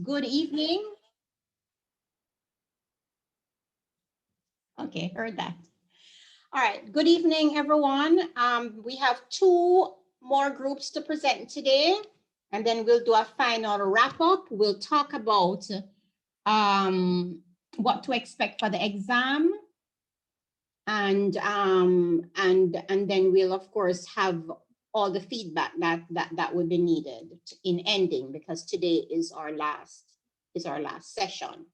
Good evening. Okay, heard that. All right, good evening, everyone. We have two more groups to present today, and then we'll do a final wrap up. We'll talk about what to expect for the exam, and then we'll of course have all the feedback that would be needed in ending, because today is our last session.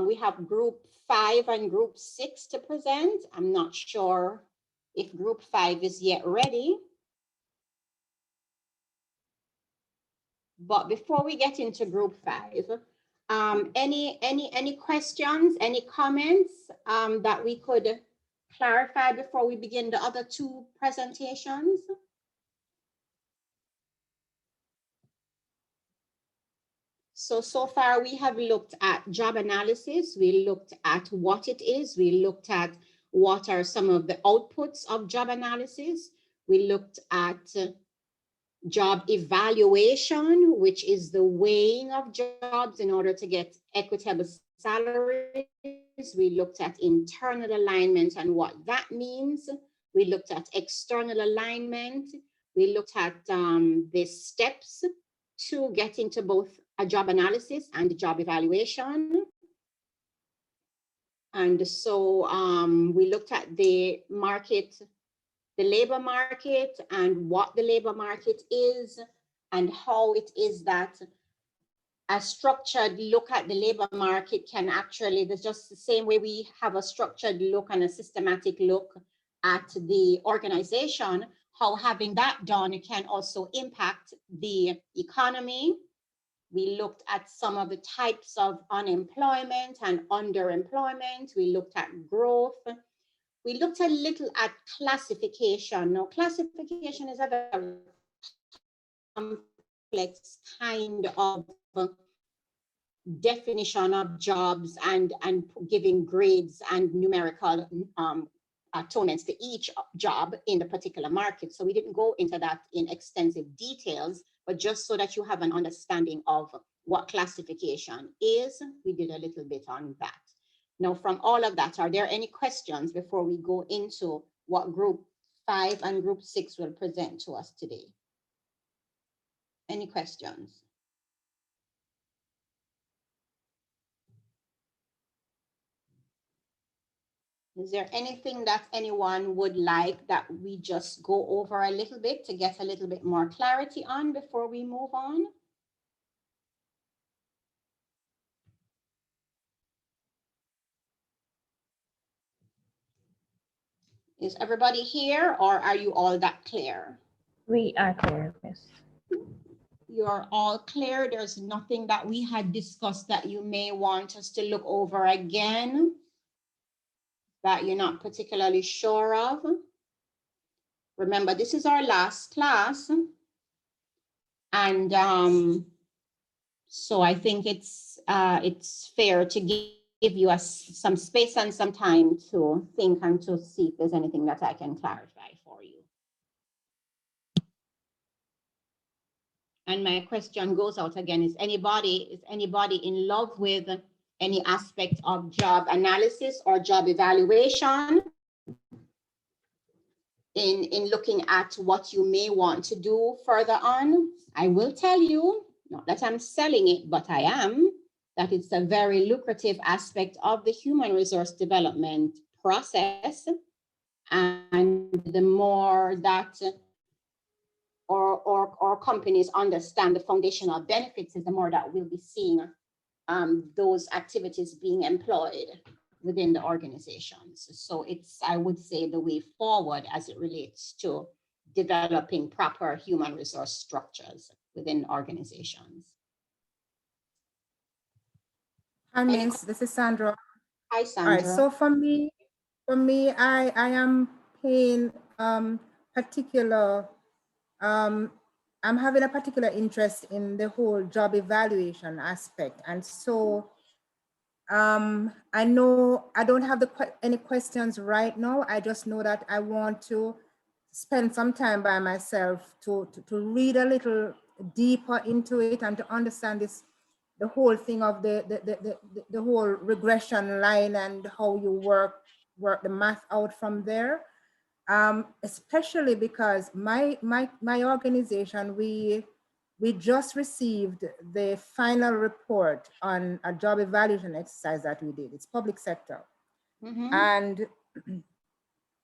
We have group 5 and group 6 to present. I'm not sure if group 5 is yet ready. But before we get into group 5, any questions, any comments that we could clarify before we begin the other two presentations? So far we have looked at job analysis. We looked at what it is. We looked at what are some of the outputs of job analysis. We looked at job evaluation, which is the weighing of jobs in order to get equitable salaries. We looked at internal alignment and what that means. We looked at external alignment. We looked at the steps to get into both a job analysis and job evaluation. And so we looked at the market, the labor market, and what the labor market is, and how it is that a structured look at the labor market can actually, there's just the same way we have a structured look and a systematic look at the organization, how having that done can also impact the economy. We looked at some of the types of unemployment and underemployment. We looked at growth. We looked a little at classification. Now, classification is a very complex kind of definition of jobs and giving grades and numerical atonements to each job in the particular market. So we didn't go into that in extensive details, but just so that you have an understanding of what classification is, we did a little bit on that. Now, from all of that, are there any questions before we go into what group 5 and group 6 will present to us today? Any questions? Is there anything that anyone would like that we just go over a little bit to get a little bit more clarity on before we move on? Is everybody here, or are you all that clear? We are clear, Miss. You're all clear. There's nothing that we had discussed that you may want us to look over again, that you're not particularly sure of. Remember, this is our last class. And so I think it's fair to give you some space and some time to think and to see if there's anything that I can clarify for you. And my question goes out again, is anybody in love with any aspect of job analysis or job evaluation in looking at what you may want to do further on? I will tell you, not that I'm selling it, but I am, that it's a very lucrative aspect of the human resource development process. And the more that or companies understand the foundational benefits, is the more that we'll be seeing those activities being employed within the organizations. So it's, I would say, the way forward as it relates to developing proper human resource structures within organizations. Hi, Miss, this is Sandra. Hi, Sandra. All right, so for me, I am paying particular, I'm having a particular interest in the whole job evaluation aspect. And so I know I don't have any questions right now. I just know that I want to spend some time by myself to read a little deeper into it and to understand this, the whole thing of the whole regression line and how you work the math out from there. Especially because my organization, we just received the final report on a job evaluation exercise that we did. It's public sector. Mhm. And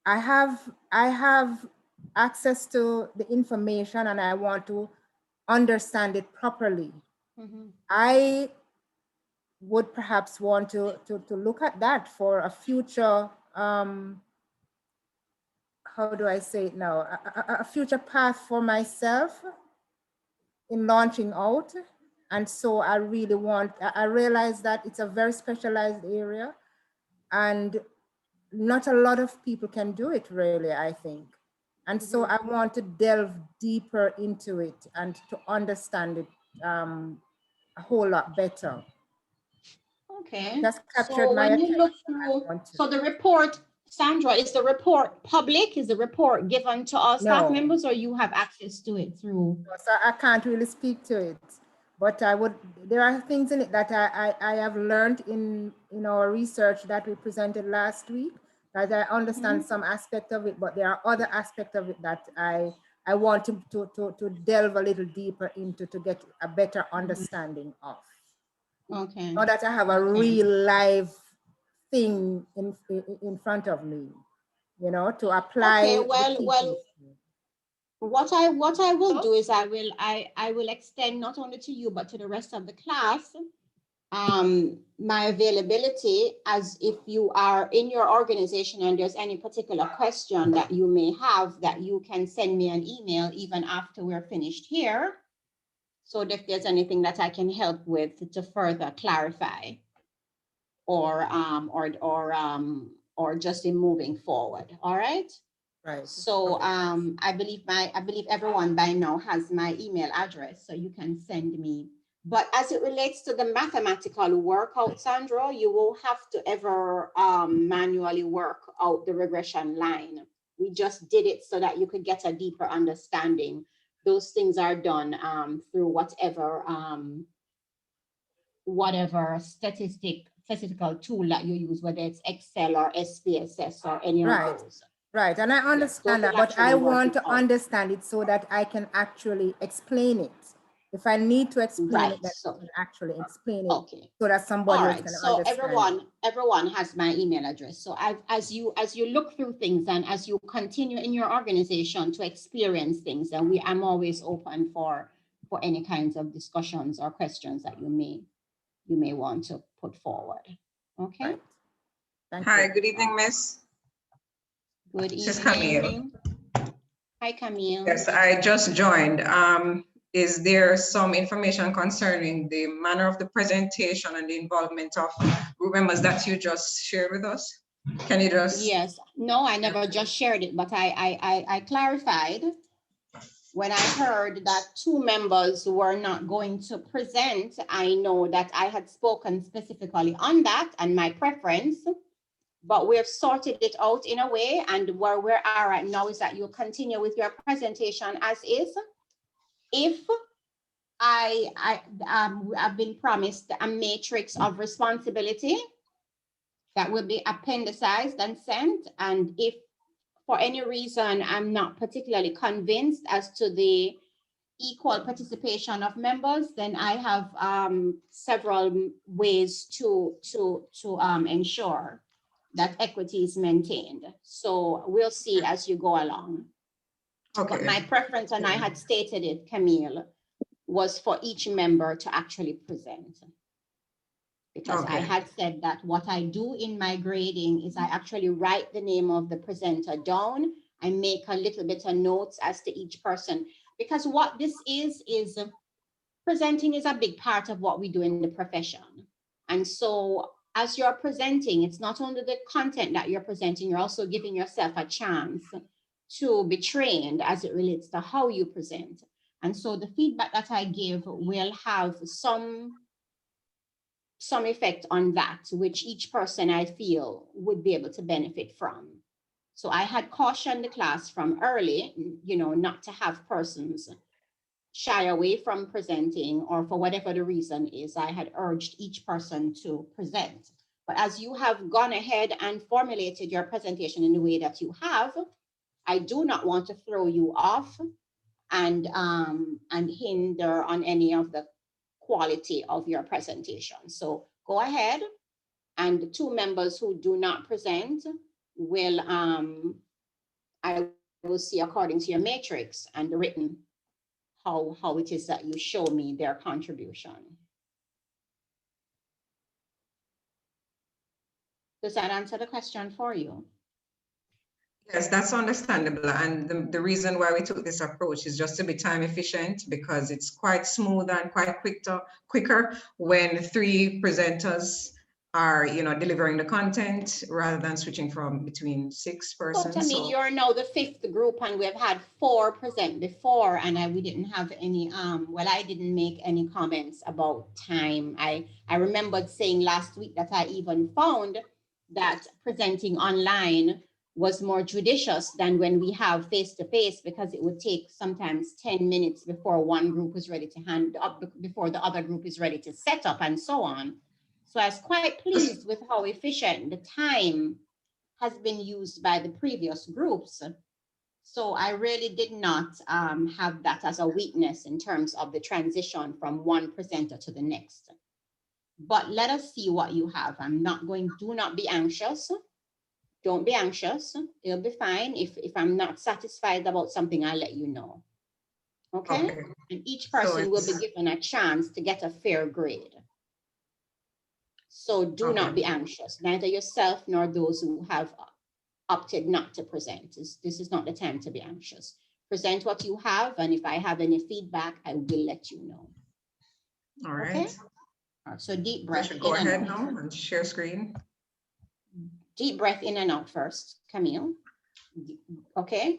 I have access to the information and I want to understand it properly. Mhm. I would perhaps want to look at that for a future, how do I say it now? A future path for myself in launching out. And so I really want, I realize that it's a very specialized area and not a lot of people can do it really, I think. And so I want to delve deeper into it and to understand it a whole lot better. Okay. Just captured So my when you look attention. through, so the report, Sandra, is the report public? Is the report given to all staff No. members, or you have access to it through? So I can't really speak to it, but I would, there are things in it that I have learned in our research that we presented last week, that I understand some aspect of it, but there are other aspects of it that I want to delve a little deeper into to get a better understanding of. Okay. Now that I have a real live thing in front of me, to apply. Okay, well, what I will do is I will extend not only to you but to the rest of the class my availability, as if you are in your organization and there's any particular question that you may have, that you can send me an email even after we're finished here. So if there's anything that I can help with to further clarify or just in moving forward. All right. Right. So I believe everyone by now has my email address, so you can send me. But as it relates to the mathematical workout, Sandra, you will have to ever manually work out the regression line. We just did it so that you could get a deeper understanding. Those things are done through whatever statistical tool that you use, whether it's Excel or SPSS or any of those. Right, and I understand that, but I want to understand it so that I can actually explain it. If I need to explain it, then I can actually explain it, so that somebody else can understand. Everyone has my email address. So as you look through things and as you continue in your organization to experience things, and I'm always open for any kinds of discussions or questions that you may want to put forward. Okay. Right. Hi, good evening, Miss. Good This is evening. Camille. Hi, Camille. Yes, I just joined. Is there some information concerning the manner of the presentation and the involvement of group members that you just shared with us? Can you just? Yes, no, I never just shared it, but I clarified when I heard that 2 members were not going to present. I know that I had spoken specifically on that and my preference, but we have sorted it out in a way, and where we are right now is that you'll continue with your presentation as is. If I've been promised a matrix of responsibility that will be appendicized and sent, and if for any reason I'm not particularly convinced as to the equal participation of members, then I have several ways to ensure that equity is maintained. So we'll see as you go along. Okay. But my preference, and I had stated it, Camille, was for each member to actually present. Because I had said that what I do in my grading is I actually write the name of the presenter down. I make a little bit of notes as to each person, because what this is presenting is a big part of what we do in the profession. And so as you're presenting, it's not only the content that you're presenting, you're also giving yourself a chance to be trained as it relates to how you present. And so the feedback that I give will have some effect on that, which each person I feel would be able to benefit from. So I had cautioned the class from early, not to have persons shy away from presenting, or for whatever the reason is, I had urged each person to present. But as you have gone ahead and formulated your presentation in the way that you have, I do not want to throw you off and hinder on any of the quality of your presentation. So go ahead, and the 2 members who do not present will, I will see according to your matrix and the written, how it is that you show me their contribution. Does that answer the question for you? Yes, that's understandable. And the reason why we took this approach is just to be time efficient, because it's quite smooth and quite quicker when 3 presenters are, delivering the content rather than switching from between 6 persons. So, I mean, you're now the 5th group, and we've had 4 present before, and we didn't have any, I didn't make any comments about time. I remembered saying last week that I even found that presenting online was more judicious than when we have face-to-face, because it would take sometimes 10 minutes before one group is ready to hand up, before the other group is ready to set up, and so on. So I was quite pleased with how efficient the time has been used by the previous groups. So I really did not have that as a weakness in terms of the transition from one presenter to the next. But let us see what you have. Do not be anxious. Don't be anxious. It'll be fine. If I'm not satisfied about something, I'll let you know. Okay? And each person will be given a chance to get a fair grade. So do not be anxious, neither yourself nor those who have opted not to present. This is not the time to be anxious. Present what you have, and if I have any feedback, I will let you know. All right. Okay? All right, so deep breath. I should go ahead now and share screen. Deep breath in and out first, Camille. Okay?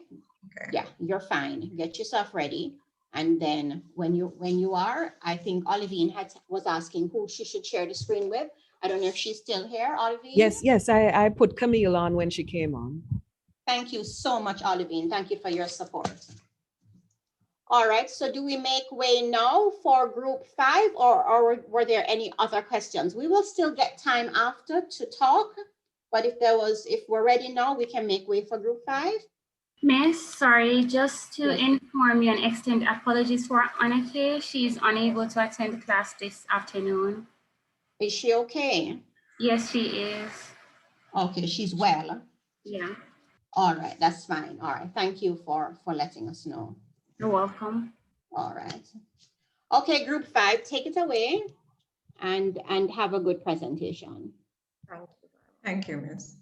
Yeah, you're fine. Get yourself ready. And then when you are, I think Olivine was asking who she should share the screen with. I don't know if she's still here, Olivine. Yes, I put Camille on when she came on. Thank you so much, Olivine. Thank you for your support. All right, so do we make way now for group 5, or were there any other questions? We will still get time after to talk, but if we're ready now, we can make way for group 5. Miss, sorry, just to inform you and extend apologies for Anake. She's unable to attend the class this afternoon. Is she okay? Yes, she is. Okay, she's well. Yeah. All right, that's fine. All right, thank you for letting us know. You're welcome. All right. Okay, group 5, take it away and have a good presentation. Thank you, Miss.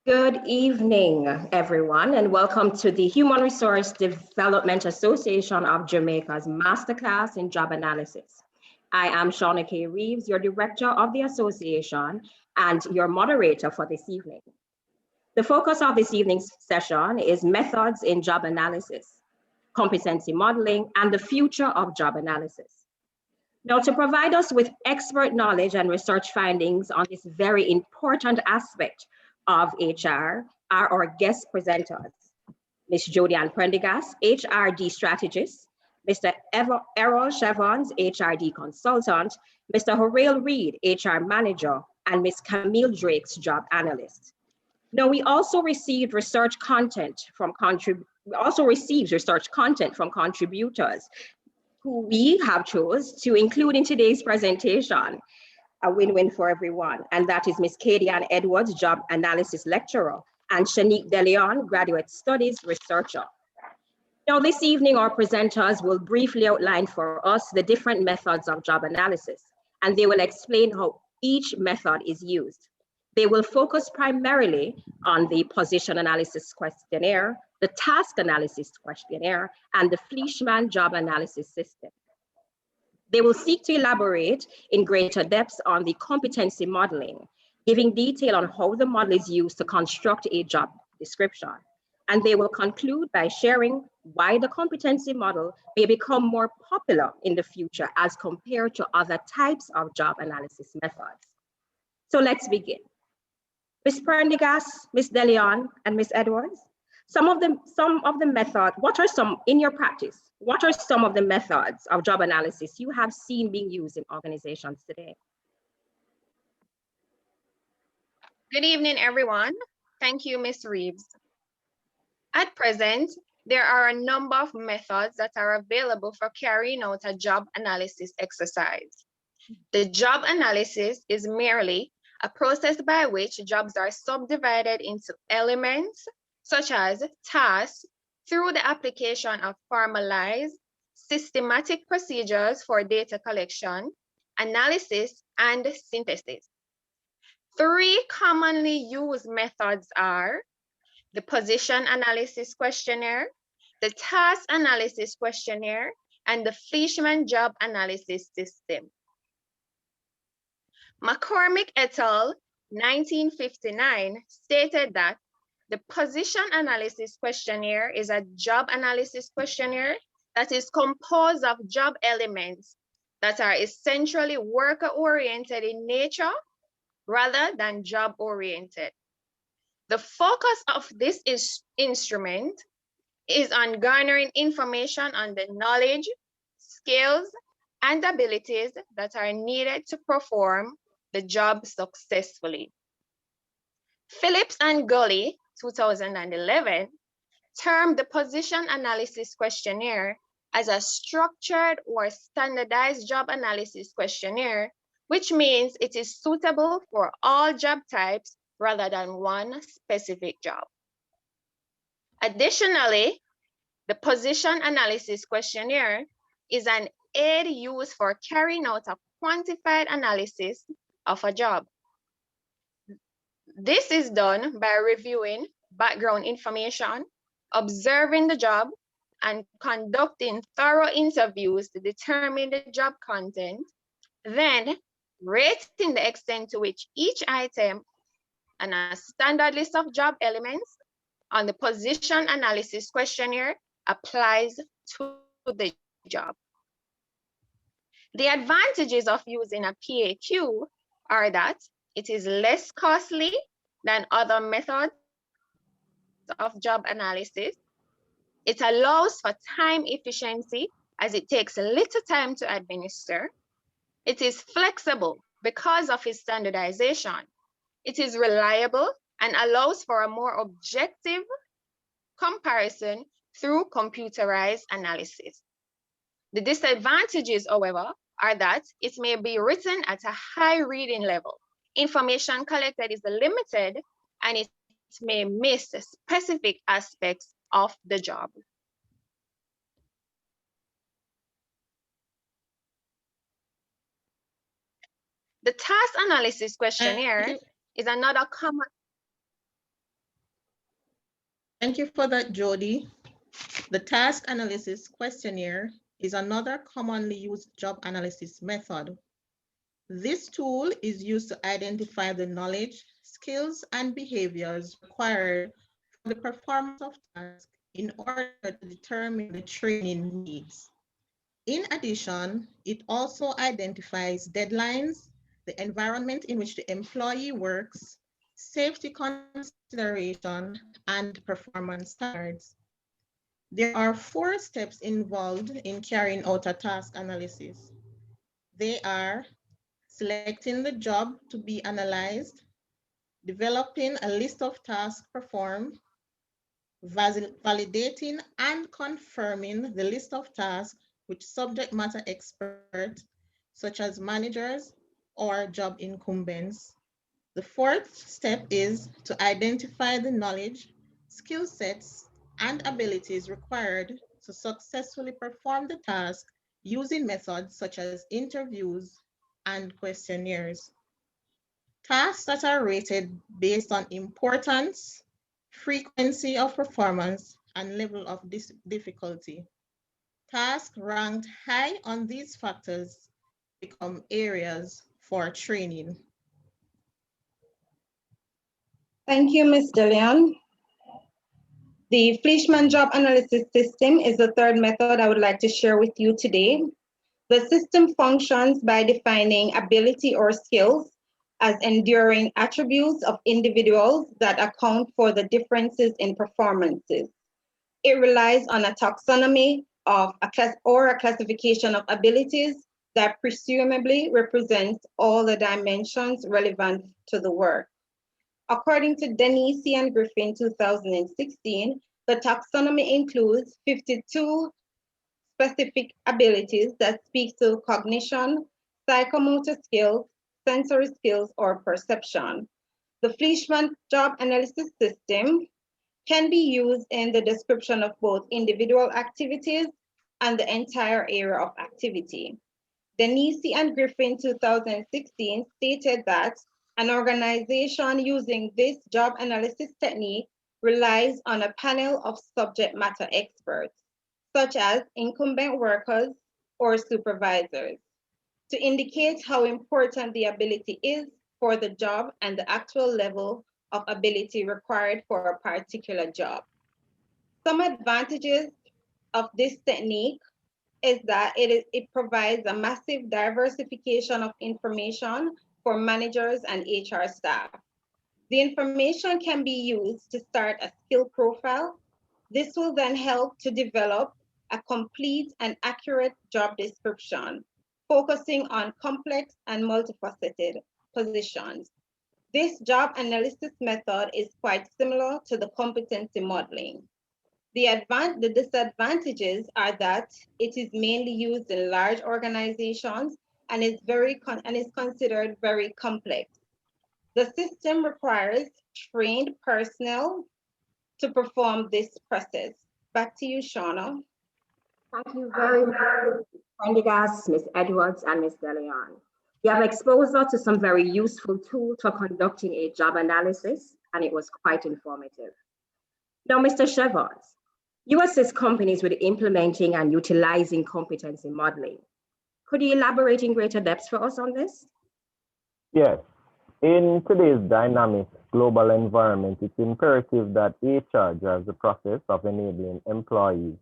Good evening, everyone, and welcome to the Human Resource Development Association of Jamaica's Masterclass in Job Analysis. I am Shauna K. Reeves, your director of the association and your moderator for this evening. The focus of this evening's session is methods in job analysis, competency modeling, and the future of job analysis. Now, to provide us with expert knowledge and research findings on this very important aspect of HR are our guest presenters, Ms. Jodianne Prendergast, HRD strategist, Mr. Errol Chevons, HRD consultant, Mr. Horail Reed, HR manager, and Ms. Camille Drake's job analyst. Now, we also received research content from contributors who we have chose to include in today's presentation. A win-win for everyone, and that is Ms. Katie Ann Edwards, job analysis lecturer, and Shanique DeLeon, graduate studies researcher. Now, this evening, our presenters will briefly outline for us the different methods of job analysis, and they will explain how each method is used. They will focus primarily on the position analysis questionnaire, the task analysis questionnaire, and the Fleischmann job analysis system. They will seek to elaborate in greater depth on the competency modeling, giving detail on how the model is used to construct a job description. And they will conclude by sharing why the competency model may become more popular in the future as compared to other types of job analysis methods. So let's begin. Ms. Prendergast, Ms. DeLeon, and Ms. Edwards, in your practice, what are some of the methods of job analysis you have seen being used in organizations today? Good evening, everyone. Thank you, Ms. Reeves. At present, there are a number of methods that are available for carrying out a job analysis exercise. The job analysis is merely a process by which jobs are subdivided into elements such as tasks through the application of formalized, systematic procedures for data collection, analysis, and synthesis. Three commonly used methods are the position analysis questionnaire, the task analysis questionnaire, and the Fleischmann job analysis system. McCormick et al. 1959 stated that the position analysis questionnaire is a job analysis questionnaire that is composed of job elements that are essentially worker-oriented in nature rather than job-oriented. The focus of this instrument is on garnering information on the knowledge, skills, and abilities that are needed to perform the job successfully. Phillips and Gully, 2011, termed the position analysis questionnaire as a structured or standardized job analysis questionnaire, which means it is suitable for all job types rather than one specific job. Additionally, the position analysis questionnaire is an aid used for carrying out a quantified analysis of a job. This is done by reviewing background information, observing the job, and conducting thorough interviews to determine the job content, then rating the extent to which each item and a standard list of job elements on the position analysis questionnaire applies to the job. The advantages of using a PAQ are that it is less costly than other methods of job analysis. It allows for time efficiency as it takes little time to administer. It is flexible because of its standardization. It is reliable and allows for a more objective comparison through computerized analysis. The disadvantages, however, are that it may be written at a high reading level. Information collected is limited and it may miss specific aspects of the job. The task analysis questionnaire is another common. Thank you for that, Jody. The task analysis questionnaire is another commonly used job analysis method. This tool is used to identify the knowledge, skills, and behaviors required for the performance of tasks in order to determine the training needs. In addition, it also identifies deadlines, the environment in which the employee works, safety consideration, and performance standards. There are 4 steps involved in carrying out a task analysis. They are selecting the job to be analyzed, developing a list of tasks performed, validating and confirming the list of tasks with subject matter experts, such as managers or job incumbents. The 4th step is to identify the knowledge, skill sets, and abilities required to successfully perform the task using methods such as interviews and questionnaires. Tasks that are rated based on importance, frequency of performance, and level of difficulty. Tasks ranked high on these factors become areas for training. Thank you, Ms. DeLeon. The Fleischmann job analysis system is the 3rd method I would like to share with you today. The system functions by defining ability or skills as enduring attributes of individuals that account for the differences in performances. It relies on a taxonomy of a classification of abilities that presumably represents all the dimensions relevant to the work. According to Denise and Griffin 2016, the taxonomy includes 52 specific abilities that speak to cognition, psychomotor skills, sensory skills, or perception. The Fleischmann job analysis system can be used in the description of both individual activities and the entire area of activity. Denise and Griffin 2016 stated that an organization using this job analysis technique relies on a panel of subject matter experts, such as incumbent workers or supervisors, to indicate how important the ability is for the job and the actual level of ability required for a particular job. Some advantages of this technique is that it provides a massive diversification of information for managers and HR staff. The information can be used to start a skill profile. This will then help to develop a complete and accurate job description, focusing on complex and multifaceted positions. This job analysis method is quite similar to the competency modeling. The disadvantages are that it is mainly used in large organizations and is considered very complex. The system requires trained personnel to perform this process. Back to you, Shauna. Thank you very much, Ms. Prendergast, Ms. Edwards, and Ms. DeLeon. You have exposed us to some very useful tools for conducting a job analysis, and it was quite informative. Now, Mr. Shevars, you assist companies with implementing and utilizing competency modeling. Could you elaborate in greater depth for us on this? Yes. In today's dynamic global environment, it's imperative that HR drives the process of enabling employees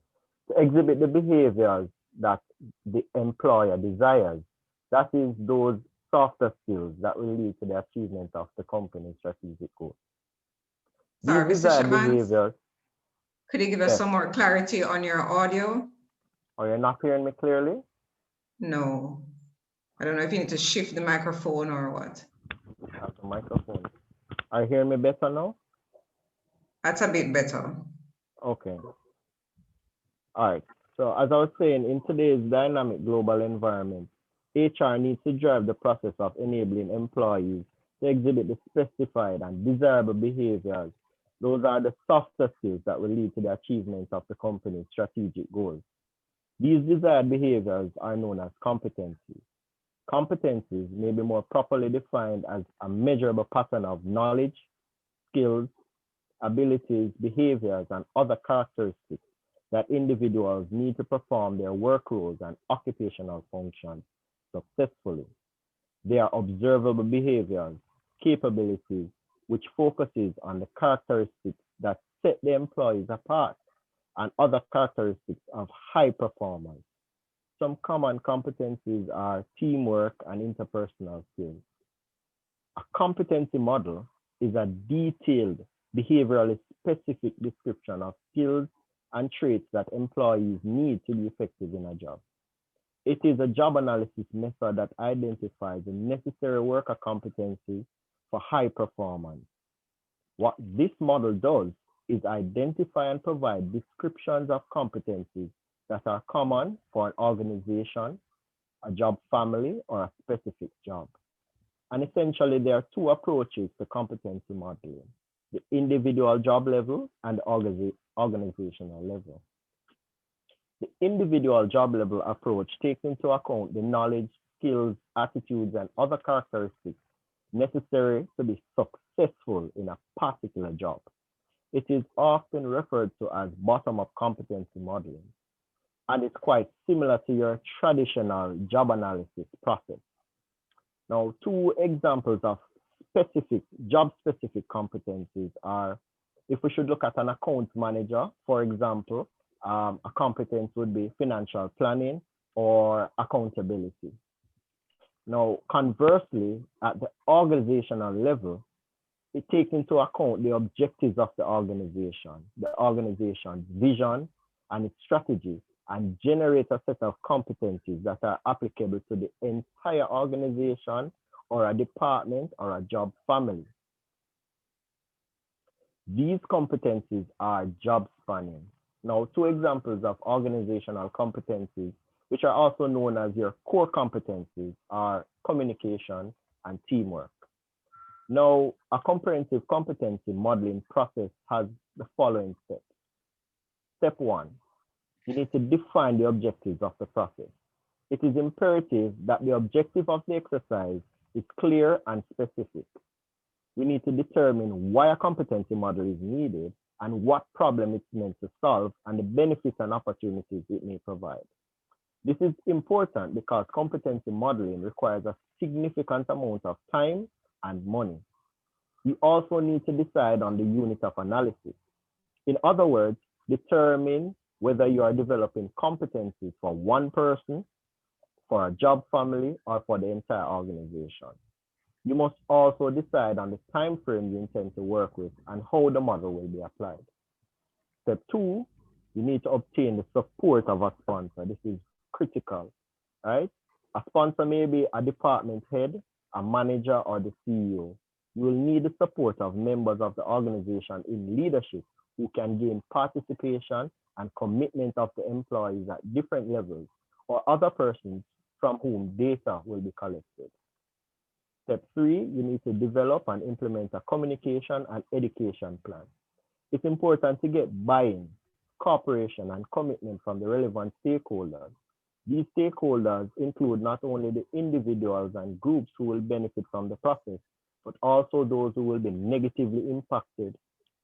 to exhibit the behaviors that the employer desires. That is those softer skills that will lead to the achievement of the company's strategic goals. Sorry, These Mr. desired Shabans, behaviors. could you give us Yes. some more clarity on your audio? Are you not hearing me clearly? No. I don't know if you need to shift the microphone or what. That's the microphone. Are you hearing me better now? That's a bit better. Okay. All right. So as I was saying, in today's dynamic global environment, HR needs to drive the process of enabling employees to exhibit the specified and desirable behaviors. Those are the softer skills that will lead to the achievement of the company's strategic goals. These desired behaviors are known as competencies. Competencies may be more properly defined as a measurable pattern of knowledge, skills, abilities, behaviors, and other characteristics that individuals need to perform their work roles and occupational functions successfully. They are observable behaviors, capabilities, which focuses on the characteristics that set the employees apart and other characteristics of high performance. Some common competencies are teamwork and interpersonal skills. A competency model is a detailed, behaviorally specific description of skills and traits that employees need to be effective in a job. It is a job analysis method that identifies the necessary worker competencies for high performance. What this model does is identify and provide descriptions of competencies that are common for an organization, a job family, or a specific job. And essentially, there are two approaches to competency modeling: the individual job level and the organizational level. The individual job level approach takes into account the knowledge, skills, attitudes, and other characteristics necessary to be successful in a particular job. It is often referred to as bottom-up competency modeling, and it's quite similar to your traditional job analysis process. Now, two examples of job-specific competencies are, if we should look at an account manager, for example, a competence would be financial planning or accountability. Now, conversely, at the organizational level, it takes into account the objectives of the organization's vision and its strategy, and generate a set of competencies that are applicable to the entire organization or a department or a job family. These competencies are job spanning. Now, two examples of organizational competencies, which are also known as your core competencies, are communication and teamwork. Now, a comprehensive competency modeling process has the following steps. Step one, you need to define the objectives of the process. It is imperative that the objective of the exercise is clear and specific. We need to determine why a competency model is needed and what problem it's meant to solve and the benefits and opportunities it may provide. This is important because competency modeling requires a significant amount of time and money. You also need to decide on the unit of analysis. In other words, determine whether you are developing competencies for one person, for a job family, or for the entire organization. You must also decide on the time frame you intend to work with and how the model will be applied. Step two, you need to obtain the support of a sponsor. This is critical, right? A sponsor may be a department head, a manager, or the CEO. You will need the support of members of the organization in leadership who can gain participation and commitment of the employees at different levels or other persons from whom data will be collected. Step three, you need to develop and implement a communication and education plan. It's important to get buy-in, cooperation, and commitment from the relevant stakeholders. These stakeholders include not only the individuals and groups who will benefit from the process, but also those who will be negatively impacted,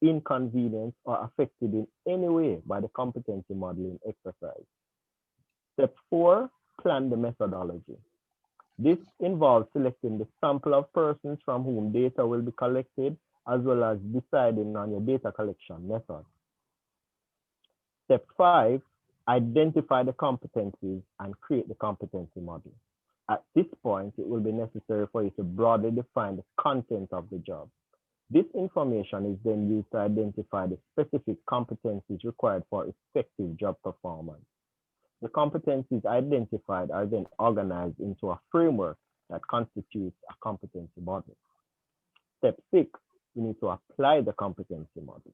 inconvenienced, or affected in any way by the competency modeling exercise. Step four, plan the methodology. This involves selecting the sample of persons from whom data will be collected, as well as deciding on your data collection method. Step five, identify the competencies and create the competency model. At this point, it will be necessary for you to broadly define the content of the job. This information is then used to identify the specific competencies required for effective job performance. The competencies identified are then organized into a framework that constitutes a competency model. Step six, you need to apply the competency model.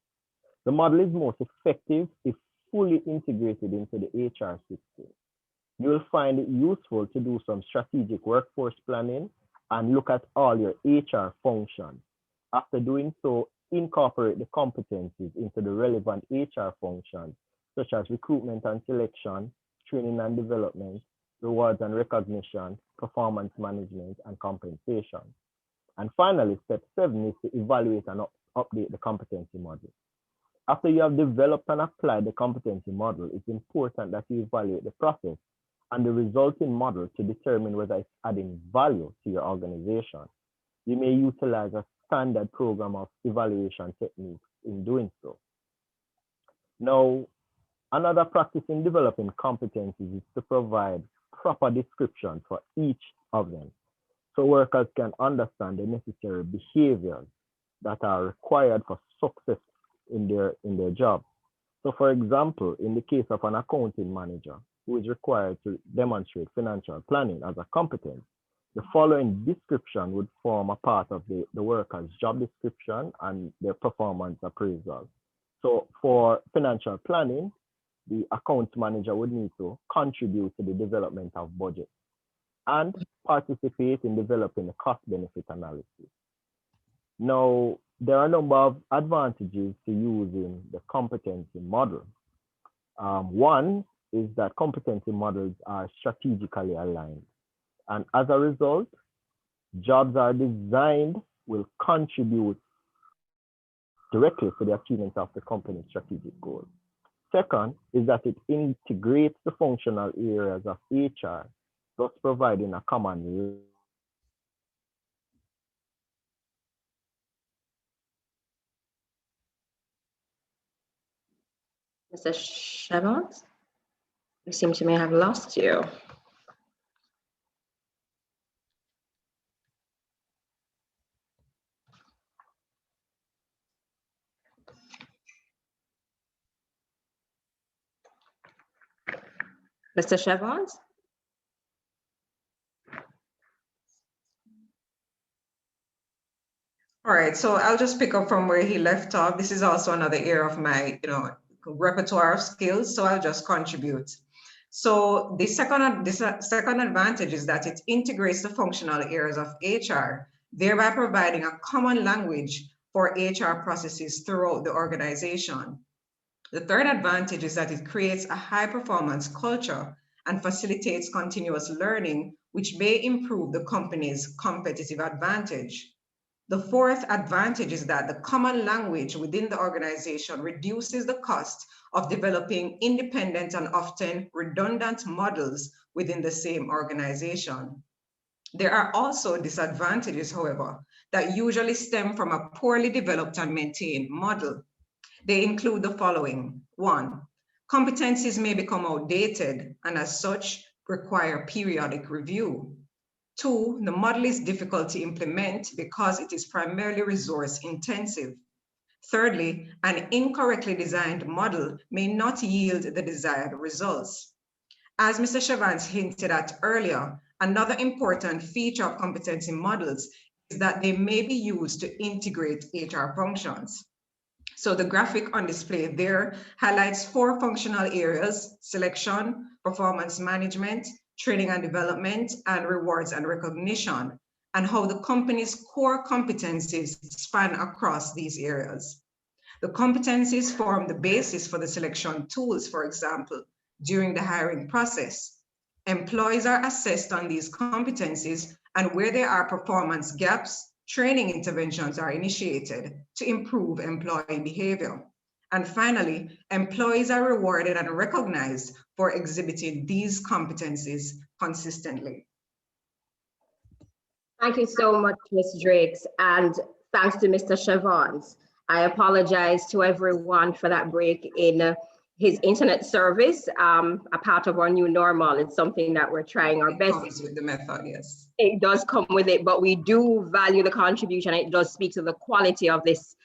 The model is most effective if fully integrated into the HR system. You will find it useful to do some strategic workforce planning and look at all your HR functions. After doing so, incorporate the competencies into the relevant HR functions, such as recruitment and selection, training and development, rewards and recognition, performance management, and compensation. And finally, step seven is to evaluate and update the competency model. After you have developed and applied the competency model, it's important that you evaluate the process and the resulting model to determine whether it's adding value to your organization. You may utilize a standard program of evaluation techniques in doing so. Now, another practice in developing competencies is to provide proper description for each of them, so workers can understand the necessary behaviors that are required for success in their job. So for example, in the case of an accounting manager who is required to demonstrate financial planning as a competence, the following description would form a part of the worker's job description and their performance appraisal. So for financial planning, the account manager would need to contribute to the development of budget and participate in developing the cost-benefit analysis. Now, there are a number of advantages to using the competency model. One is that competency models are strategically aligned. And as a result, jobs are designed will contribute directly to the achievement of the company's strategic goals. Second is that it integrates the functional areas of HR, thus providing a common. Mr. Shevard, we seem to may have lost you. Mr. Chevons? All right, so I'll just pick up from where he left off. This is also another area of my, repertoire of skills, so I'll just contribute. So the second advantage is that it integrates the functional areas of HR, thereby providing a common language for HR processes throughout the organization. The third advantage is that it creates a high-performance culture and facilitates continuous learning, which may improve the company's competitive advantage. The fourth advantage is that the common language within the organization reduces the cost of developing independent and often redundant models within the same organization. There are also disadvantages, however, that usually stem from a poorly developed and maintained model. They include the following. 1, competencies may become outdated and as such require periodic review. 2, the model is difficult to implement because it is primarily resource intensive. Thirdly, an incorrectly designed model may not yield the desired results. As Mr. Chevons hinted at earlier, another important feature of competency models is that they may be used to integrate HR functions. So the graphic on display there highlights 4 functional areas: selection, performance management, training and development, and rewards and recognition, and how the company's core competencies span across these areas. The competencies form the basis for the selection tools, for example, during the hiring process. Employees are assessed on these competencies, and where there are performance gaps, training interventions are initiated to improve employee behavior. And finally, employees are rewarded and recognized for exhibiting these competencies consistently. Thank you so much, Ms. Drakes, and thanks to Mr. Chevons. I apologize to everyone for that break in his internet service. A part of our new normal. It's something that we're trying our best. It comes with the method, yes. It does come with it, but we do value the contribution. It does speak to the quality of this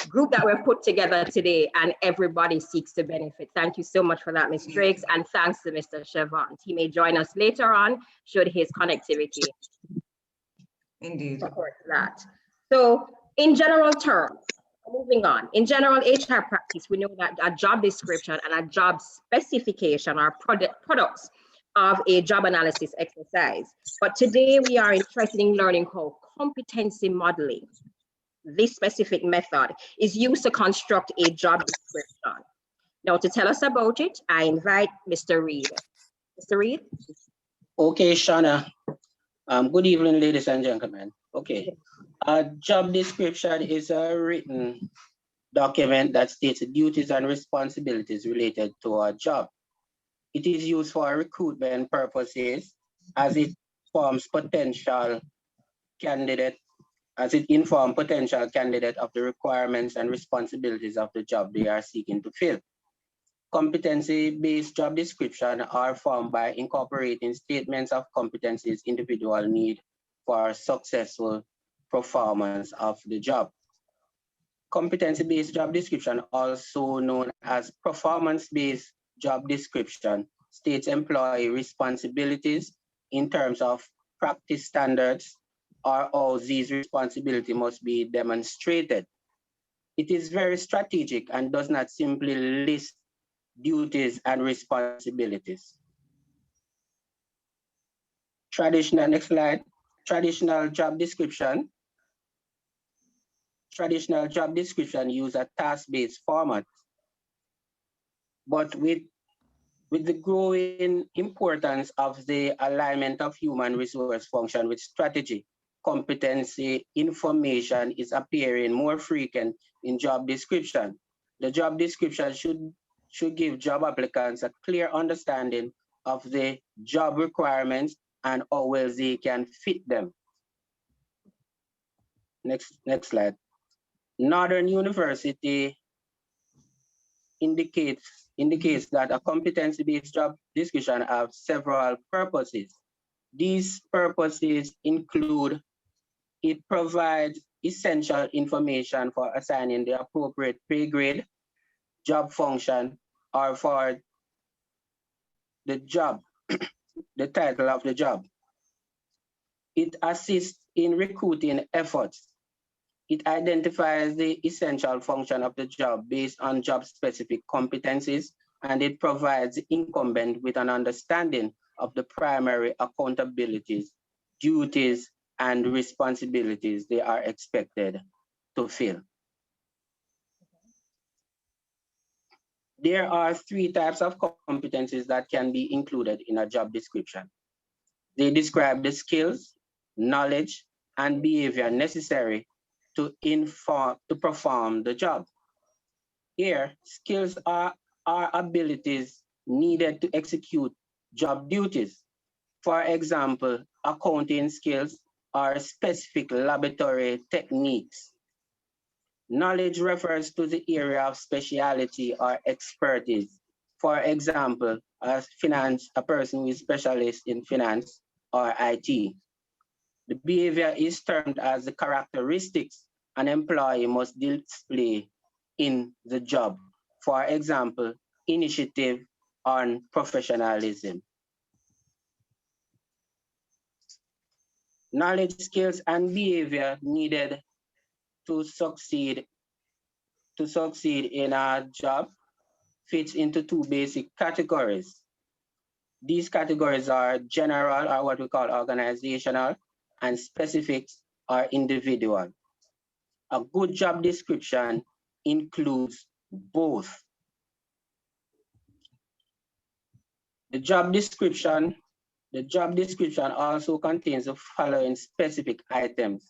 group that we've put together today, and everybody seeks to benefit. Thank you so much for that, Ms. Drakes, and thanks to Mr. Chevons. He may join us later on should his connectivity Indeed support that. So in general terms, moving on, in general HR practice, we know that a job description and a job specification are products of a job analysis exercise. But today we are interested in learning how competency modeling, this specific method, is used to construct a job description. Now, to tell us about it, I invite Mr. Reed. Mr. Reed? Okay, Shauna. Good evening, ladies and gentlemen. Okay, a job description is a written document that states the duties and responsibilities related to a job. It is used for recruitment purposes as it informs potential candidate of the requirements and responsibilities of the job they are seeking to fill. Competency-based job description are formed by incorporating statements of competencies individual need for successful performance of the job. Competency-based job description, also known as performance-based job description, states employee responsibilities in terms of practice standards or how these responsibilities must be demonstrated. It is very strategic and does not simply list duties and responsibilities. Next slide. Traditional job description use a task-based format, but with the growing importance of the alignment of human resource function with strategy, competency information is appearing more frequent in job description. The job description should give job applicants a clear understanding of the job requirements and how well they can fit them. Next slide. Northern University indicates that a competency-based job description have several purposes. These purposes include: it provides essential information for assigning the appropriate pay grade, job function, or for the job, the title of the job. It assists in recruiting efforts. It identifies the essential function of the job based on job-specific competencies, and it provides the incumbent with an understanding of the primary accountabilities, duties, and responsibilities they are expected to fill. There are 3 types of competencies that can be included in a job description. They describe the skills, knowledge, and behavior necessary to perform the job. Here, skills are abilities needed to execute job duties. For example, accounting skills or specific laboratory techniques. Knowledge refers to the area of specialty or expertise. For example, a person who is specialist in finance or IT. The behavior is termed as the characteristics an employee must display in the job. For example, initiative and professionalism. Knowledge, skills, and behavior needed to succeed in a job fits into 2 basic categories. These categories are general, or what we call organizational, and specifics, or individual. A good job description includes both. The job description also contains the following specific items: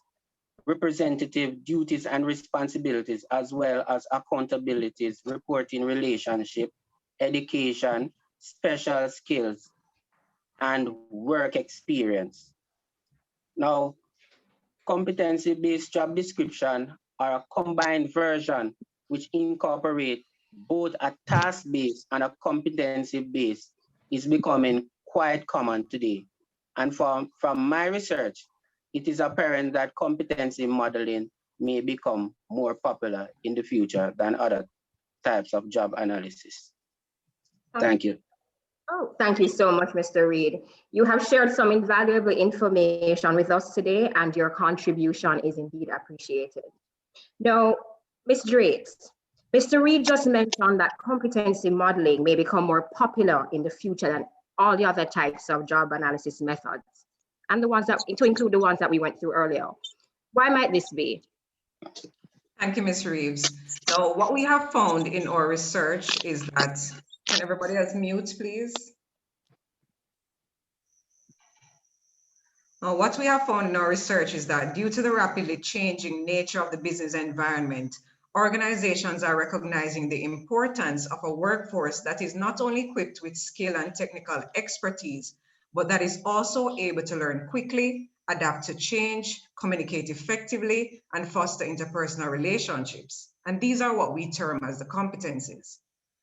representative duties and responsibilities, as well as accountabilities, reporting relationship, education, special skills, and work experience. Now, competency-based job description are a combined version which incorporate both a task-based and a competency-based is becoming quite common today. And from my research, it is apparent that competency modeling may become more popular in the future than other types of job analysis. Thank you. Oh, thank you so much, Mr. Reed. You have shared some invaluable information with us today, and your contribution is indeed appreciated. Now, Ms. Drake, Mr. Reed just mentioned that competency modeling may become more popular in the future than all the other types of job analysis methods, and the ones that, to include the ones that we went through earlier. Why might this be? Thank you, Ms. Reeves. Now, what we have found in our research is that, can everybody else mute, please? Now, what we have found in our research is that due to the rapidly changing nature of the business environment, organizations are recognizing the importance of a workforce that is not only equipped with skill and technical expertise, but that is also able to learn quickly, adapt to change, communicate effectively, and foster interpersonal relationships. And these are what we term as the competencies.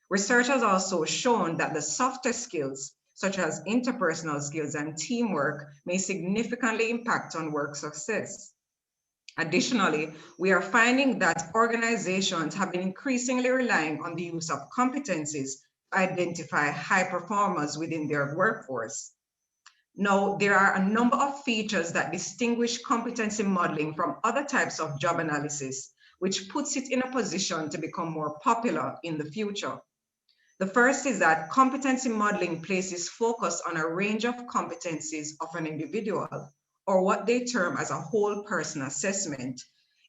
Research has also shown that the softer skills, such as interpersonal skills and teamwork, may significantly impact on work success. Additionally, we are finding that organizations have been increasingly relying on the use of competencies to identify high performers within their workforce. Now, there are a number of features that distinguish competency modeling from other types of job analysis, which puts it in a position to become more popular in the future. The first is that competency modeling places focus on a range of competencies of an individual, or what they term as a whole person assessment.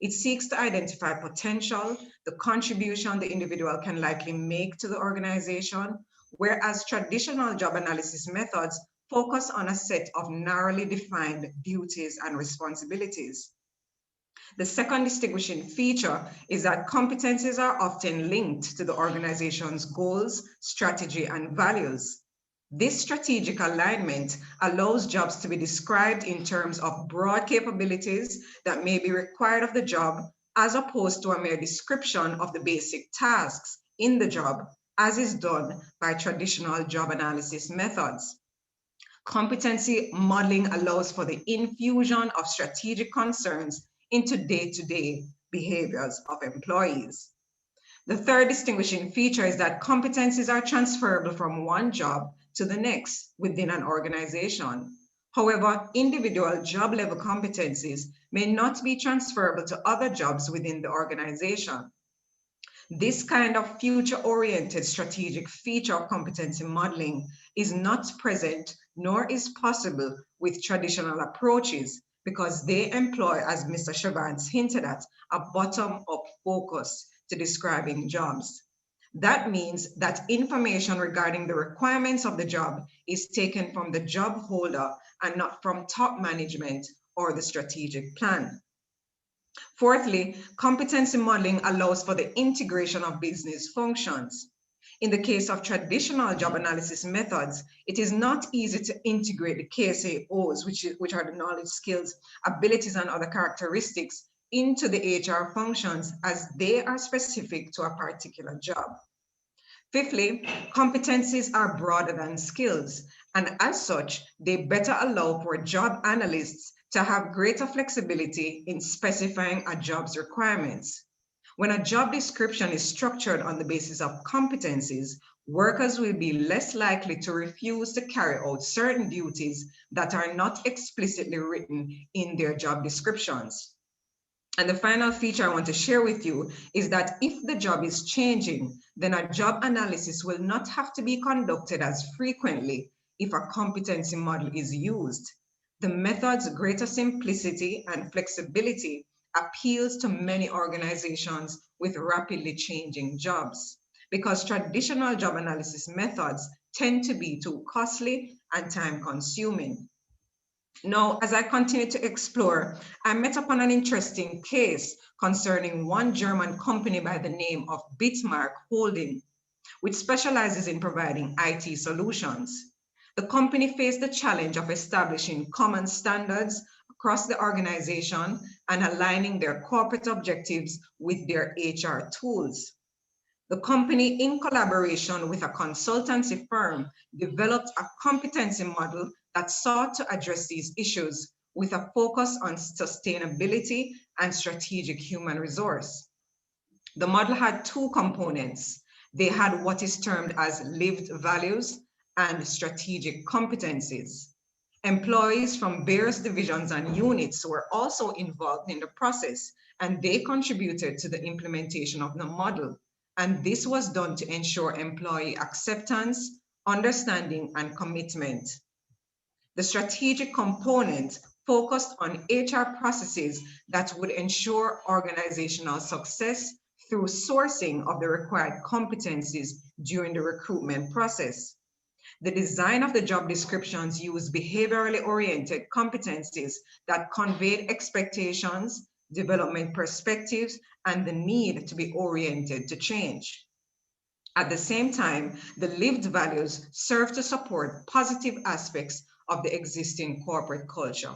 It seeks to identify potential, the contribution the individual can likely make to the organization, whereas traditional job analysis methods focus on a set of narrowly defined duties and responsibilities. The second distinguishing feature is that competencies are often linked to the organization's goals, strategy, and values. This strategic alignment allows jobs to be described in terms of broad capabilities that may be required of the job, as opposed to a mere description of the basic tasks in the job, as is done by traditional job analysis methods. Competency modeling allows for the infusion of strategic concerns into day-to-day behaviors of employees. The third distinguishing feature is that competencies are transferable from one job to the next within an organization. However, individual job level competencies may not be transferable to other jobs within the organization. This kind of future-oriented strategic feature of competency modeling is not present nor is possible with traditional approaches because they employ, as Mr. Shavans hinted at, a bottom-up focus to describing jobs. That means that information regarding the requirements of the job is taken from the job holder and not from top management or the strategic plan. Fourthly, competency modeling allows for the integration of business functions. In the case of traditional job analysis methods, it is not easy to integrate the KSAOs, which are the knowledge, skills, abilities, and other characteristics into the HR functions as they are specific to a particular job. Fifthly, competencies are broader than skills, and as such, they better allow for job analysts to have greater flexibility in specifying a job's requirements. When a job description is structured on the basis of competencies, workers will be less likely to refuse to carry out certain duties that are not explicitly written in their job descriptions. And the final feature I want to share with you is that if the job is changing, then a job analysis will not have to be conducted as frequently if a competency model is used. The method's greater simplicity and flexibility appeals to many organizations with rapidly changing jobs because traditional job analysis methods tend to be too costly and time-consuming. Now, as I continue to explore, I met upon an interesting case concerning one German company by the name of Bitmark Holding, which specializes in providing IT solutions. The company faced the challenge of establishing common standards across the organization and aligning their corporate objectives with their HR tools. The company, in collaboration with a consultancy firm, developed a competency model that sought to address these issues with a focus on sustainability and strategic human resource. The model had two components. They had what is termed as lived values and strategic competencies. Employees from various divisions and units were also involved in the process, and they contributed to the implementation of the model. And this was done to ensure employee acceptance, understanding, and commitment. The strategic component focused on HR processes that would ensure organizational success through sourcing of the required competencies during the recruitment process. The design of the job descriptions used behaviorally oriented competencies that conveyed expectations, development perspectives, and the need to be oriented to change. At the same time, the lived values serve to support positive aspects of the existing corporate culture.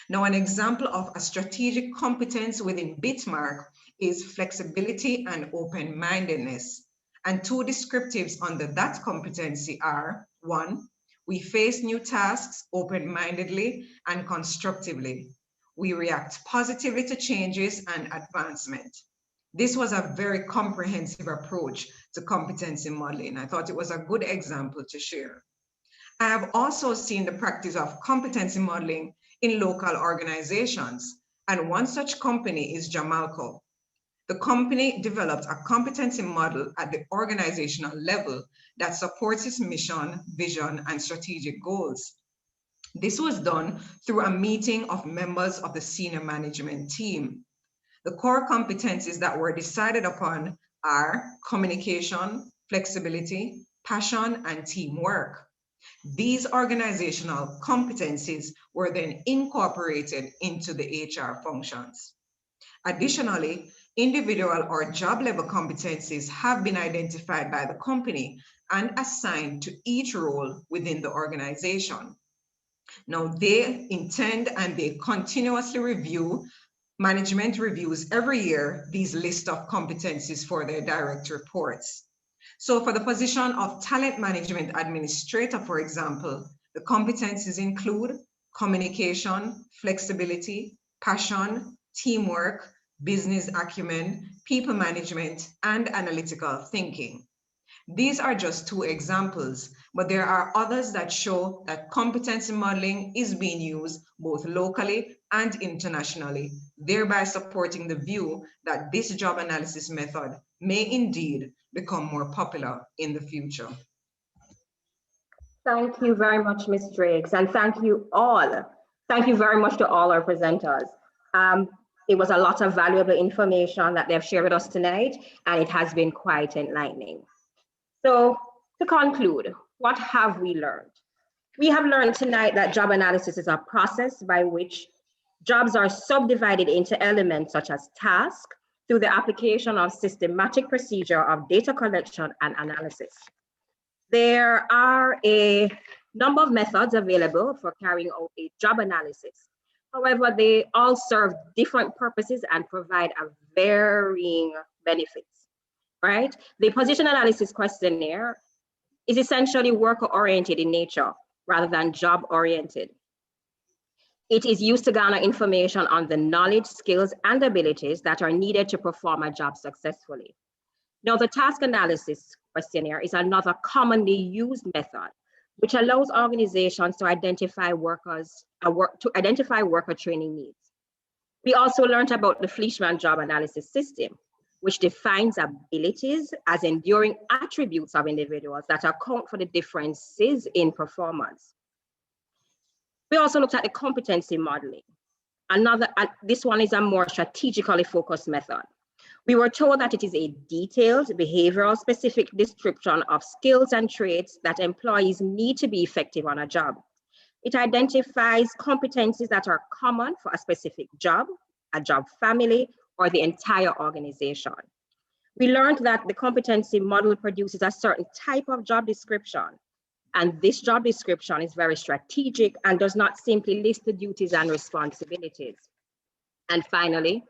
Now, an example of a strategic competence within Bitmark is flexibility and open-mindedness. And two descriptives under that competency are: one, we face new tasks open-mindedly and constructively. We react positively to changes and advancement. This was a very comprehensive approach to competency modeling. I thought it was a good example to share. I have also seen the practice of competency modeling in local organizations, and one such company is Jamalco. The company developed a competency model at the organizational level that supports its mission, vision, and strategic goals. This was done through a meeting of members of the senior management team. The core competencies that were decided upon are communication, flexibility, passion, and teamwork. These organizational competencies were then incorporated into the HR functions. Additionally, individual or job level competencies have been identified by the company and assigned to each role within the organization. Now, they intend and they continuously review. Management reviews every year these lists of competencies for their direct reports. So for the position of talent management administrator, for example, the competencies include communication, flexibility, passion, teamwork, business acumen, people management, and analytical thinking. These are just two examples, but there are others that show that competency modeling is being used both locally and internationally, thereby supporting the view that this job analysis method may indeed become more popular in the future. Thank you very much, Ms. Drakes, and thank you all. Thank you very much to all our presenters. It was a lot of valuable information that they've shared with us tonight, and it has been quite enlightening. So to conclude, what have we learned? We have learned tonight that job analysis is a process by which jobs are subdivided into elements such as tasks through the application of systematic procedure of data collection and analysis. There are a number of methods available for carrying out a job analysis. However, they all serve different purposes and provide a varying benefits, right? The position analysis questionnaire is essentially worker-oriented in nature rather than job-oriented. It is used to garner information on the knowledge, skills, and abilities that are needed to perform a job successfully. Now, the task analysis questionnaire is another commonly used method, which allows organizations to identify worker training needs. We also learned about the Fleischmann job analysis system, which defines abilities as enduring attributes of individuals that account for the differences in performance. We also looked at the competency modeling. This one is a more strategically focused method. We were told that it is a detailed, behavioral specific description of skills and traits that employees need to be effective on a job. It identifies competencies that are common for a specific job, a job family, or the entire organization. We learned that the competency model produces a certain type of job description, and this job description is very strategic and does not simply list the duties and responsibilities. And finally,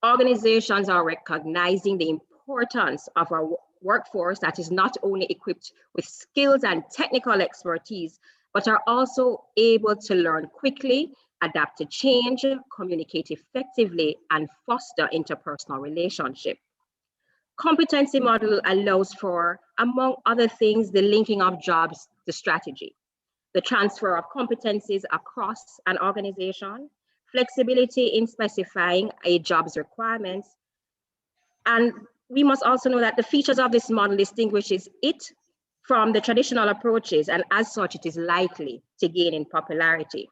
organizations are recognizing the importance of a workforce that is not only equipped with skills and technical expertise, but are also able to learn quickly, adapt to change, communicate effectively, and foster interpersonal relationships. Competency model allows for, among other things, the linking of jobs to strategy, the transfer of competencies across an organization, flexibility in specifying a job's requirements. And we must also know that the features of this model distinguishes it from the traditional approaches, and as such, it is likely to gain in popularity.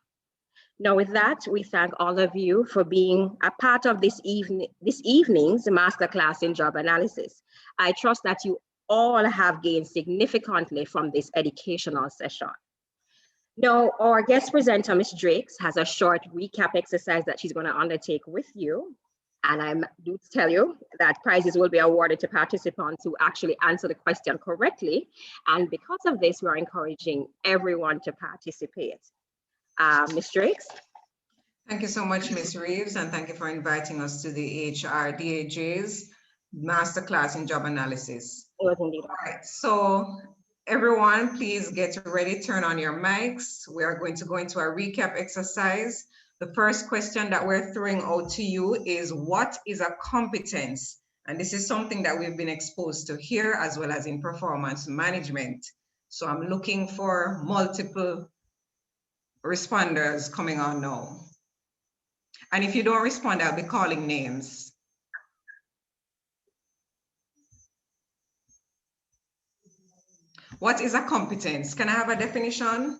Now with that, we thank all of you for being a part of this evening's masterclass in job analysis. I trust that you all have gained significantly from this educational session. Now, our guest presenter, Ms. Drakes, has a short recap exercise that she's going to undertake with you. And I'm due to tell you that prizes will be awarded to participants who actually answer the question correctly. And because of this, we're encouraging everyone to participate. Ms. Drakes. Thank you so much, Ms. Reeves, and thank you for inviting us to the HRDAJ's Masterclass in Job Analysis. It was indeed. All right, so everyone, please get ready, turn on your mics. We are going to go into a recap exercise. The first question that we're throwing out to you is, what is a competence? And this is something that we've been exposed to here as well as in performance management. So I'm looking for multiple responders coming on now. And if you don't respond, I'll be calling names. What is a competence? Can I have a definition?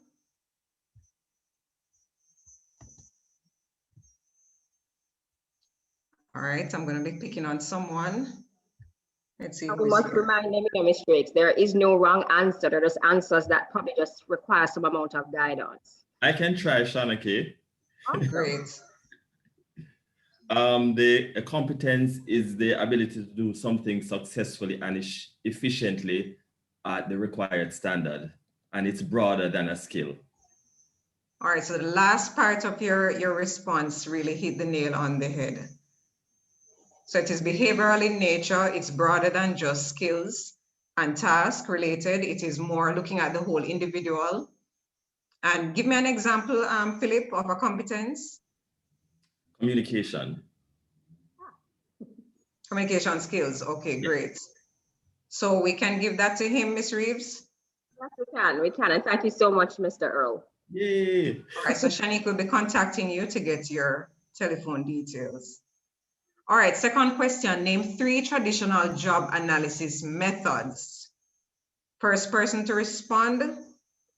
All right, I'm going to be picking on someone. Let's see. We must remind them, Ms. Drakes, there is no wrong answer. There are just answers that probably just require some amount of guidance. I can try, Shana K. Awesome. Great. The competence is the ability to do something successfully and efficiently at the required standard, and it's broader than a skill. All right, so the last part of your response really hit the nail on the head. So it is behavioral in nature, it's broader than just skills and task related. It is more looking at the whole individual. And give me an example, Philip, of a competence. Communication. Communication skills, okay, great. So we can give that to him, Ms. Reeves? Yes, we can. And thank you so much, Mr. Earl. Yay. All right, so Shanique will be contacting you to get your telephone details. All right, second question, name 3 traditional job analysis methods. First person to respond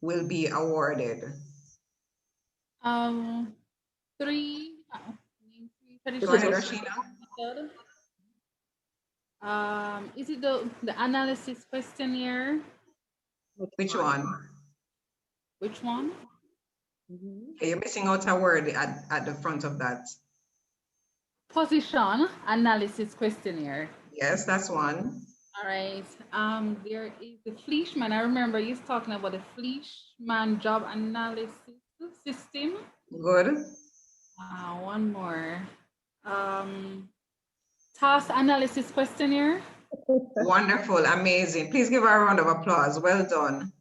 will be awarded. 3. Go ahead, Rashina. Is it the analysis questionnaire? Which one? Which one? Okay, you're missing out a word at the front of that. Position analysis questionnaire. Yes, that's one. All right. There is the Fleischmann. I remember you talking about the Fleischmann job analysis system. Good. One more. Task analysis questionnaire. Wonderful, amazing. Please give her a round of applause. Well done.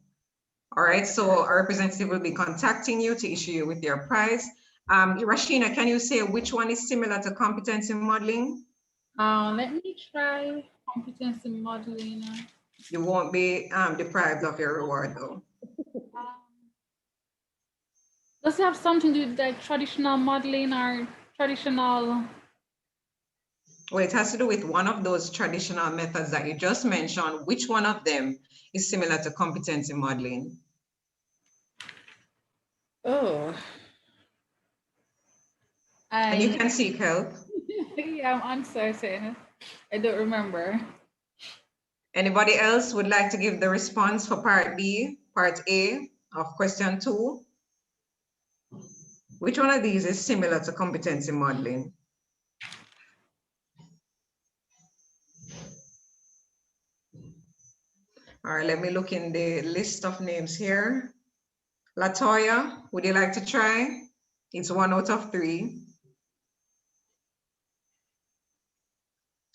All right, so our representative will be contacting you to issue you with your prize. Rashina, can you say which one is similar to competency modeling? Let me try competency modeling. You won't be deprived of your reward though. Does it have something to do with like traditional modeling or traditional? Well, it has to do with one of those traditional methods that you just mentioned. Which one of them is similar to competency modeling? Oh. And you can seek help. Yeah, I'm uncertain. I don't remember. Anybody else would like to give the response for part B, part A of question 2? Which one of these is similar to competency modeling? All right, let me look in the list of names here. Latoya, would you like to try? It's 1 out of 3.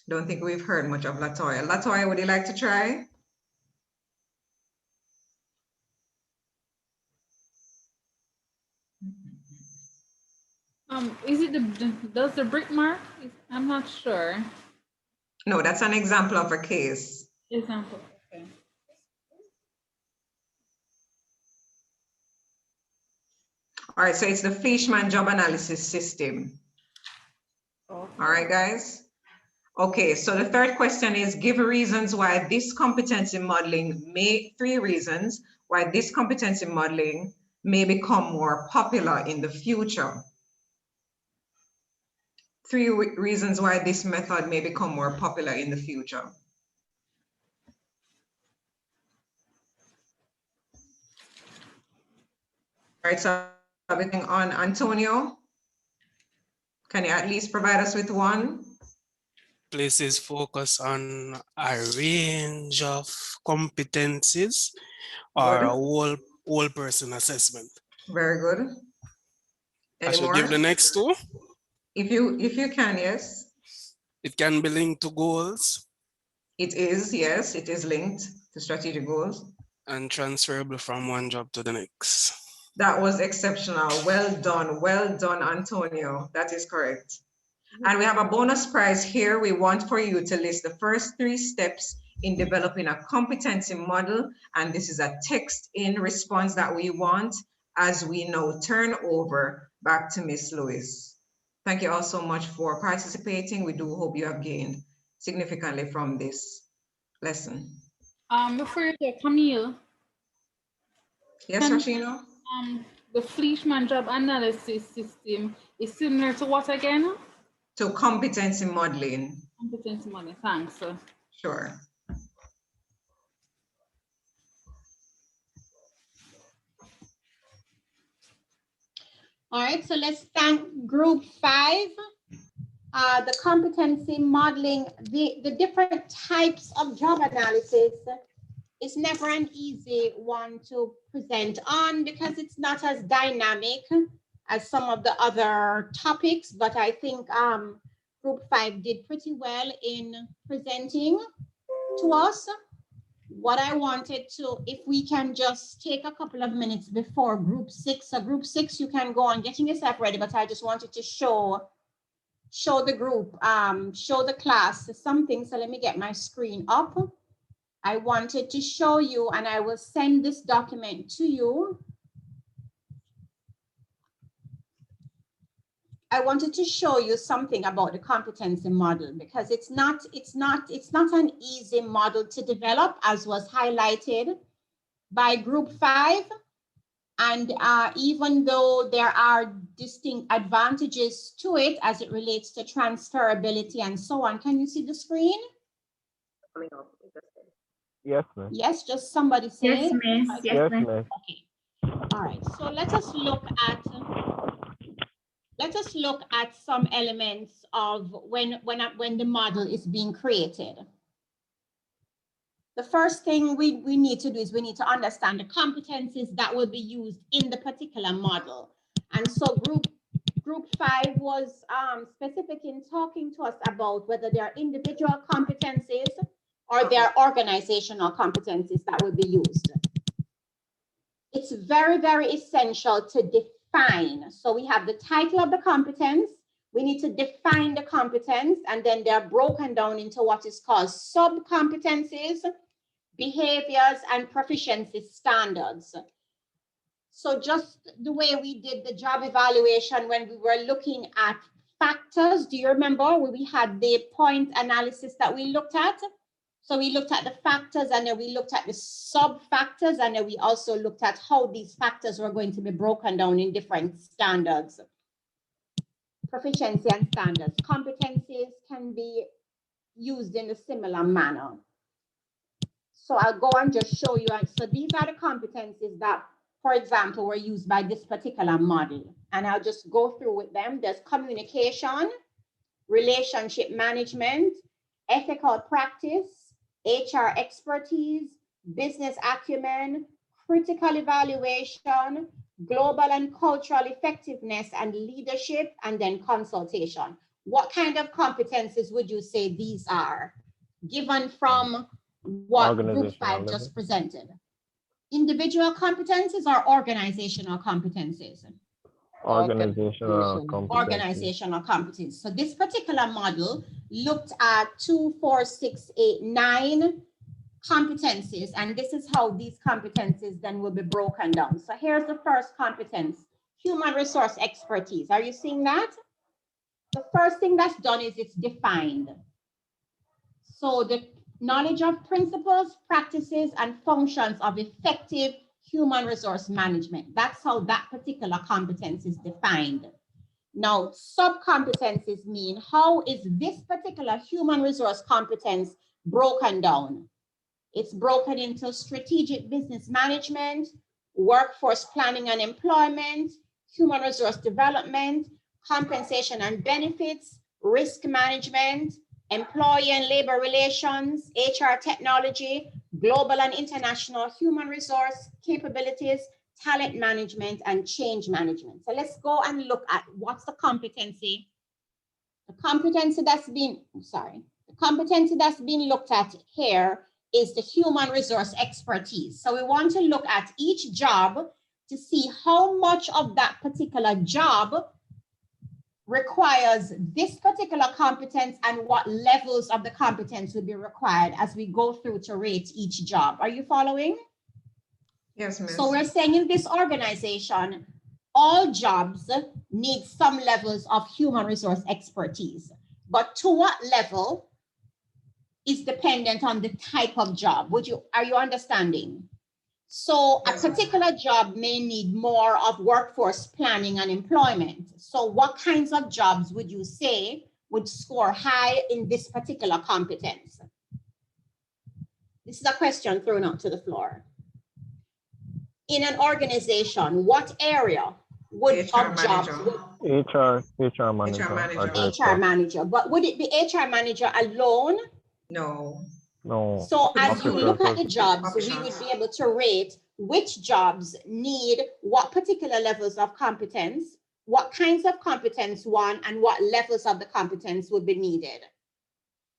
Don't think we've heard much of Latoya. Latoya, would you like to try? Is it does the brick mark? I'm not sure. No, that's an example of a case. Example, okay. All right, so it's the Fleischmann job analysis system. Okay. All right, guys. Okay, so the third question is give reasons why this competency modeling 3 reasons why this competency modeling may become more popular in the future. 3 reasons why this method may become more popular in the future. All right, so everything on Antonio. Can you at least provide us with one? Places focus on a range of competencies or a whole person assessment. Very good. I should give the next 2? If you can, yes. It can be linked to goals. It is, yes, it is linked to strategic goals. And transferable from one job to the next. That was exceptional. Well done, Antonio. That is correct. And we have a bonus prize here. We want for you to list the first 3 steps in developing a competency model. And this is a text-in response that we want as we now turn over back to Miss Lewis. Thank you all so much for participating. We do hope you have gained significantly from this lesson. Before you go, Camille. Yes, Rashina? The Fleischmann job analysis system is similar to what again? To competency modeling. Competency modeling, thanks. Sure. All right, so let's thank group 5. The competency modeling, the different types of job analysis is never an easy one to present on because it's not as dynamic as some of the other topics, but I think group 5 did pretty well in presenting to us. What I wanted to, if we can just take a couple of minutes before group 6. So group 6, you can go on getting yourself ready, but I just wanted to show the group, show the class something. So let me get my screen up I wanted to show you, and I will send this document to you. I wanted to show you something about the competency model because it's not an easy model to develop, as was highlighted by group 5. And even though there are distinct advantages to it as it relates to transferability and so on. Can you see the screen? Yes, ma'am. Yes, just somebody say Yes, it. miss. Yes, Yes, miss. ma'am. Okay. All right. So let us look at some elements of when the model is being created. The first thing we need to do is we need to understand the competencies that will be used in the particular model. And so group 5 was specific in talking to us about whether they are individual competencies or they are organizational competencies that will be used. It's very, very essential to define. So we have the title of the competence. We need to define the competence, and then they're broken down into what is called sub-competencies, behaviors, and proficiency standards. So just the way we did the job evaluation when we were looking at factors, do you remember when we had the point analysis that we looked at? So we looked at the factors, and then we looked at the sub-factors, and then we also looked at how these factors were going to be broken down in different standards. Proficiency and standards. Competencies can be used in a similar manner. So I'll go and just show you. So these are the competencies that, for example, were used by this particular model. And I'll just go through with them. There's communication, relationship management, ethical practice, HR expertise, business acumen, critical evaluation, global and cultural effectiveness and leadership, and then consultation. What kind of competencies would you say these are, given from what group 5 just presented? Individual competencies or organizational competencies? Organizational competencies. Organizational competencies. So this particular model looked at 2, 4, 6, 8, 9 competencies, and this is how these competencies then will be broken down. So here's the first competence, human resource expertise. Are you seeing that? The first thing that's done is it's defined. So the knowledge of principles, practices, and functions of effective human resource management. That's how that particular competence is defined. Now, sub-competencies mean how is this particular human resource competence broken down? It's broken into strategic business management, workforce planning and employment, human resource development, compensation and benefits, risk management, employee and labor relations, HR technology, global and international human resource capabilities, talent management, and change management. So let's go and look at what's the competency. The competency that's been looked at here is the human resource expertise. So we want to look at each job to see how much of that particular job requires this particular competence and what levels of the competence will be required as we go through to rate each job. Are you following? Yes, miss. So we're saying in this organization, all jobs need some levels of human resource expertise, but to what level is dependent on the type of job. Are you understanding? So a particular job may need more of workforce planning and employment. So what kinds of jobs would you say would score high in this particular competence? This is a question thrown out to the floor. In an organization, what area would of jobs? HR manager. HR manager, but would it be HR manager alone? No. No. So as you look at the jobs, we would be able to rate which jobs need what particular levels of competence, what kinds of competence one, and what levels of the competence would be needed.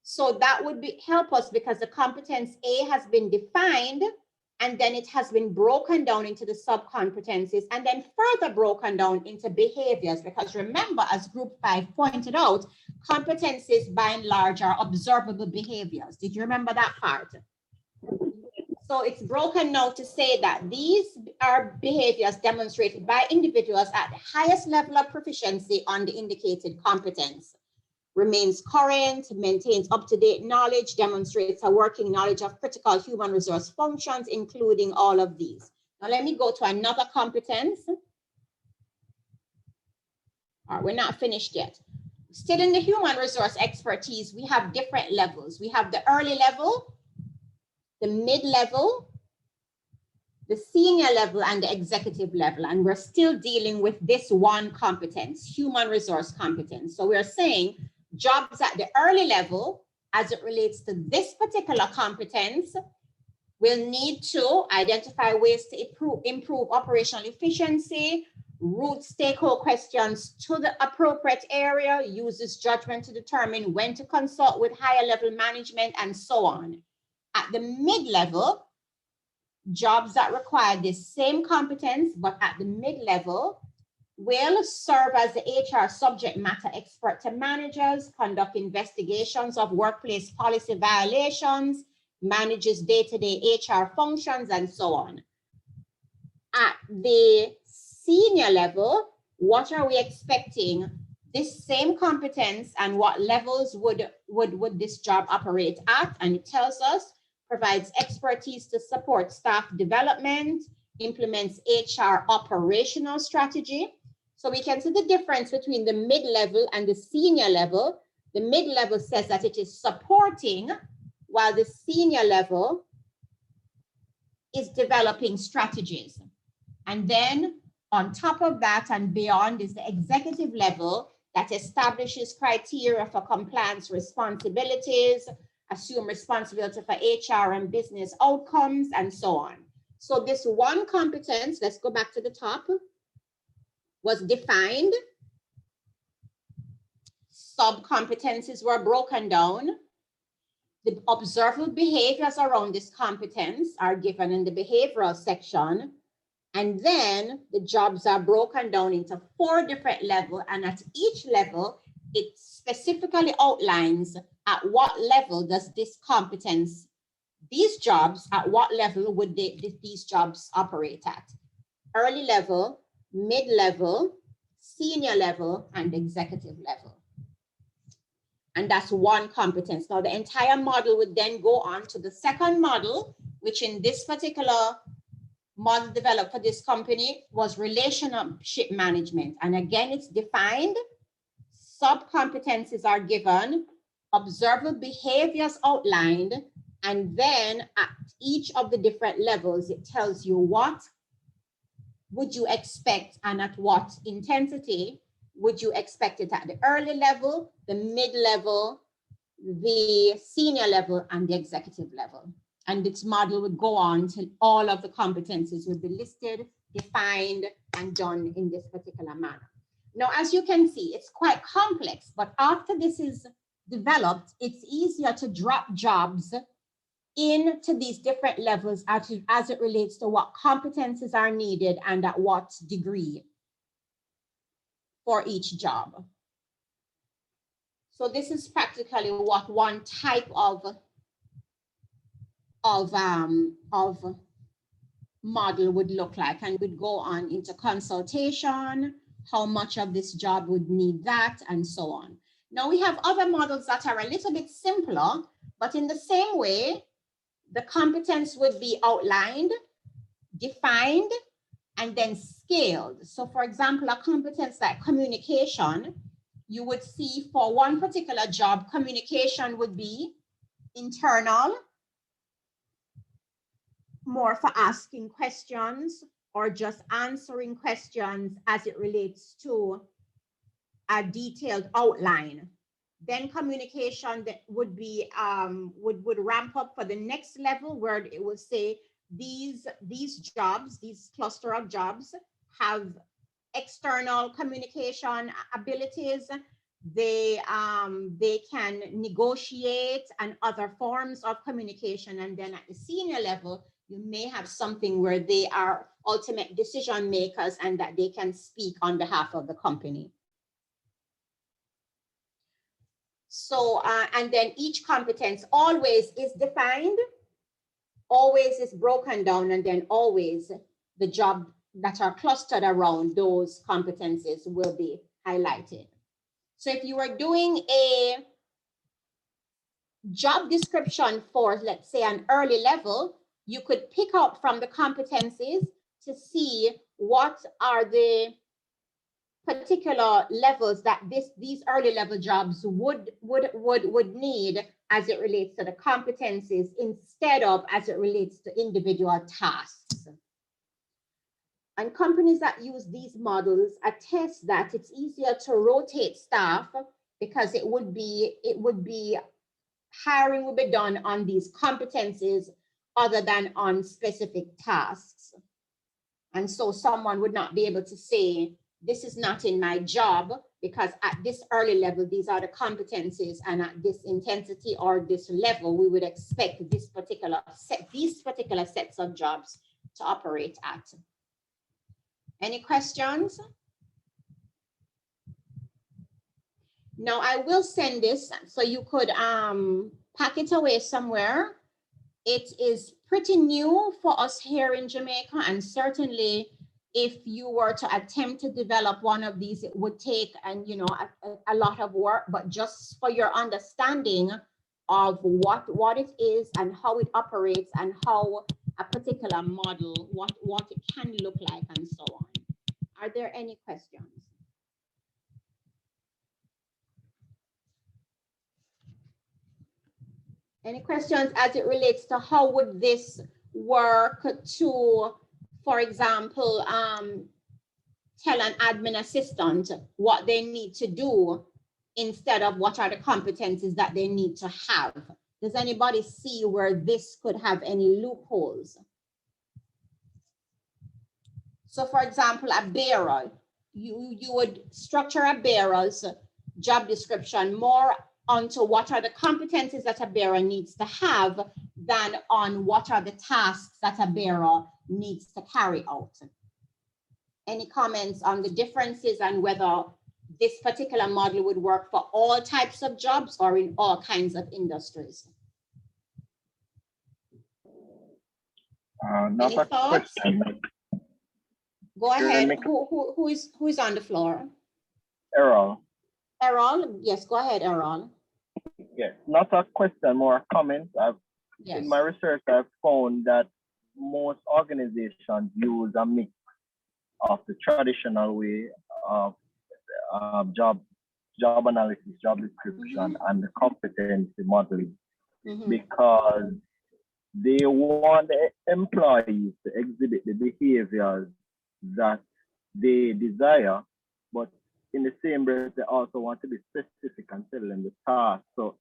So that would help us because the competence A has been defined, and then it has been broken down into the sub-competencies and then further broken down into behaviors. Because remember, as group 5 pointed out, competencies by and large are observable behaviors. Did you remember that part? So it's broken now to say that these are behaviors demonstrated by individuals at the highest level of proficiency on the indicated competence. Remains current, maintains up-to-date knowledge, demonstrates a working knowledge of critical human resource functions, including all of these. Now let me go to another competence. All right, we're not finished yet. Still in the human resource expertise, we have different levels. We have the early level, the mid-level, the senior level, and the executive level. And we're still dealing with this one competence, human resource competence. So we're saying jobs at the early level, as it relates to this particular competence, will need to identify ways to improve operational efficiency, route stakeholder questions to the appropriate area, uses judgment to determine when to consult with higher level management, and so on. At the mid-level, jobs that require the same competence, but at the mid-level, will serve as the HR subject matter expert to managers, conduct investigations of workplace policy violations, manages day-to-day HR functions, and so on. At the senior level, what are we expecting? This same competence, and what levels would this job operate at? And it tells us, provides expertise to support staff development, implements HR operational strategy. So we can see the difference between the mid-level and the senior level. The mid-level says that it is supporting, while the senior level is developing strategies. And then on top of that and beyond is the executive level that establishes criteria for compliance responsibilities, assume responsibility for HR and business outcomes, and so on. So this one competence, let's go back to the top, was defined. Sub-competencies were broken down. The observable behaviors around this competence are given in the behavioral section. And then the jobs are broken down into 4 different levels. And at each level, it specifically outlines at what level does this competence, these jobs, at what level would these jobs operate at? Early level, mid-level, senior level, and executive level. And that's one competence. Now the entire model would then go on to the second model, which in this particular model developed for this company was relationship management. And again, it's defined, sub-competencies are given, observable behaviors outlined, and then at each of the different levels, it tells you what would you expect and at what intensity would you expect it at the early level, the mid-level, the senior level, and the executive level. And this model would go on till all of the competencies would be listed, defined, and done in this particular manner. Now, as you can see, it's quite complex, but after this is developed, it's easier to drop jobs into these different levels as it relates to what competencies are needed and at what degree for each job. So this is practically what one type of model would look like, and would go on into consultation, how much of this job would need that, and so on. Now we have other models that are a little bit simpler, but in the same way, the competence would be outlined, defined, and then scaled. So for example, a competence like communication, you would see for one particular job, communication would be internal, more for asking questions or just answering questions as it relates to a detailed outline. Then communication that would be would ramp up for the next level, where it would say these jobs, these cluster of jobs have external communication abilities. They can negotiate and other forms of communication. And then at the senior level, you may have something where they are ultimate decision makers and that they can speak on behalf of the company. So, and then each competence always is defined, always is broken down, and then always the job that are clustered around those competencies will be highlighted. So if you are doing a job description for, let's say, an early level, you could pick out from the competencies to see what are the particular levels that these early level jobs would need as it relates to the competencies instead of as it relates to individual tasks. And companies that use these models attest that it's easier to rotate staff because hiring will be done on these competencies other than on specific tasks. And so someone would not be able to say, this is not in my job because at this early level, these are the competencies, and at this intensity or this level, we would expect these particular sets of jobs to operate at. Any questions? Now I will send this so you could pack it away somewhere. It is pretty new for us here in Jamaica, and certainly if you were to attempt to develop one of these, it would take a lot of work, but just for your understanding of what it is and how it operates and how a particular model, what it can look like and so on. Are there any questions? Any questions as it relates to how would this work to, for example, tell an admin assistant what they need to do instead of what are the competencies that they need to have? Does anybody see where this could have any loopholes? So for example, a bearer, you would structure a bearer's job description more onto what are the competencies that a bearer needs to have than on what are the tasks that a bearer needs to carry out. Any comments on the differences and whether this particular model would work for all types of jobs or in all kinds of industries? Any thoughts? Go ahead. Who is on the floor? Errol. Errol, yes, go ahead, Errol. Yes, not a question, more a comment. Yes. In my research, I've found that most organizations use a mix of the traditional way of job analysis, job description, and the competency modeling, because they want the employees to exhibit the behaviors that they desire, but in the same breath, they also want to be specific and tell them the task. So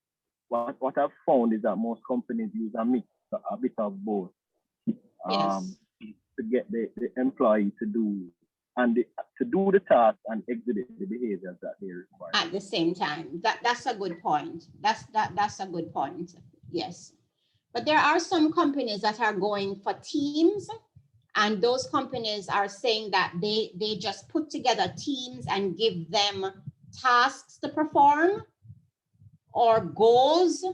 what I've found is that most companies use a mix, a bit of both, to get the employee to do the task and exhibit the behaviors that they require. At the same time, that's a good point. That's a good point. Yes, but there are some companies that are going for teams, and those companies are saying that they just put together teams and give them tasks to perform or goals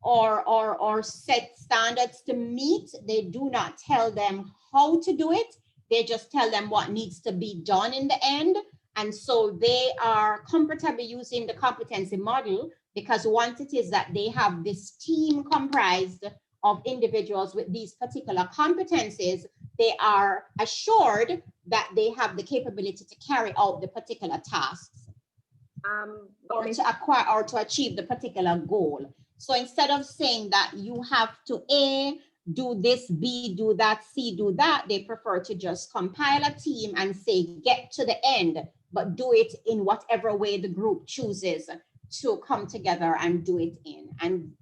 or set standards to meet. They do not tell them how to do it. They just tell them what needs to be done in the end. And so they are comfortable using the competency model because once it is that they have this team comprised of individuals with these particular competencies, they are assured that they have the capability to carry out the particular tasks or to acquire or to achieve the particular goal. So instead of saying that you have to A, do this, B, do that, C, do that, they prefer to just compile a team and say, get to the end, but do it in whatever way the group chooses to come together and do it in. And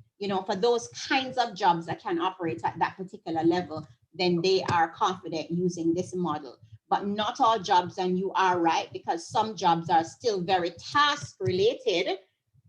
for those kinds of jobs that can operate at that particular level, then they are confident using this model. But not all jobs, and you are right, because some jobs are still very task related.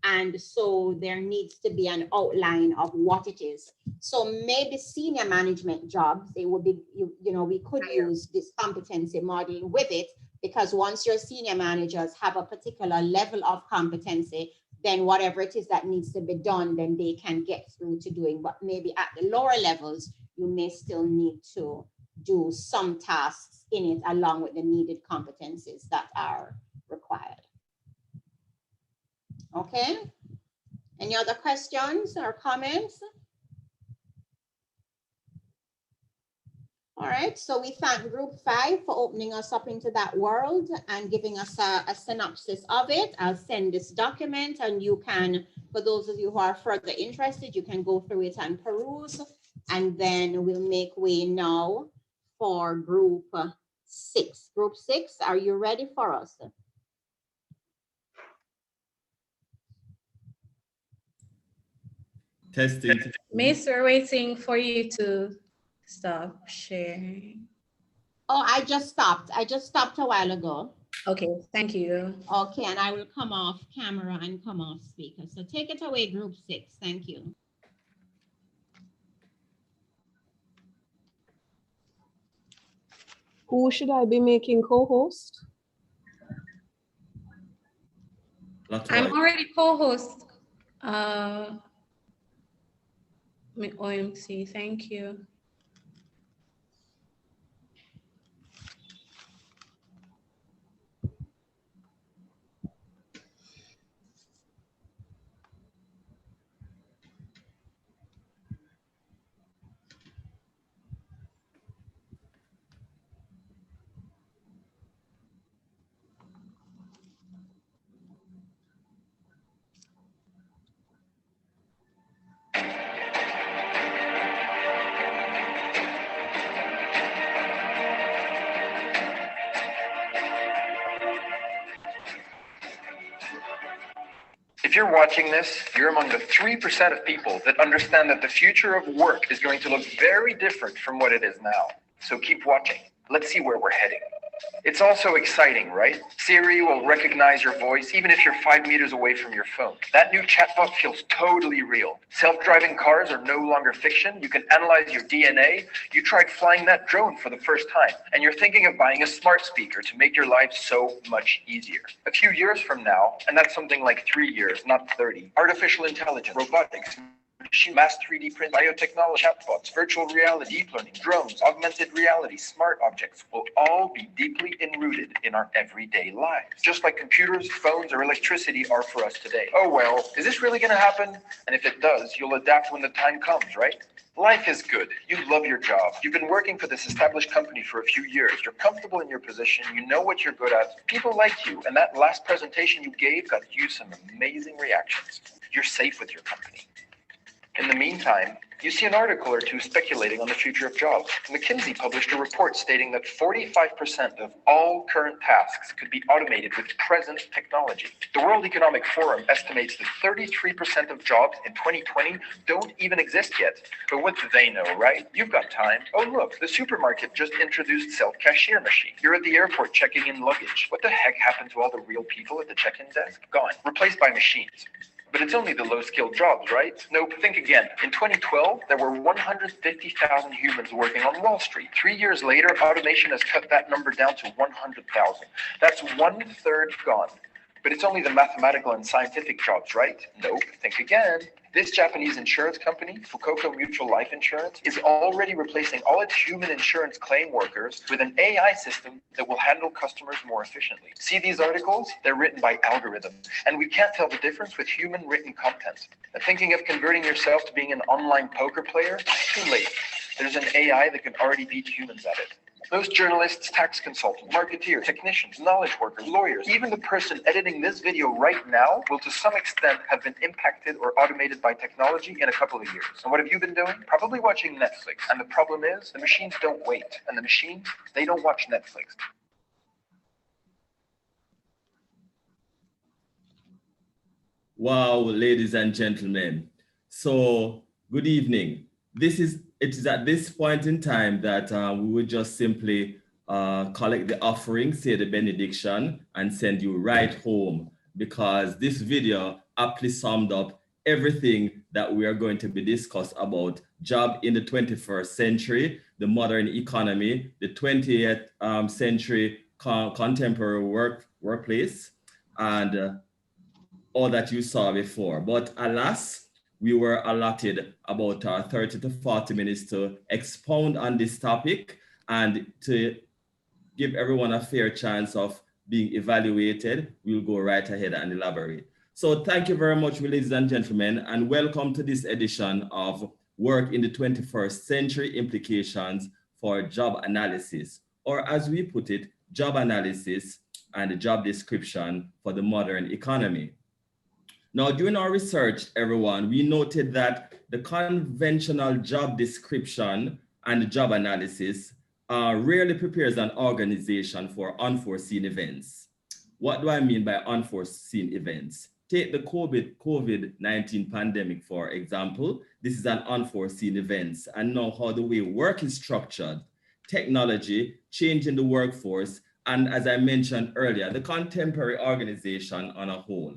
And so there needs to be an outline of what it is. So maybe senior management jobs, they would be, we could use this competency model with it, because once your senior managers have a particular level of competency, then whatever it is that needs to be done, then they can get through to doing. But maybe at the lower levels, you may still need to do some tasks in it along with the needed competencies that are required. Okay, any other questions or comments? All right, so we thank group 5 for opening us up into that world and giving us a synopsis of it. I'll send this document and you can, for those of you who are further interested, you can go through it and peruse, and then we'll make way now for group 6. Group 6, are you ready for us? Testing. Miss, we're waiting for you to stop sharing. Oh, I just stopped a while ago. Okay, thank you. Okay, and I will come off camera and come off speaker. So take it away, group 6. Thank you. Who should I be making co-host? I'm already co-host. OMC, thank you. If you're watching this, you're among the 3% of people that understand that the future of work is going to look very different from what it is now. So keep watching. Let's see where we're heading. It's also exciting, right? Siri will recognize your voice even if you're 5 meters away from your phone. That new chatbot feels totally real. Self-driving cars are no longer fiction. You can analyze your DNA. You tried flying that drone for the first time, and you're thinking of buying a smart speaker to make your life so much easier. A few years from now, and that's something like 3 years, not 30, artificial intelligence, robotics, mass 3D print, biotechnology, chatbots, virtual reality, deep learning, drones, augmented reality, smart objects will all be deeply enrooted in our everyday lives, just like computers, phones, or electricity are for us today. Oh well, is this really going to happen? And if it does, you'll adapt when the time comes, right? Life is good. You love your job. You've been working for this established company for a few years. You're comfortable in your position. You know what you're good at. People like you. And that last presentation you gave got you some amazing reactions. You're safe with your company. In the meantime, you see an article or two speculating on the future of jobs. McKinsey published a report stating that 45% of all current tasks could be automated with present technology. The World Economic Forum estimates that 33% of jobs in 2020 don't even exist yet. But what do they know, right? You've got time. Oh look, the supermarket just introduced self-cashier machine. You're at the airport checking in luggage. What the heck happened to all the real people at the check-in desk? Gone. Replaced by machines. But it's only the low-skilled jobs, right? Nope, think again. In 2012, there were 150,000 humans working on Wall Street. 3 years later, automation has cut that number down to 100,000. That's 1/3 gone. But it's only the mathematical and scientific jobs, right? Nope, think again. This Japanese insurance company, Fukuoka Mutual Life Insurance, is already replacing all its human insurance claim workers with an AI system that will handle customers more efficiently. See these articles? They're written by algorithms, and we can't tell the difference with human written content. And thinking of converting yourself to being an online poker player? Too late. There's an AI that can already beat humans at it. Those journalists, tax consultants, marketeers, technicians, knowledge workers, lawyers, even the person editing this video right now will to some extent have been impacted or automated by technology in a couple of years. And what have you been doing? Probably watching Netflix. And the problem is the machines don't wait. And the machines, they don't watch Netflix. Wow, ladies and gentlemen. So, good evening. It is at this point in time that we would just simply collect the offering, say the benediction, and send you right home, because this video aptly summed up everything that we are going to be discussed about job in the 21st century, the modern economy, the 20th century contemporary workplace, and all that you saw before. But alas, we were allotted about 30 to 40 minutes to expound on this topic and to give everyone a fair chance of being evaluated. We'll go right ahead and elaborate. So thank you very much, ladies and gentlemen, and welcome to this edition of Work in the 21st Century Implications for Job Analysis, or as we put it, job analysis and job description for the modern economy. Now, during our research, everyone, we noted that the conventional job description and job analysis rarely prepares an organization for unforeseen events. What do I mean by unforeseen events? Take the COVID-19 pandemic, for example. This is an unforeseen event. And now how the way work is structured, technology, change in the workforce, and as I mentioned earlier, the contemporary organization on a whole.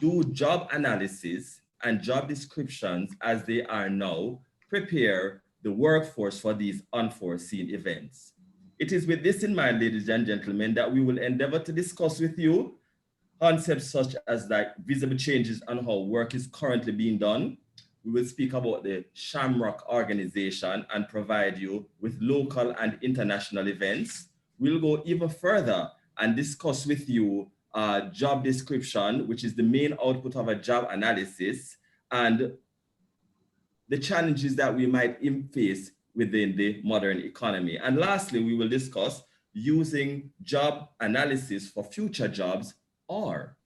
Do job analysis and job descriptions as they are now prepare the workforce for these unforeseen events? It is with this in mind, ladies and gentlemen, that we will endeavor to discuss with you concepts such as like visible changes on how work is currently being done. We will speak about the Shamrock organization and provide you with local and international events. We'll go even further and discuss with you job description, which is the main output of a job analysis, and the challenges that we might face within the modern economy. And lastly, we will discuss using job analysis for future jobs, or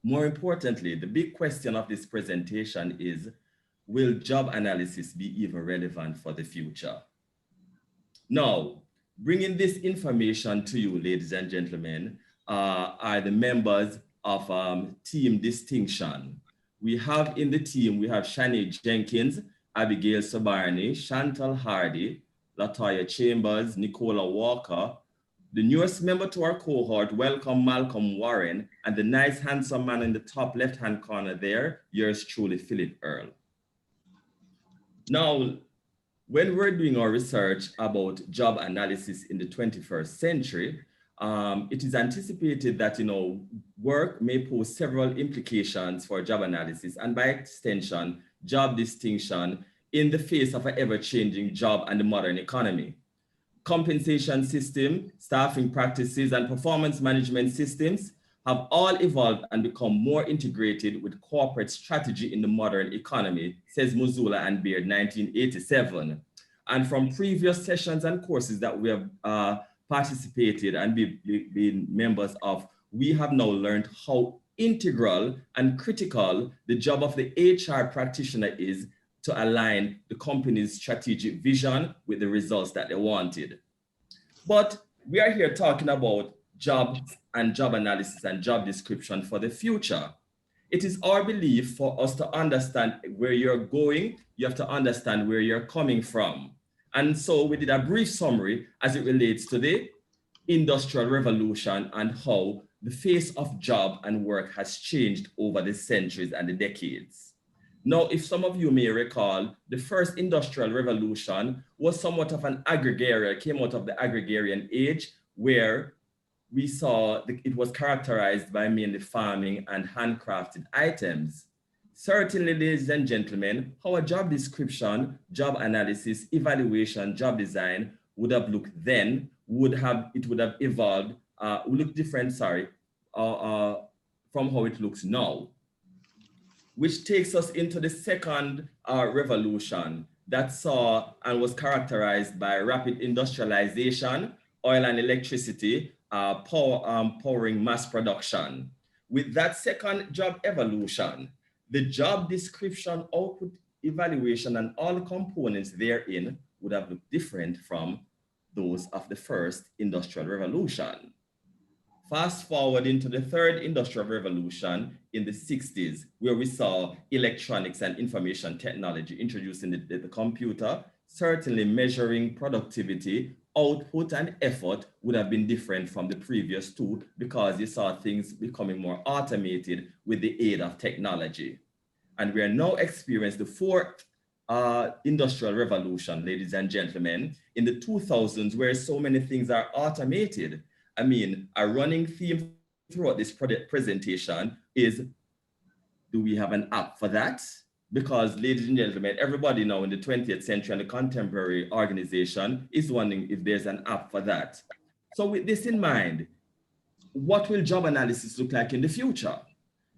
more importantly, the big question of this presentation is, will job analysis be even relevant for the future? Now, bringing this information to you, ladies and gentlemen, are the members of Team Distinction. We have in the team, we have Shani Jenkins, Abigail Sabarni, Chantal Hardy, Latoya Chambers, Nicola Walker. The newest member to our cohort, welcome Malcolm Warren, and the nice handsome man in the top left-hand corner there, yours truly, Philip Earl. Now, when we're doing our research about job analysis in the 21st century, it is anticipated that, work may pose several implications for job analysis and by extension, job distinction in the face of an ever-changing job and the modern economy. Compensation system, staffing practices, and performance management systems have all evolved and become more integrated with corporate strategy in the modern economy, says Muzula and Beard, 1987. And from previous sessions and courses that we have participated and been members of, we have now learned how integral and critical the job of the HR practitioner is to align the company's strategic vision with the results that they wanted. But we are here talking about jobs and job analysis and job description for the future. It is our belief for us to understand where you're going, you have to understand where you're coming from. And so we did a brief summary as it relates to the Industrial Revolution and how the face of job and work has changed over the centuries and the decades. Now, if some of you may recall, the first Industrial Revolution was somewhat of an agrarian, came out of the agrarian age, where we saw it was characterized by mainly farming and handcrafted items. Certainly, ladies and gentlemen, how a job description, job analysis, evaluation, job design would have looked then, would have evolved, would look different, from how it looks now. Which takes us into the second revolution that saw and was characterized by rapid industrialization, oil and electricity, powering mass production. With that second job evolution, the job description, output, evaluation, and all the components therein would have looked different from those of the first industrial revolution. Fast forward into the third industrial revolution in the 60s, where we saw electronics and information technology introducing the computer. Certainly measuring productivity, output, and effort would have been different from the previous two because you saw things becoming more automated with the aid of technology. And we are now experiencing the fourth industrial revolution, ladies and gentlemen, in the 2000s, where so many things are automated. I mean, a running theme throughout this presentation is Do we have an app for that? Because, ladies and gentlemen, everybody now in the 20th century and the contemporary organization is wondering if there's an app for that. So with this in mind, what will job analysis look like in the future?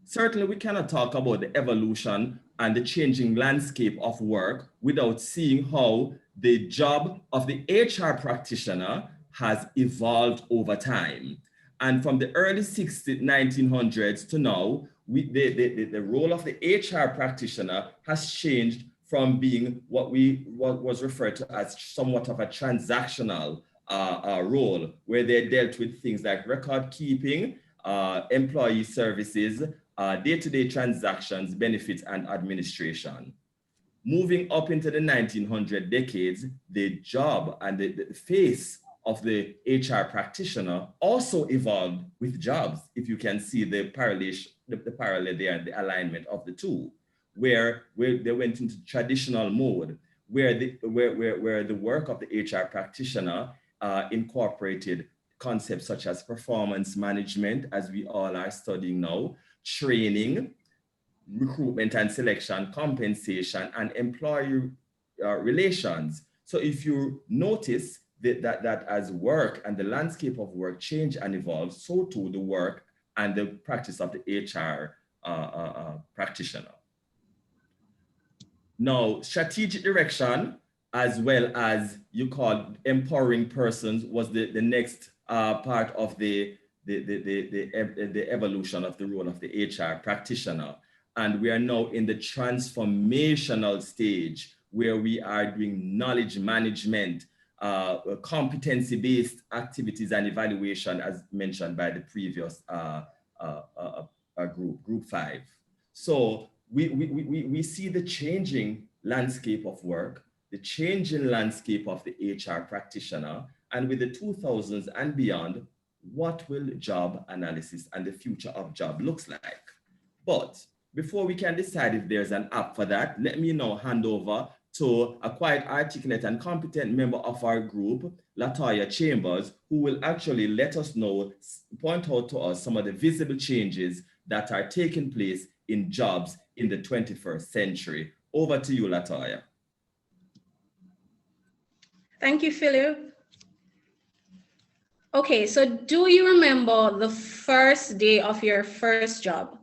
Certainly, we cannot talk about the evolution and the changing landscape of work without seeing how the job of the HR practitioner has evolved over time. And from the early 1900s to now, the role of the HR practitioner has changed from being what was referred to as somewhat of a transactional role, where they dealt with things like record keeping, employee services, day-to-day transactions, benefits, and administration. Moving up into the 1900 decades, the job and the face of the HR practitioner also evolved with jobs. If you can see the parallel there and the alignment of the two, where they went into traditional mode, where the work of the HR practitioner incorporated concepts such as performance management, as we all are studying now, training, recruitment and selection, compensation, and employee relations. So if you notice that as work and the landscape of work change and evolve, so too the work and the practice of the HR practitioner. Now, strategic direction, as well as you call empowering persons, was the next part of the evolution of the role of the HR practitioner. And we are now in the transformational stage where we are doing knowledge management, competency-based activities and evaluation, as mentioned by the previous group 5. So we see the changing landscape of work, the changing landscape of the HR practitioner, and with the 2000s and beyond, what will job analysis and the future of job looks like? But before we can decide if there's an app for that, let me now hand over to a quite articulate and competent member of our group, Latoya Chambers, who will actually let us know, point out to us some of the visible changes that are taking place in jobs in the 21st century. Over to you, Latoya. Thank you, Philip. Okay, so do you remember the first day of your first job?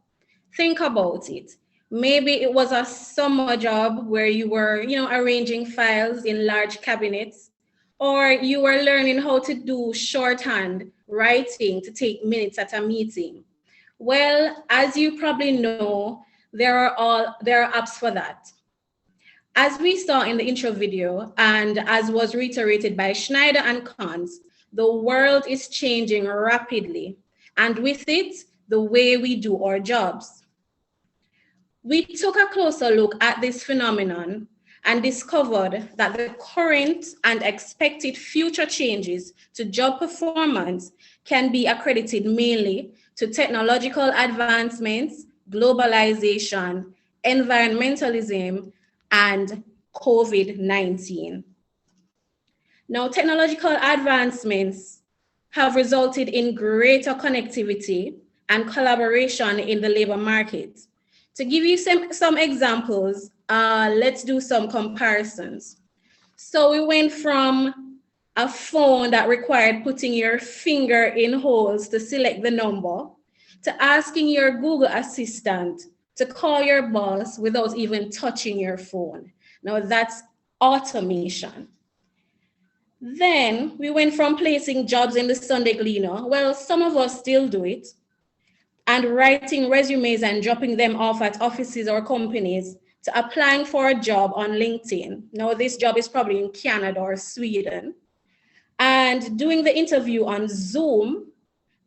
Think about it. Maybe it was a summer job where you were, arranging files in large cabinets, or you were learning how to do shorthand writing to take minutes at a meeting. Well, as you probably know, there are apps for that. As we saw in the intro video, and as was reiterated by Schneider and Kans, the world is changing rapidly, and with it, the way we do our jobs. We took a closer look at this phenomenon and discovered that the current and expected future changes to job performance can be accredited mainly to technological advancements, globalization, environmentalism, and COVID-19. Now, technological advancements have resulted in greater connectivity and collaboration in the labor market. To give you some examples, let's do some comparisons. So we went from a phone that required putting your finger in holes to select the number, to asking your Google Assistant to call your boss without even touching your phone. Now that's automation. Then we went from placing jobs in the Sunday Gleaner, well, some of us still do it, and writing resumes and dropping them off at offices or companies, to applying for a job on LinkedIn. Now this job is probably in Canada or Sweden, and doing the interview on Zoom,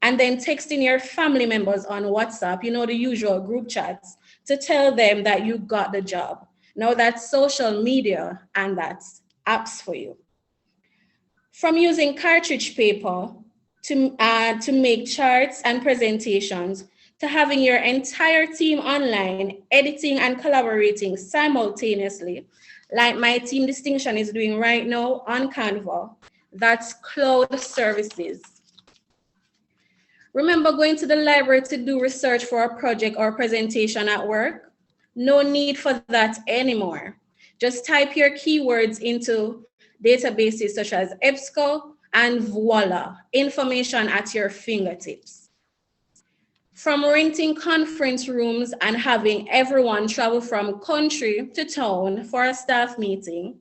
and then texting your family members on WhatsApp, the usual group chats, to tell them that you got the job. Now that's social media, and that's apps for you. From using cartridge paper to make charts and presentations, to having your entire team online, editing and collaborating simultaneously, like my team Distinction is doing right now on Canva. That's cloud services. Remember going to the library to do research for a project or presentation at work? No need for that anymore. Just type your keywords into databases such as EBSCO and voila, information at your fingertips. From renting conference rooms and having everyone travel from country to town for a staff meeting,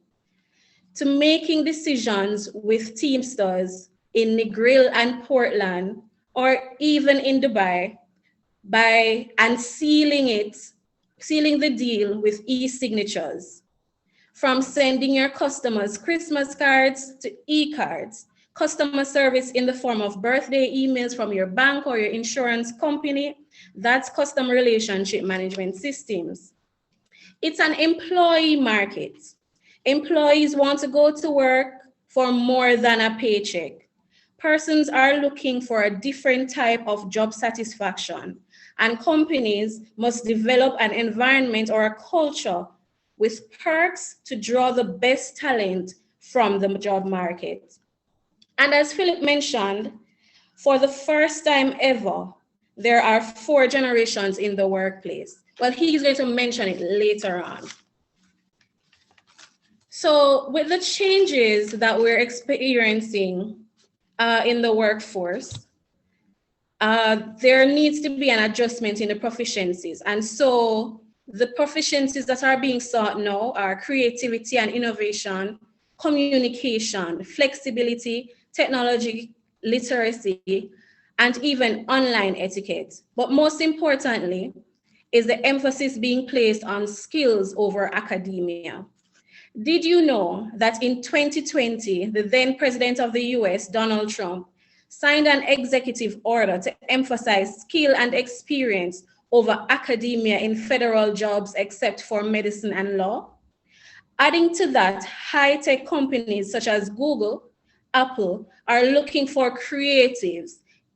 to making decisions with Teamsters in Negril and Portland, or even in Dubai, and sealing the deal with e-signatures. From sending your customers Christmas cards to e-cards, customer service in the form of birthday emails from your bank or your insurance company, that's customer relationship management systems. It's an employee market. Employees want to go to work for more than a paycheck. Persons are looking for a different type of job satisfaction, and companies must develop an environment or a culture with perks to draw the best talent from the job market. And as Philip mentioned, for the first time ever, there are 4 generations in the workplace. Well, he's going to mention it later on. So with the changes that we're experiencing in the workforce, there needs to be an adjustment in the proficiencies. And so the proficiencies that are being sought now are creativity and innovation, communication, flexibility, technology literacy, and even online etiquette. But most importantly, is the emphasis being placed on skills over academia. Did you know that in 2020, the then president of the US, Donald Trump, signed an executive order to emphasize skill and experience over academia in federal jobs except for medicine and law? Adding to that, high-tech companies such as Google, Apple are looking for creatives,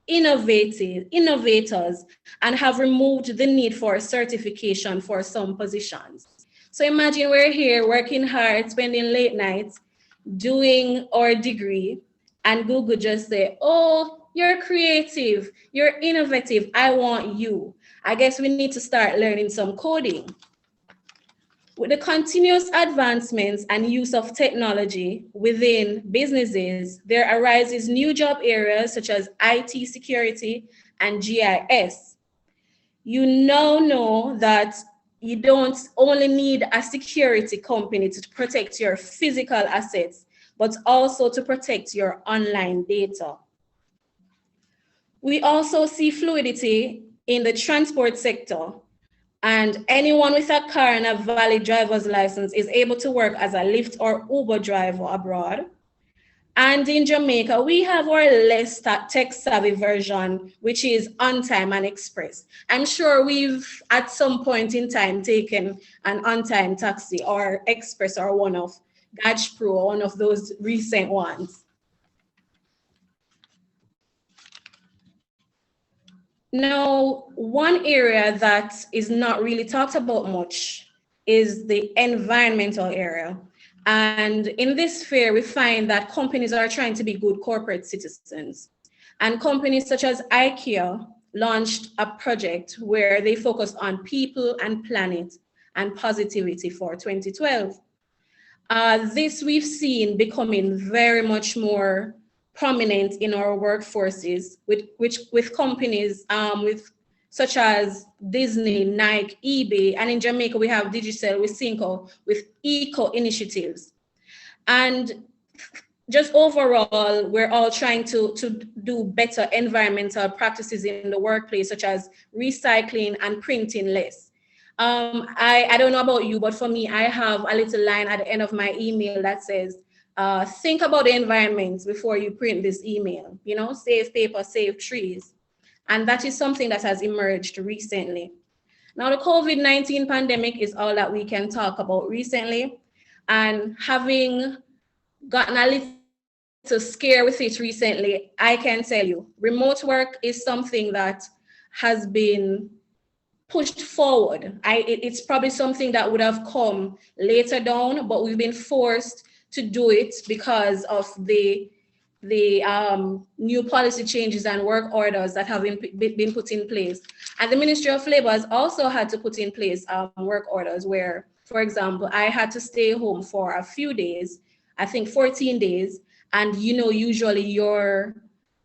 innovators, and have removed the need for certification for some positions. So imagine we're here working hard, spending late nights, doing our degree, and Google just say, oh, you're creative, you're innovative, I want you. I guess we need to start learning some coding. With the continuous advancements and use of technology within businesses, there arises new job areas such as IT security and GIS. You now know that you don't only need a security company to protect your physical assets, but also to protect your online data. We also see fluidity in the transport sector, and anyone with a car and a valid driver's license is able to work as a Lyft or Uber driver abroad. And in Jamaica, we have our less tech-savvy version, which is On-Time and Express. I'm sure we've, at some point in time, taken an On-Time taxi or Express or one of Dodge Pro, or one of those recent ones. Now, one area that is not really talked about much is the environmental area. And in this sphere, we find that companies are trying to be good corporate citizens. And companies such as IKEA launched a project where they focus on people and planet and positivity for 2012. This we've seen becoming very much more prominent in our workforces with companies such as Disney, Nike, eBay, and in Jamaica we have Digicel with Cinco with eco initiatives. And just overall, we're all trying to do better environmental practices in the workplace, such as recycling and printing less. I don't know about you, but for me, I have a little line at the end of my email that says, think about the environment before you print this email, you know, save paper, save trees. And that is something that has emerged recently. Now, the COVID-19 pandemic is all that we can talk about recently. And having gotten a little scared with it recently, I can tell you, remote work is something that has been pushed forward. It's probably something that would have come later down, but we've been forced to do it because of the new policy changes and work orders that have been put in place. And the Ministry of Labor has also had to put in place work orders where, for example, I had to stay home for a few days, I think 14 days. And usually your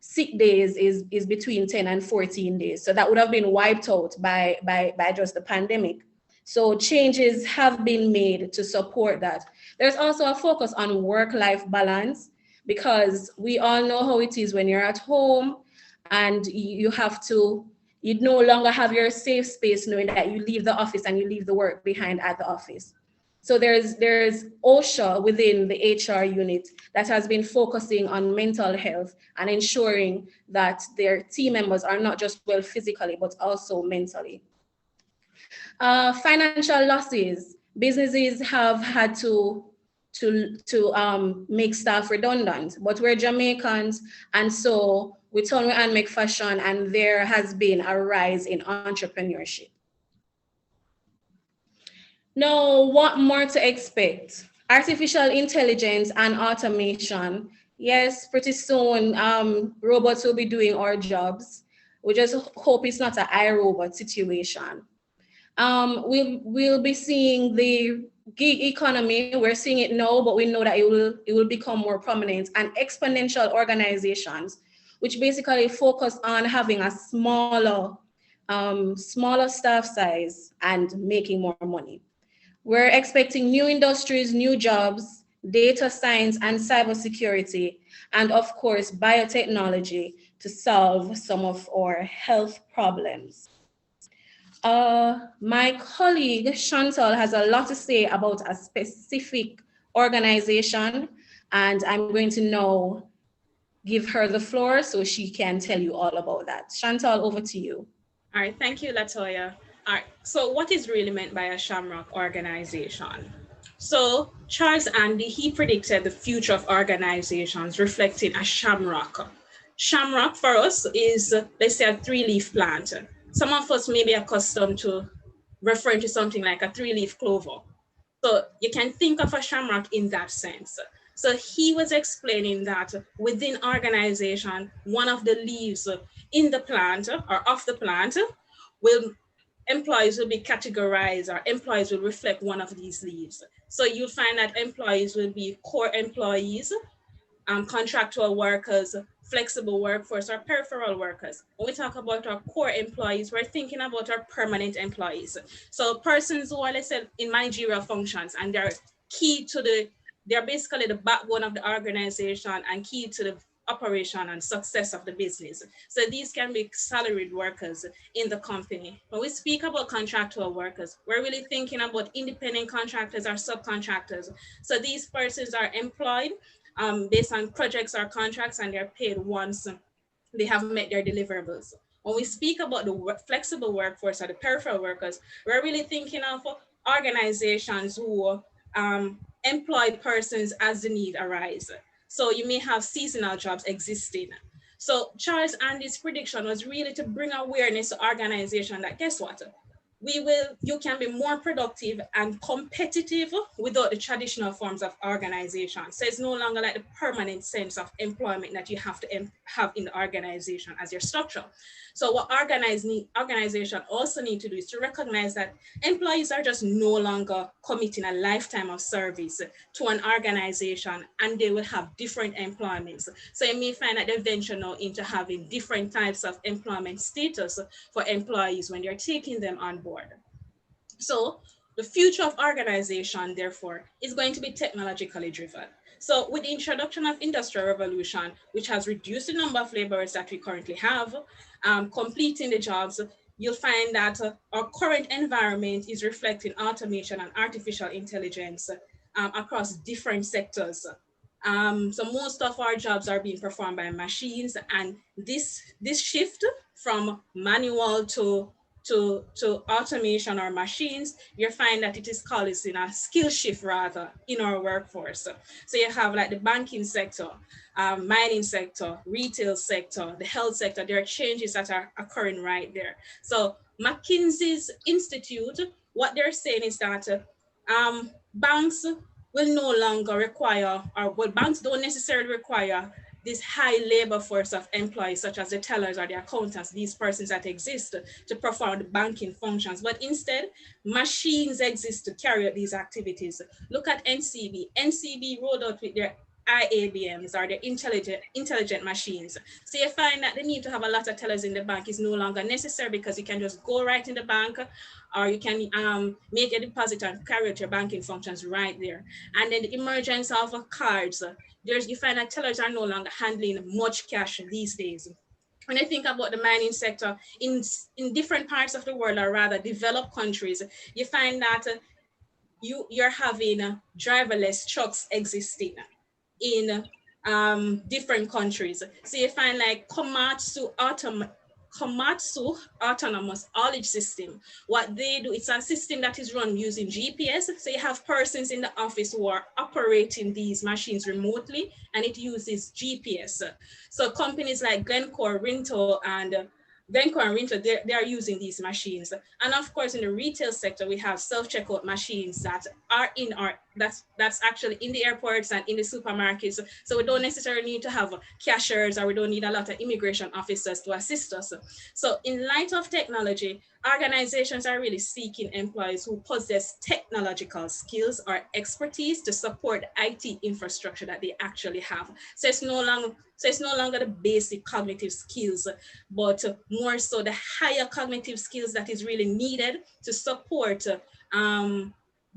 sick days is between 10 and 14 days. So that would have been wiped out by just the pandemic. So changes have been made to support that. There's also a focus on work-life balance, because we all know how it is when you're at home and you no longer have your safe space knowing that you leave the office and you leave the work behind at the office. So there's OSHA within the HR unit that has been focusing on mental health and ensuring that their team members are not just well physically, but also mentally. Financial losses. Businesses have had to make staff redundant, but we're Jamaicans, and so we turn and make fashion, and there has been a rise in entrepreneurship. Now, what more to expect? Artificial intelligence and automation. Yes, pretty soon robots will be doing our jobs. We just hope it's not an iRobot situation. We'll be seeing the gig economy. We're seeing it now, but we know that it will become more prominent, and exponential organizations, which basically focus on having a smaller staff size and making more money. We're expecting new industries, new jobs, data science and cybersecurity, and of course, biotechnology to solve some of our health problems. My colleague Chantal has a lot to say about a specific organization, and I'm going to now give her the floor so she can tell you all about that. Chantal, over to you. All right, thank you, Latoya. All right, so what is really meant by a Shamrock organization? So Charles Andy, he predicted the future of organizations reflecting a Shamrock. Shamrock for us is, let's say, a three-leaf plant. Some of us may be accustomed to referring to something like a three-leaf clover. So you can think of a Shamrock in that sense. So he was explaining that within organization, one of the leaves in the plant or of the plant employees will be categorized, or employees will reflect one of these leaves. So you'll find that employees will be core employees, contractual workers, flexible workforce, or peripheral workers. When we talk about our core employees, we're thinking about our permanent employees. So persons who are, let's say, in managerial functions, and they're basically the backbone of the organization and key to the operation and success of the business. So these can be salaried workers in the company. When we speak about contractual workers, we're really thinking about independent contractors or subcontractors. So these persons are employed based on projects or contracts, and they're paid once they have met their deliverables. When we speak about the flexible workforce or the peripheral workers, we're really thinking of organizations who employ persons as the need arises. So you may have seasonal jobs existing. So Charles Andy's prediction was really to bring awareness to organizations that, guess what? You can be more productive and competitive without the traditional forms of organization. So it's no longer like the permanent sense of employment that you have to have in the organization as your structure. So what organization also need to do is to recognize that employees are just no longer committing a lifetime of service to an organization, and they will have different employments. So you may find that they venture now into having different types of employment status for employees when they're taking them on board. So the future of organization, therefore, is going to be technologically driven. So with the introduction of Industrial Revolution, which has reduced the number of laborers that we currently have, completing the jobs, you'll find that our current environment is reflecting automation and artificial intelligence across different sectors. So most of our jobs are being performed by machines, and this shift from manual to automation or machines, you find that it is causing a skill shift rather in our workforce. So you have like the banking sector, mining sector, retail sector, the health sector. There are changes that are occurring right there. So McKinsey's Institute, what they're saying is that banks will no longer require, or well, banks don't necessarily require this high labor force of employees, such as the tellers or the accountants, these persons that exist to perform the banking functions, but instead machines exist to carry out these activities. Look at NCB. NCB rolled out with their IABMs, or the intelligent machines. So you find that the need to have a lot of tellers in the bank is no longer necessary, because you can just go right in the bank, or you can make a deposit and carry out your banking functions right there. And then the emergence of cards, you find that tellers are no longer handling much cash these days. When I think about the mining sector in different parts of the world, or rather developed countries, you find that you're having driverless trucks existing in different countries. So you find like Komatsu Autonomous Haulage System. What they do, it's a system that is run using GPS. So you have persons in the office who are operating these machines remotely, and it uses GPS. So companies like Glencore, Rinto, they are using these machines. And of course, in the retail sector, we have self-checkout machines that are that's actually in the airports and in the supermarkets. So we don't necessarily need to have cashiers, or we don't need a lot of immigration officers to assist us. So in light of technology, organizations are really seeking employees who possess technological skills or expertise to support the IT infrastructure that they actually have. So it's no longer the basic cognitive skills, but more so the higher cognitive skills that is really needed to support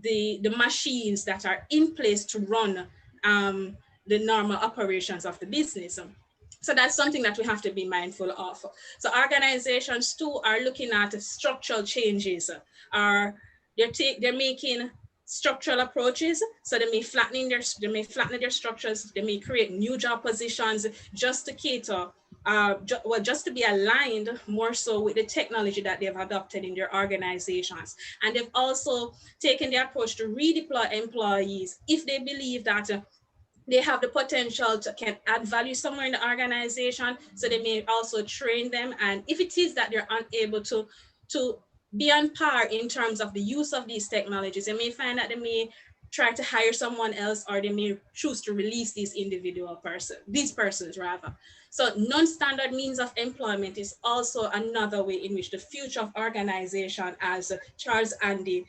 the machines that are in place to run the normal operations of the business. So that's something that we have to be mindful of. So organizations too are looking at structural changes. They're making structural approaches. So they may flatten their structures. They may create new job positions just to cater, just to be aligned more so with the technology that they've adopted in their organizations. And they've also taken the approach to redeploy employees if they believe that they have the potential to can add value somewhere in the organization. So they may also train them. And if it is that they're unable to be on par in terms of the use of these technologies, they may find that they may try to hire someone else, or they may choose to release these persons rather. So non-standard means of employment is also another way in which the future of organization, as Charles Andy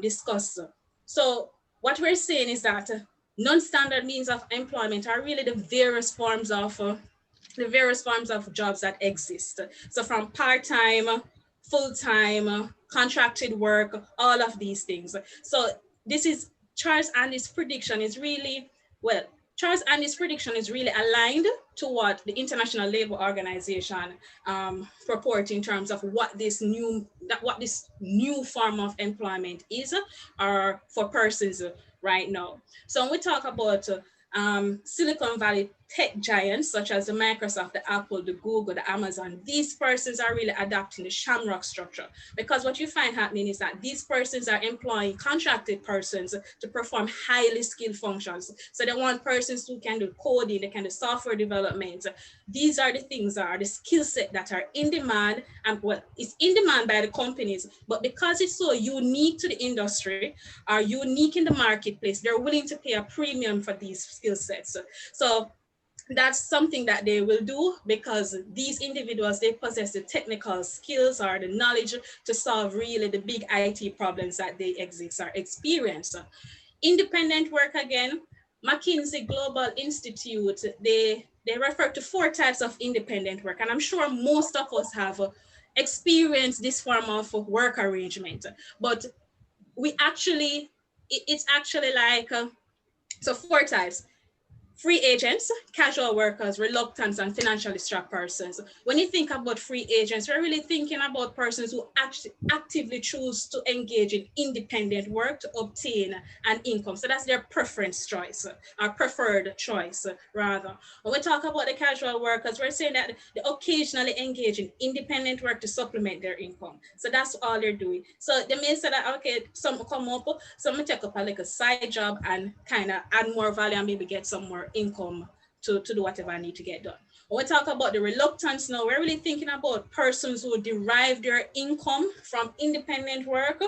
discussed. So what we're saying is that non-standard means of employment are really the various forms of jobs that exist. So from part-time, full-time, contracted work, all of these things. So this is Charles Andy's prediction is really, well, Charles Andy's prediction is really aligned to what the International Labour Organization purports in terms of what this new form of employment is, or for persons right now. So when we talk about Silicon Valley tech giants such as the Microsoft, the Apple, the Google, the Amazon, these persons are really adapting the shamrock structure, because what you find happening is that these persons are employing contracted persons to perform highly skilled functions. So they want persons who can do coding, they can do software development. These are the things, are the skill set that are in demand, and well, it's in demand by the companies, but because it's so unique to the industry, are unique in the marketplace, they're willing to pay a premium for these skill sets. So that's something that they will do, because these individuals, they possess the technical skills or the knowledge to solve really the big IT problems that they exist or experience. Independent work, again, McKinsey Global Institute, they refer to 4 types of independent work. And I'm sure most of us have experienced this form of work arrangement, but it's actually like, so 4 types. Free agents, casual workers, reluctant and financially strapped persons. When you think about free agents, we're really thinking about persons who actively choose to engage in independent work to obtain an income. So that's their preference choice, or preferred choice, rather. When we talk about the casual workers, we're saying that they occasionally engage in independent work to supplement their income. So that's all they're doing. So they may say that, okay, some come up, some will take up a side job and kind of add more value and maybe get some more income to do whatever I need to get done. When we talk about the reluctance now, we're really thinking about persons who derive their income from independent work,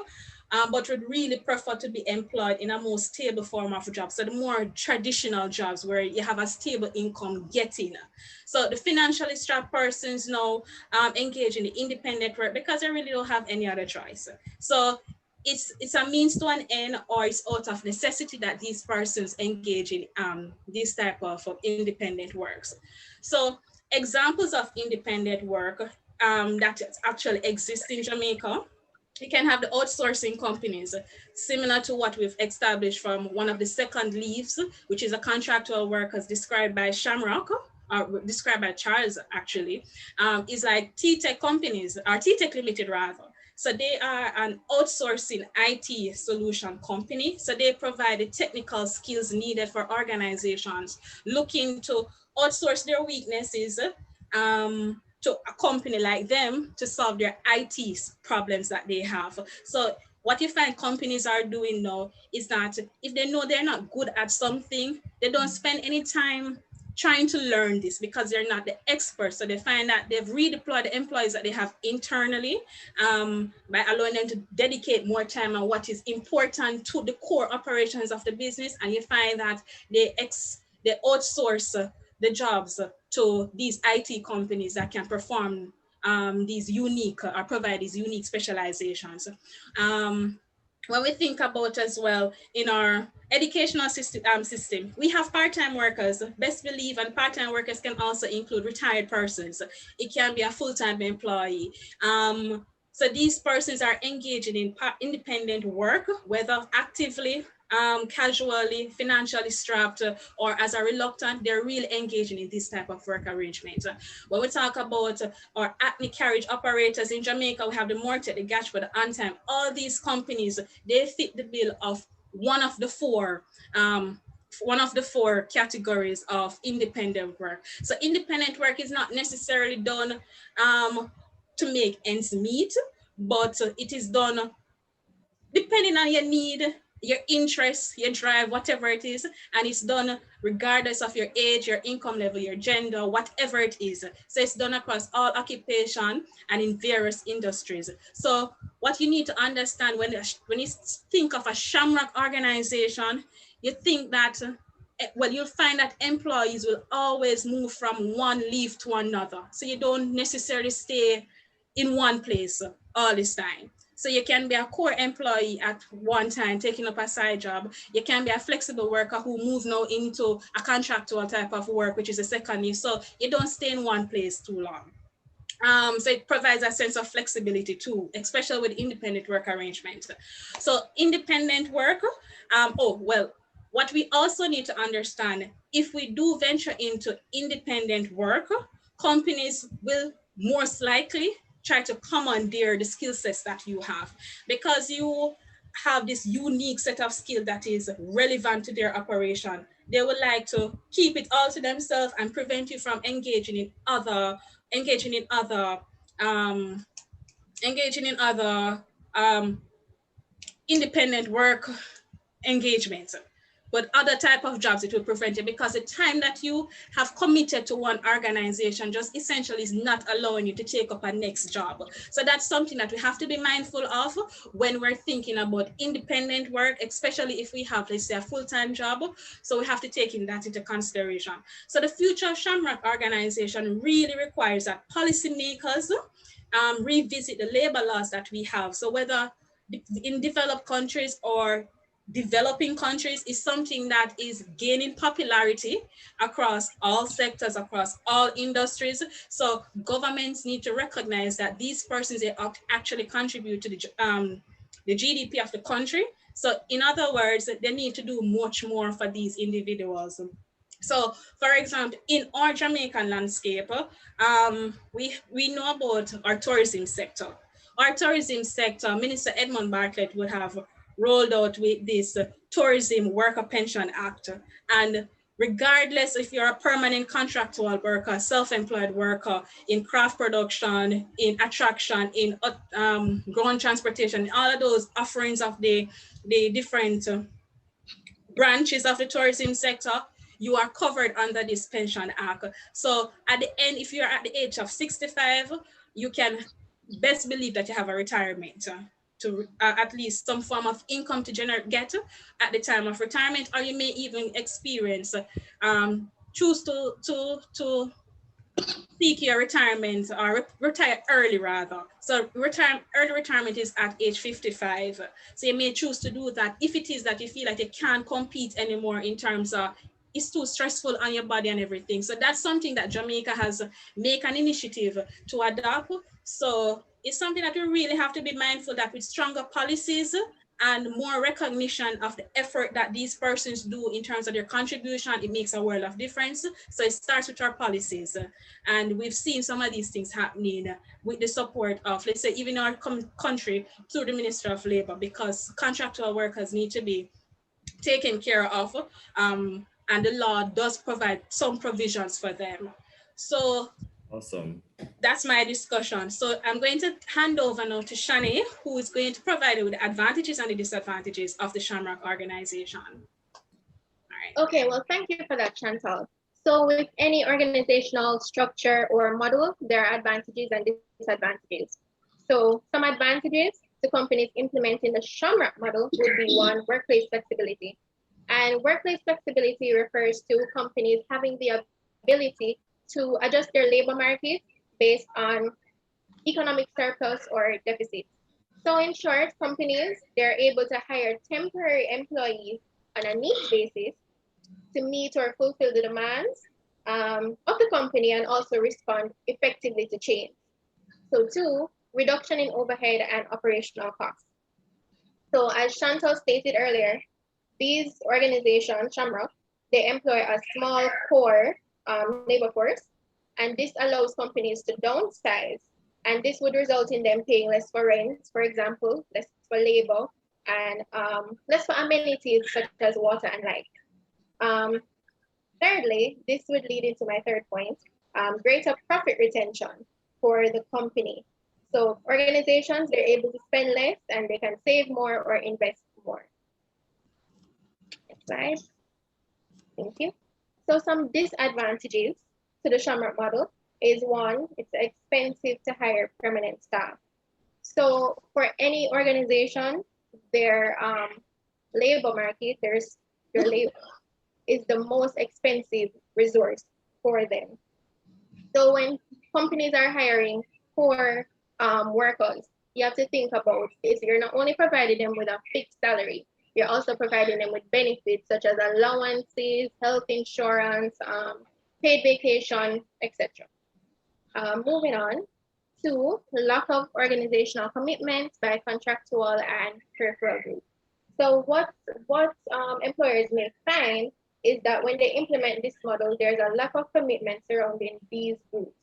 but would really prefer to be employed in a more stable form of job. So the more traditional jobs where you have a stable income getting. So the financially strapped persons now engage in the independent work because they really don't have any other choice. So it's a means to an end, or it's out of necessity that these persons engage in this type of independent works. So examples of independent work that actually exist in Jamaica, you can have the outsourcing companies, similar to what we've established from one of the second leaves, which is a contractual workers described by Shamrock, described by Charles actually, is like T-Tech companies, or T-Tech Limited rather. So they are an outsourcing IT solution company. So they provide the technical skills needed for organizations looking to outsource their weaknesses to a company like them to solve their IT problems that they have. So what you find companies are doing now is that if they know they're not good at something, they don't spend any time trying to learn this because they're not the experts. So they find that they've redeployed the employees that they have internally by allowing them to dedicate more time on what is important to the core operations of the business. And you find that they outsource the jobs to these IT companies that can perform these unique or provide these unique specializations. When we think about as well in our educational system, we have part-time workers. Best believe, and part-time workers can also include retired persons. It can be a full-time employee. So these persons are engaging in independent work, whether actively, casually, financially strapped, or as a reluctant, they're really engaging in this type of work arrangement. When we talk about our acne carriage operators in Jamaica, we have the Mortet, the Gatchford, the Antime. All these companies, they fit the bill of one of the four categories of independent work. So independent work is not necessarily done to make ends meet, but it is done depending on your need, your interest, your drive, whatever it is, and it's done regardless of your age, your income level, your gender, whatever it is. So it's done across all occupation and in various industries. So what you need to understand when you think of a Shamrock organization, you think that, well, you'll find that employees will always move from one leaf to another. So you don't necessarily stay in one place all this time. So you can be a core employee at one time, taking up a side job. You can be a flexible worker who moves now into a contractual type of work, which is a second leave. So you don't stay in one place too long. So it provides a sense of flexibility too, especially with independent work arrangements. So independent work, what we also need to understand, if we do venture into independent work, companies will most likely try to commandeer the skill sets that you have, because you have this unique set of skill that is relevant to their operation. They would like to keep it all to themselves and prevent you from engaging in other independent work engagements. But other type of jobs, it will prevent you, because the time that you have committed to one organization just essentially is not allowing you to take up a next job. So that's something that we have to be mindful of when we're thinking about independent work, especially if we have, let's say, a full-time job. So we have to take that into consideration. So the future of Shamrock organization really requires that policymakers revisit the labor laws that we have. So whether in developed countries or developing countries, is something that is gaining popularity across all sectors, across all industries. So governments need to recognize that these persons, they actually contribute to the GDP of the country. So in other words, they need to do much more for these individuals. So for example, in our Jamaican landscape, we know about our tourism sector. Our tourism sector, Minister Edmund Bartlett would have rolled out with this Tourism Worker Pension Act. And regardless if you're a permanent contractual worker, self-employed worker in craft production, in attraction, in ground transportation, all of those offerings of the different branches of the tourism sector, you are covered under this Pension Act. So at the end, if you're at the age of 65, you can best believe that you have a retirement to at least some form of income to get at the time of retirement, or you may even experience choose to seek your retirement or retire early rather. So early retirement is at age 55. So you may choose to do that if it is that you feel like you can't compete anymore in terms of it's too stressful on your body and everything. So that's something that Jamaica has made an initiative to adopt. So it's something that we really have to be mindful that with stronger policies and more recognition of the effort that these persons do in terms of their contribution, it makes a world of difference. So it starts with our policies. And we've seen some of these things happening with the support of, let's say, even our country through the Minister of Labor, because contractual workers need to be taken care of. And the law does provide some provisions for them. So awesome. That's my discussion. So I'm going to hand over now to Shani, who is going to provide you with the advantages and the disadvantages of the Shamrock organization. Okay, well, thank you for that, Chantal. So with any organizational structure or model, there are advantages and disadvantages. So some advantages to companies implementing the Shamrock model would be one, workplace flexibility. And workplace flexibility refers to companies having the ability to adjust their labor market based on economic surplus or deficit. So in short, companies, they're able to hire temporary employees on a needs basis to meet or fulfill the demands of the company and also respond effectively to change. So two, reduction in overhead and operational costs. So as Chantal stated earlier, these organizations, Shamrock, they employ a small core labor force, and this allows companies to downsize, and this would result in them paying less for rent, for example, less for labor, and less for amenities such as water and light. Thirdly, this would lead into my third point, greater profit retention for the company. So organizations, they're able to spend less and they can save more or invest more. Next slide. Thank you. So some disadvantages to the Shamrock model is one, it's expensive to hire permanent staff. So for any organization, their labor market, their labor is the most expensive resource for them. So when companies are hiring for workers, you have to think about this. You're not only providing them with a fixed salary, you're also providing them with benefits such as allowances, health insurance, paid vacation, etc. Moving on to lack of organizational commitment by contractual and peripheral groups. So what employers may find is that when they implement this model, there's a lack of commitment surrounding these groups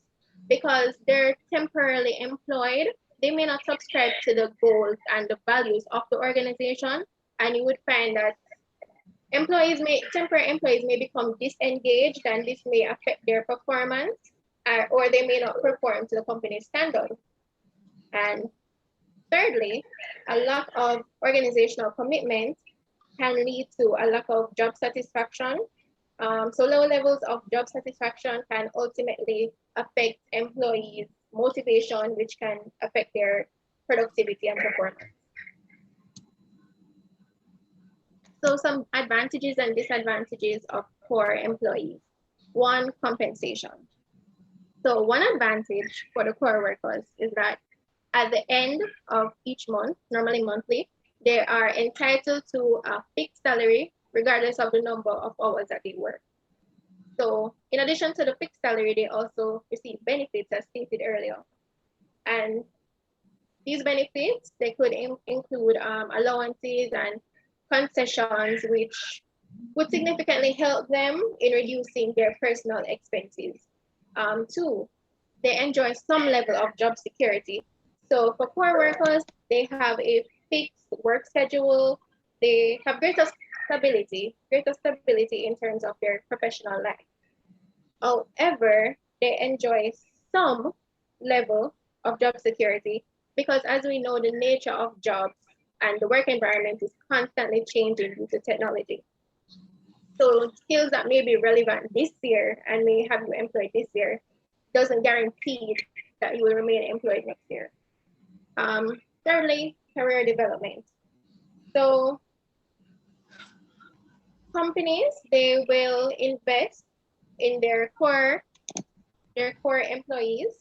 because they're temporarily employed. They may not subscribe to the goals and the values of the organization, and you would find that temporary employees may become disengaged, and this may affect their performance, or they may not perform to the company's standard. And thirdly, a lack of organizational commitment can lead to a lack of job satisfaction. So low levels of job satisfaction can ultimately affect employees' motivation, which can affect their productivity and performance. So some advantages and disadvantages of core employees. One, compensation. So one advantage for the core workers is that at the end of each month, normally monthly, they are entitled to a fixed salary regardless of the number of hours that they work. So in addition to the fixed salary, they also receive benefits as stated earlier. And these benefits, they could include allowances and concessions, which would significantly help them in reducing their personal expenses. Two, they enjoy some level of job security. So for core workers, they have a fixed work schedule. They have greater stability in terms of their professional life. However, they enjoy some level of job security because, as we know, the nature of jobs and the work environment is constantly changing due to technology. So skills that may be relevant this year and may have you employed this year doesn't guarantee that you will remain employed next year. Thirdly, career development. So companies, they will invest in their core employees.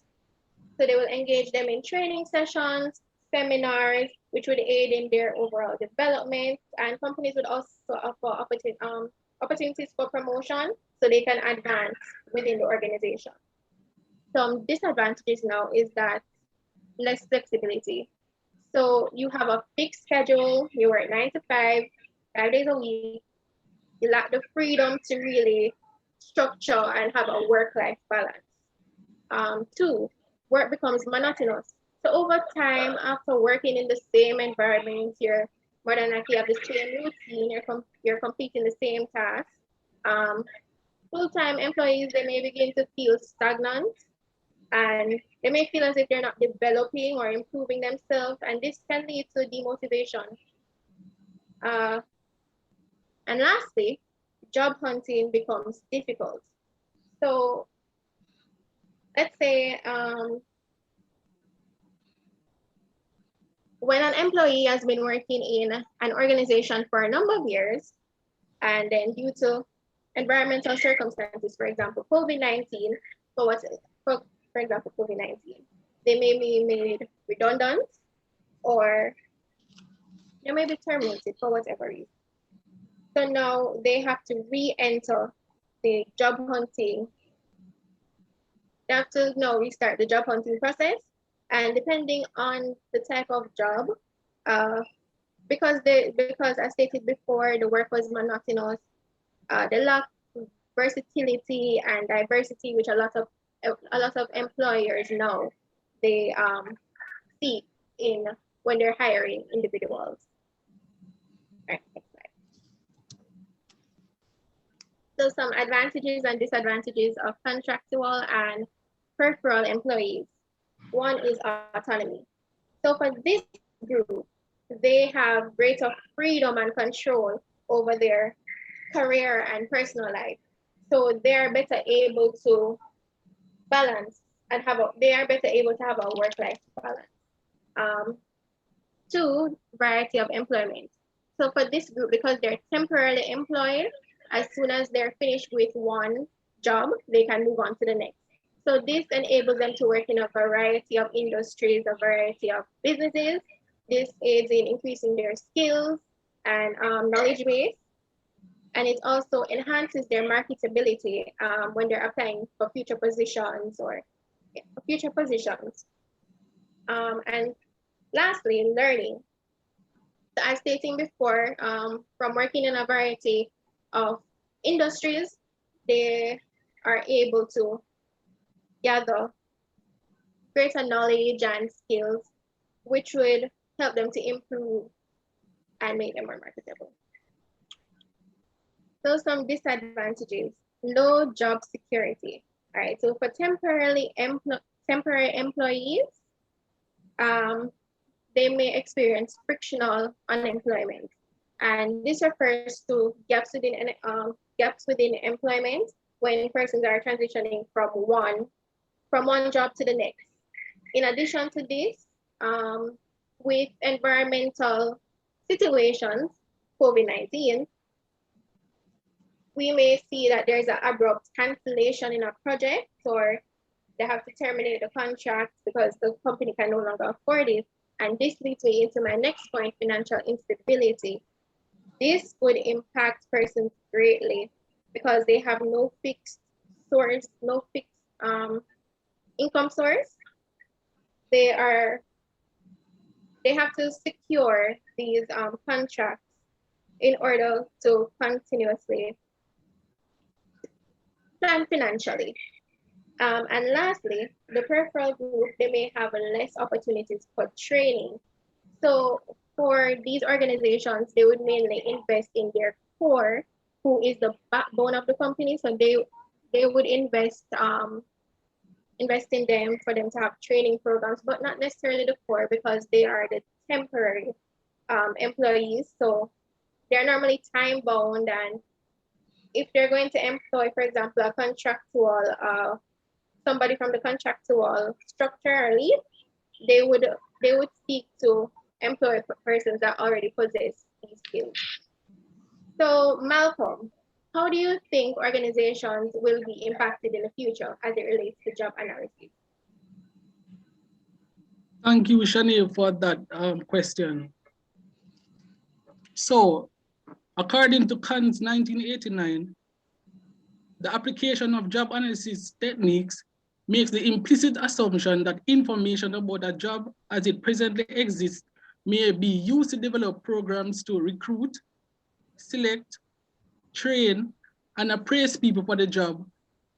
So they will engage them in training sessions, seminars, which would aid in their overall development. And companies would also offer opportunities for promotion so they can advance within the organization. Some disadvantages now is that less flexibility. So you have a fixed schedule, you work 9 to 5, 5 days a week. You lack the freedom to really structure and have a work-life balance. 2, work becomes monotonous. So over time, after working in the same environment, you're more than likely have the same routine, you're completing the same tasks. Full-time employees, they may begin to feel stagnant, and they may feel as if they're not developing or improving themselves, and this can lead to demotivation. And lastly, job hunting becomes difficult. So let's say when an employee has been working in an organization for a number of years, and then due to environmental circumstances, for example, COVID-19, for example, COVID-19, they may be made redundant or they may be terminated for whatever reason. So now they have to re-enter the job hunting. They have to now restart the job hunting process. And depending on the type of job, because as stated before, the work was monotonous, they lack versatility and diversity, which a lot of employers now they seek in when they're hiring individuals. All right, next slide. So some advantages and disadvantages of contractual and peripheral employees. One is autonomy. So for this group, they have greater freedom and control over their career and personal life. So they are better able to balance and they are better able to have a work-life balance. 2, variety of employment. So for this group, because they're temporarily employed, as soon as they're finished with one job, they can move on to the next. So this enables them to work in a variety of industries, a variety of businesses. This aids in increasing their skills and knowledge base. And it also enhances their marketability when they're applying for future positions. And lastly, learning. So as stating before, from working in a variety of industries, they are able to gather greater knowledge and skills, which would help them to improve and make them more marketable. So some disadvantages: low job security. All right, so for temporary employees, they may experience frictional unemployment. And this refers to gaps within employment when persons are transitioning from one job to the next. In addition to this, with environmental situations, COVID-19, we may see that there's an abrupt cancellation in a project, or they have to terminate the contract because the company can no longer afford it. And this leads me into my next point, financial instability. This would impact persons greatly because they have no fixed source, no fixed income source. They have to secure these contracts in order to continuously plan financially. And lastly, the peripheral group, they may have less opportunities for training. So for these organizations, they would mainly invest in their core, who is the backbone of the company. So they would invest in them for them to have training programs, but not necessarily the core, because they are the temporary employees. So they're normally time bound, and if they're going to employ, for example, a contractual somebody from the contractual structure or leave, they would seek to employ persons that already possess these skills. So Malcolm, how do you think organizations will be impacted in the future as it relates to job analysis? Thank you, Shani, for that question. So, according to Kant's 1989, the application of job analysis techniques makes the implicit assumption that information about a job as it presently exists may be used to develop programs to recruit, select, train, and appraise people for the job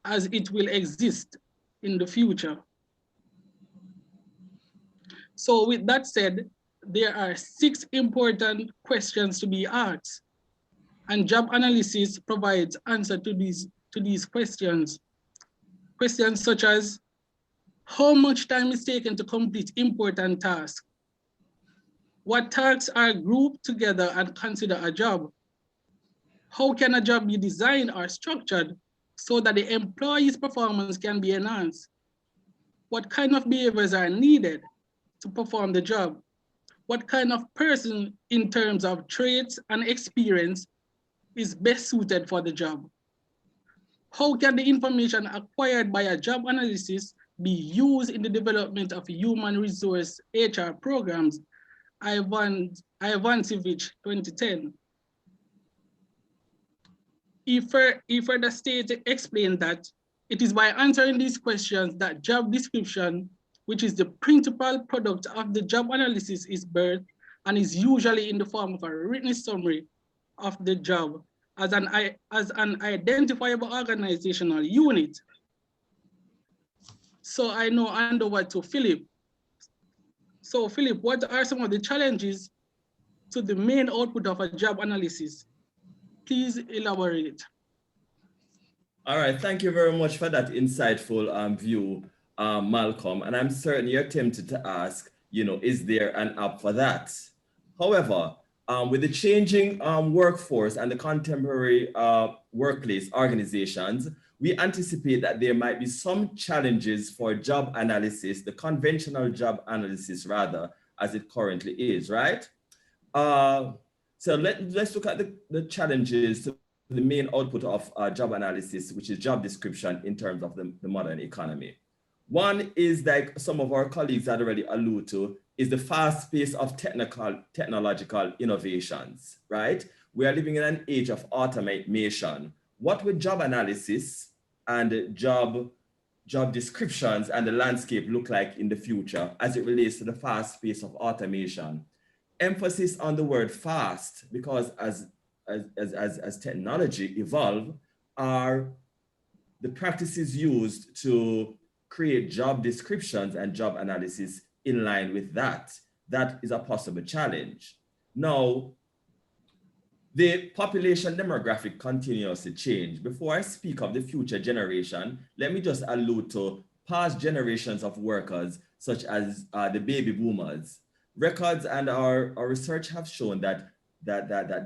as it will exist in the future. So with that said, there are 6 important questions to be asked, and job analysis provides answer to these questions. Questions such as, how much time is taken to complete important tasks? What tasks are grouped together and considered a job? How can a job be designed or structured so that the employee's performance can be enhanced? What kind of behaviors are needed to perform the job? What kind of person in terms of traits and experience is best suited for the job? How can the information acquired by a job analysis be used in the development of human resource HR programs? Ivancevich, 2010. He further stated, explained that it is by answering these questions that job description, which is the principal product of the job analysis, is birthed and is usually in the form of a written summary of the job as an identifiable organizational unit. So I now hand over to Philip. So Philip, what are some of the challenges to the main output of a job analysis? Please elaborate. All right, thank you very much for that insightful view, Malcolm. And I'm certain you're tempted to ask, is there an app for that? However, with the changing workforce and the contemporary workplace organizations, we anticipate that there might be some challenges for job analysis, the conventional job analysis rather, as it currently is, right? So let's look at the challenges to the main output of job analysis, which is job description in terms of the modern economy. One is, like some of our colleagues had already alluded to, is the fast pace of technological innovations, right? We are living in an age of automation. What would job analysis and job descriptions and the landscape look like in the future as it relates to the fast pace of automation? Emphasis on the word fast, because as technology evolve, are the practices used to create job descriptions and job analysis in line with that. That is a possible challenge. Now, the population demographic continues to change. Before I speak of the future generation, let me just allude to past generations of workers, such as the baby boomers. Records and our research have shown that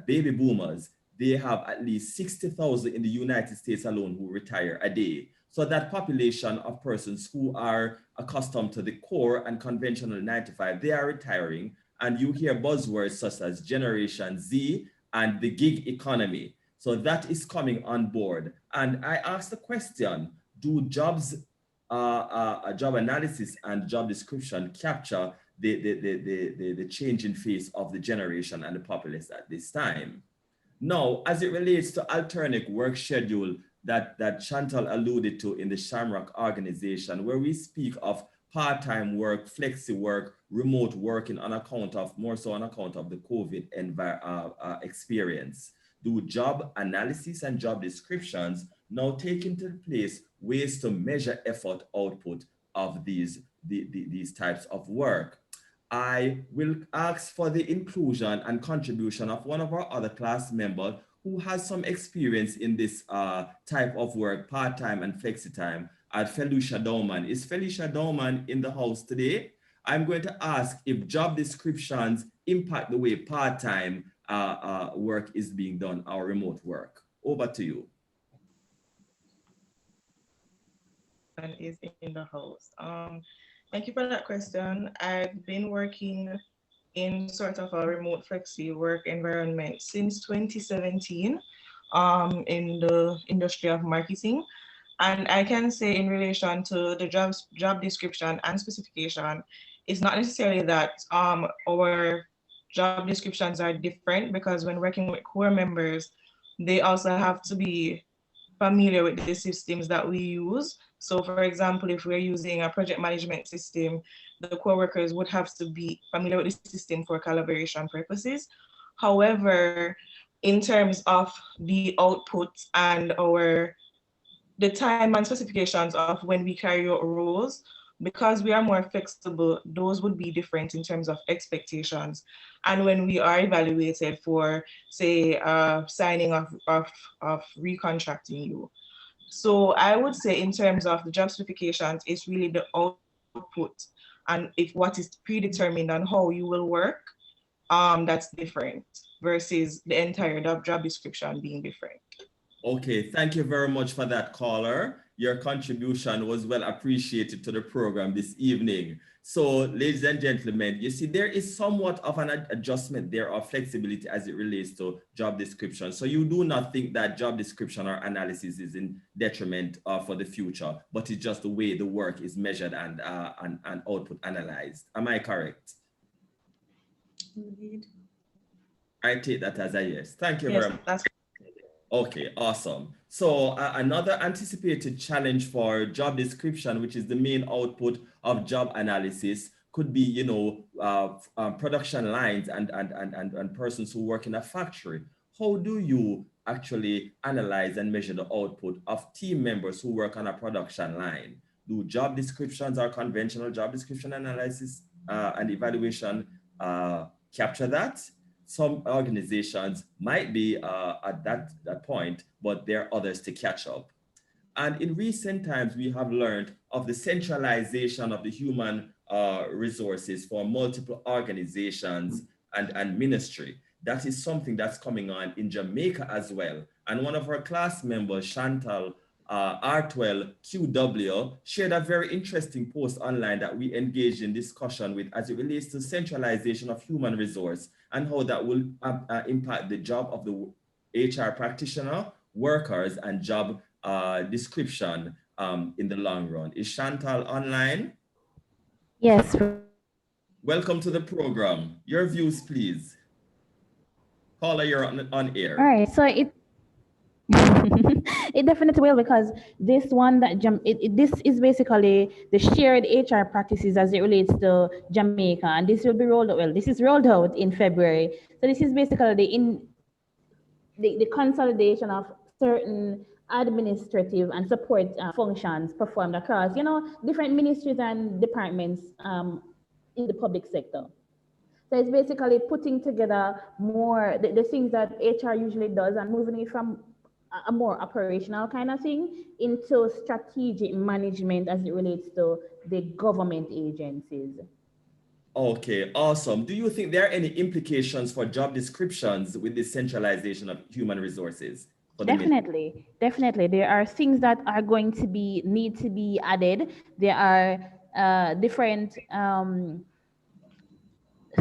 baby boomers, they have at least 60,000 in the United States alone who retire a day. So that population of persons who are accustomed to the core and conventional 9 to 5, they are retiring. And you hear buzzwords such as Generation Z and the gig economy. So that is coming on board. And I asked the question, do job analysis and job description capture the changing face of the generation and the populace at this time? Now, as it relates to alternate work schedule that Chantal alluded to in the Shamrock organization, where we speak of part-time work, flexi work, remote working more so on account of the COVID experience. Do job analysis and job descriptions now take into place ways to measure effort output of these types of work? I will ask for the inclusion and contribution of one of our other class members who has some experience in this type of work, part-time and flexi-time, at Felicia Dauman. Is Felicia Dauman in the house today? I'm going to ask if job descriptions impact the way part-time work is being done, our remote work. Over to you. And is in the house. Thank you for that question. I've been working in sort of a remote flexi work environment since 2017 in the industry of marketing. And I can say in relation to the job description and specification, it's not necessarily that our job descriptions are different, because when working with core members, they also have to be familiar with the systems that we use. So for example, if we're using a project management system, the core workers would have to be familiar with the system for collaboration purposes. However, in terms of the output and the time and specifications of when we carry out roles, because we are more flexible, those would be different in terms of expectations. And when we are evaluated for, say, signing of recontracting you. So I would say in terms of the job specifications, it's really the output and if what is predetermined on how you will work, that's different versus the entire job description being different. Okay, thank you very much for that, caller. Your contribution was well appreciated to the program this evening. So, ladies and gentlemen, you see, there is somewhat of an adjustment there of flexibility as it relates to job description. So you do not think that job description or analysis is in detriment for the future, but it's just the way the work is measured and output analyzed. Am I correct? Indeed. I take that as a yes. Thank you Yes, very much. Okay, awesome. So another anticipated challenge for job description, which is the main output of job analysis, could be, you know, production lines and persons who work in a factory. How do you actually analyze and measure the output of team members who work on a production line? Do job descriptions or conventional job description analysis and evaluation capture that? Some organizations might be at that point, but there are others to catch up. And in recent times, we have learned of the centralization of the human resources for multiple organizations and ministry. That is something that's coming on in Jamaica as well. And one of our class members, Chantal R12 QW, shared a very interesting post online that we engaged in discussion with as it relates to centralization of human resource and how that will impact the job of the HR practitioner, workers, and job description in the long run. Is Chantal online? Yes. Welcome to the program. Your views, please. Caller, you're on air. All right. So it definitely will, because this one that this is basically the shared HR practices as it relates to Jamaica, and this will be rolled out. Well, this is rolled out in February. So this is basically the consolidation of certain administrative and support functions performed across, you know, different ministries and departments in the public sector. So it's basically putting together more the things that HR usually does and moving it from a more operational kind of thing into strategic management as it relates to the government agencies. Okay, awesome. Do you think there are any implications for job descriptions with the centralization of human resources? Definitely. There are things that are going to need to be added. There are different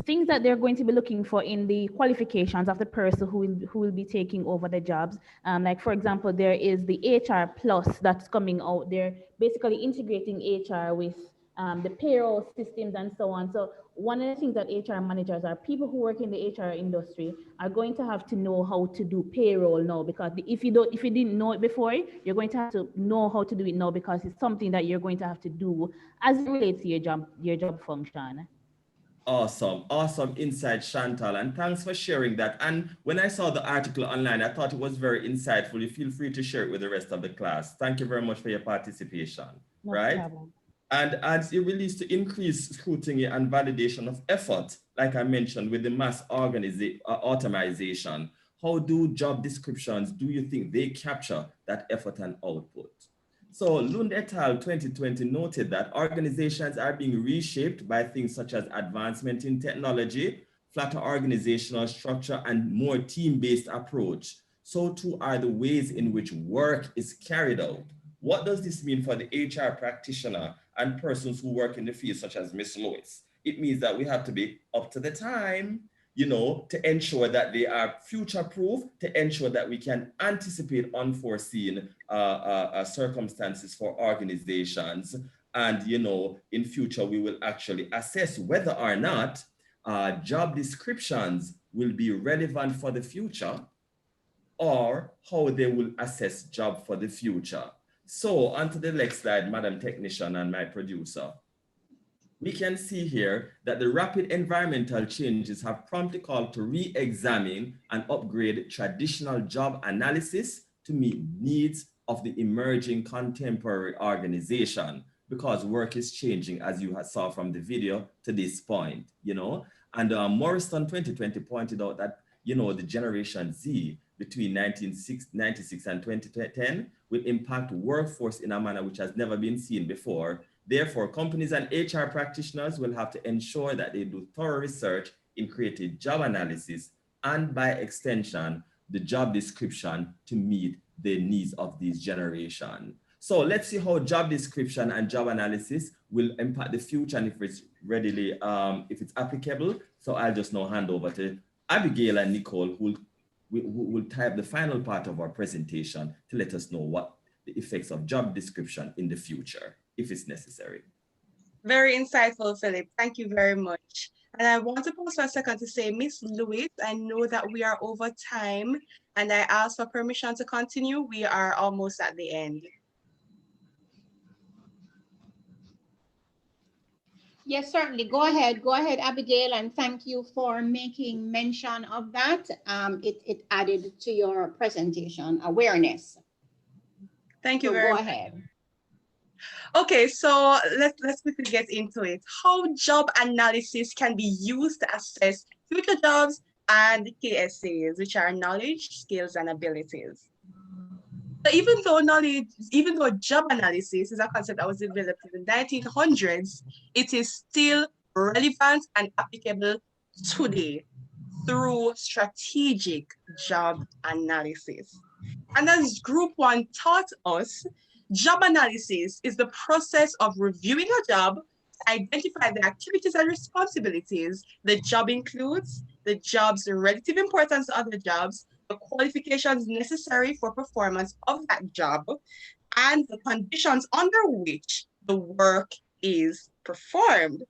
things that they're going to be looking for in the qualifications of the person who will be taking over the jobs. Like, for example, there is the HR Plus that's coming out. They're basically integrating HR with the payroll systems and so on. So one of the things that HR managers are people who work in the HR industry are going to have to know how to do payroll now, because if you didn't know it before, you're going to have to know how to do it now, because it's something that you're going to have to do as it relates to your job function. Awesome insight, Chantal, and thanks for sharing that. And when I saw the article online, I thought it was very insightful. You feel free to share it with the rest of the class. Thank you very much for your participation. No right? problem. And as it relates to increased scrutiny and validation of effort, like I mentioned, with the mass automation, how do job descriptions, do you think they capture that effort and output? So Lund et al. 2020 noted that organizations are being reshaped by things such as advancement in technology, flatter organizational structure, and more team-based approach. So too are the ways in which work is carried out. What does this mean for the HR practitioner and persons who work in the field, such as Ms. Lewis? It means that we have to be up to the time, you know, to ensure that they are future-proof, to ensure that we can anticipate unforeseen circumstances for organizations. And, you know, in future, we will actually assess whether or not job descriptions will be relevant for the future, or how they will assess job for the future. So on to the next slide, Madam Technician and my producer. We can see here that the rapid environmental changes have promptly called to re-examine and upgrade traditional job analysis to meet needs of the emerging contemporary organization, because work is changing, as you saw from the video, to this point, you know. And Morrison 2020 pointed out that, you know, the Generation Z between 1996 and 2010 will impact workforce in a manner which has never been seen before. Therefore, companies and HR practitioners will have to ensure that they do thorough research in creating job analysis and, by extension, the job description to meet the needs of this generation. So let's see how job description and job analysis will impact the future and if it's readily, if it's applicable. So I'll just now hand over to Abigail and Nicole, who will type the final part of our presentation to let us know what the effects of job description in the future, if it's necessary. Very insightful, Philip. Thank you very much. And I want to pause for a second to say, Miss Lewis, I know that we are over time and I ask for permission to continue. We are almost at the end. Yes, certainly. Go ahead, Abigail, and thank you for making mention of that. It added to your presentation awareness. Thank you so very go much. ahead. Okay, so let's quickly get into it. How job analysis can be used to assess future jobs and KSAs, which are knowledge, skills, and abilities. So even though job analysis is a concept that was developed in the 1900s, it is still relevant and applicable today through strategic job analysis. And as Group 1 taught us, job analysis is the process of reviewing a job to identify the activities and responsibilities the job includes, the job's relative importance to other jobs, the qualifications necessary for performance of that job, and the conditions under which the work is performed.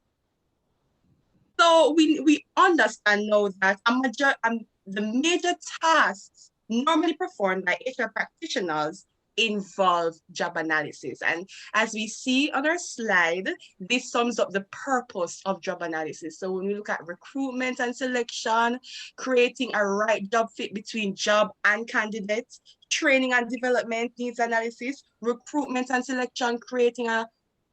So we understand now that the major tasks normally performed by HR practitioners involve job analysis. And as we see on our slide, this sums up the purpose of job analysis. So when we look at recruitment and selection, creating a right job fit between job and candidates, training and development needs analysis, recruitment and selection, creating a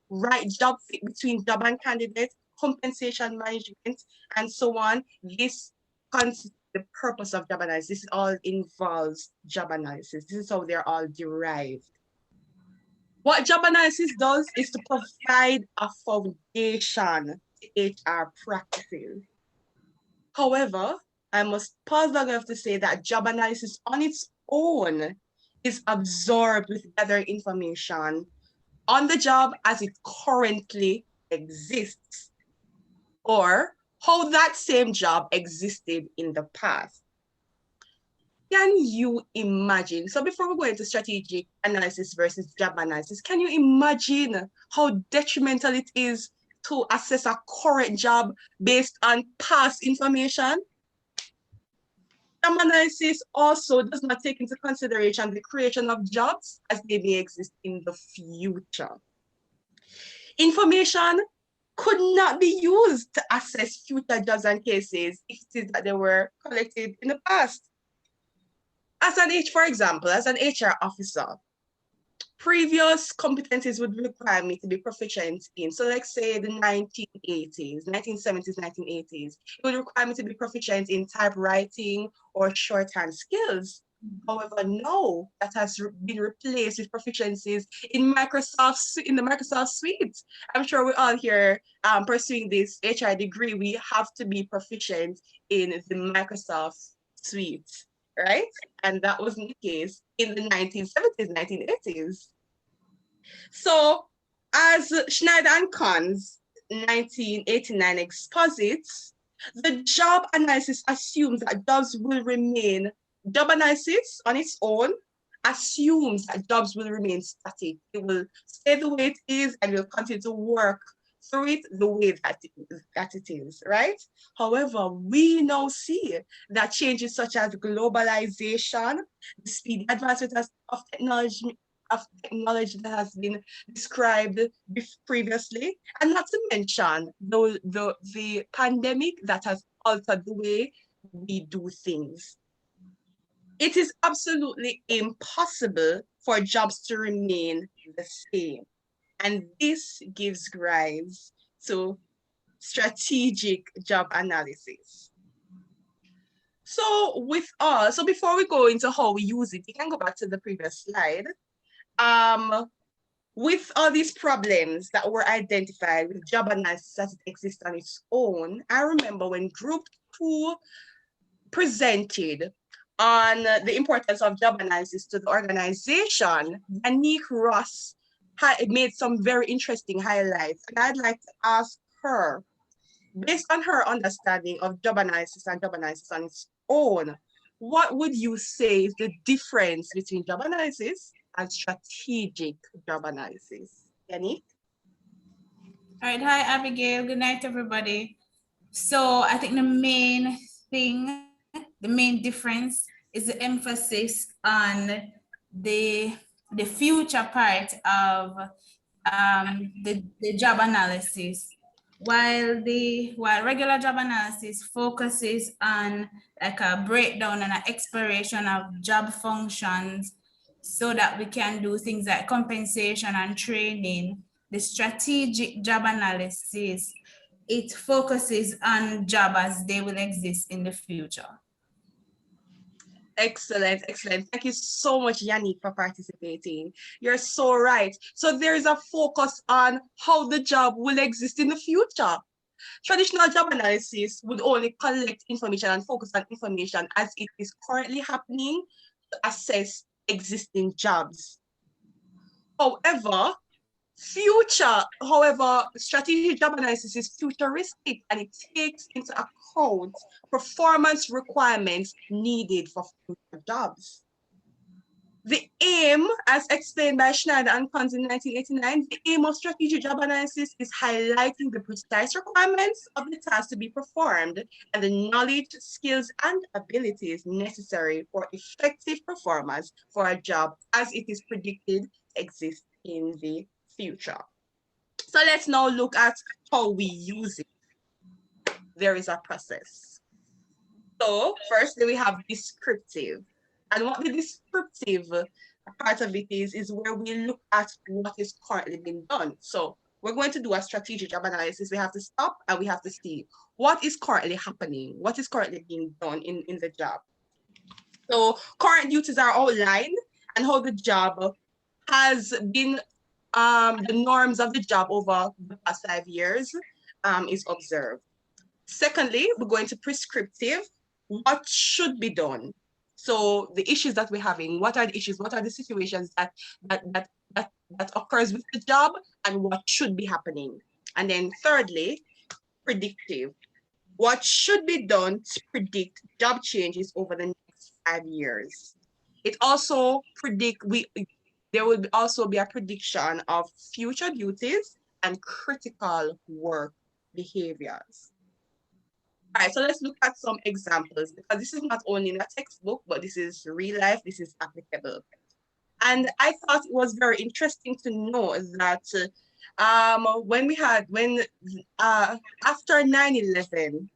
right job fit between job and candidates, compensation management, and so on. This constitutes the purpose of job analysis. This all involves job analysis. This is how they're all derived. What job analysis does is to provide a foundation to HR practices. However, I must pause long enough to say that job analysis on its own is absorbed with gathering information on the job as it currently exists, or how that same job existed in the past. Can you imagine? So before we go into strategic analysis versus job analysis, can you imagine how detrimental it is to assess a current job based on past information? Job analysis also does not take into consideration the creation of jobs as they may exist in the future. Information could not be used to assess future jobs and cases if it is that they were collected in the past. For example, as an HR officer, previous competencies would require me to be proficient in, so let's say the 1970s, 1980s, it would require me to be proficient in typewriting or shorthand skills. However, now that has been replaced with proficiencies in the Microsoft suite. I'm sure we're all here pursuing this HR degree. We have to be proficient in the Microsoft suite, right? And that wasn't the case in the 1970s, 1980s. So as Schneider and Cons 1989 exposits, the job analysis assumes that jobs will remain, job analysis on its own assumes that jobs will remain static. It will stay the way it is and will continue to work through it the way that it is, right? However, we now see that changes such as globalization, the speed advancement of technology that has been described previously, and not to mention the pandemic that has altered the way we do things. It is absolutely impossible for jobs to remain the same. And this gives rise to strategic job analysis. So before we go into how we use it, you can go back to the previous slide. With all these problems that were identified with job analysis as it exists on its own, I remember when Group 2 presented on the importance of job analysis to the organization, Yannick Ross made some very interesting highlights. And I'd like to ask her, based on her understanding of job analysis and job analysis on its own, what would you say is the difference between job analysis and strategic job analysis? Yannick? All right, hi Abigail, good night everybody. So I think the main difference is the emphasis on the future part of the job analysis. While regular job analysis focuses on like a breakdown and an exploration of job functions so that we can do things like compensation and training, the strategic job analysis, it focuses on jobs as they will exist in the future. Excellent, excellent. Thank you so much, Yannick, for participating. You're so right. So there is a focus on how the job will exist in the future. Traditional job analysis would only collect information and focus on information as it is currently happening to assess existing jobs. However, strategic job analysis is futuristic and it takes into account performance requirements needed for future jobs. The aim, as explained by Schneider and Pons in 1989, the aim of strategic job analysis is highlighting the precise requirements of the task to be performed and the knowledge, skills, and abilities necessary for effective performance for a job as it is predicted to exist in the future. So let's now look at how we use it. There is a process. So firstly, we have descriptive. And what the descriptive part of it is where we look at what is currently being done. So we're going to do a strategic job analysis. We have to stop and we have to see what is currently happening, what is currently being done in the job. So current duties are outlined and how the job has been, the norms of the job over the past 5 years is observed. Secondly, we're going to prescriptive, what should be done. So the issues that we're having, what are the issues, what are the situations that occurs with the job and what should be happening. And then thirdly, predictive, what should be done to predict job changes over the next 5 years. It also there will also be a prediction of future duties and critical work behaviors. All right, so let's look at some examples because this is not only in a textbook, but this is real life, this is applicable. And I thought it was very interesting to know that after 9/11,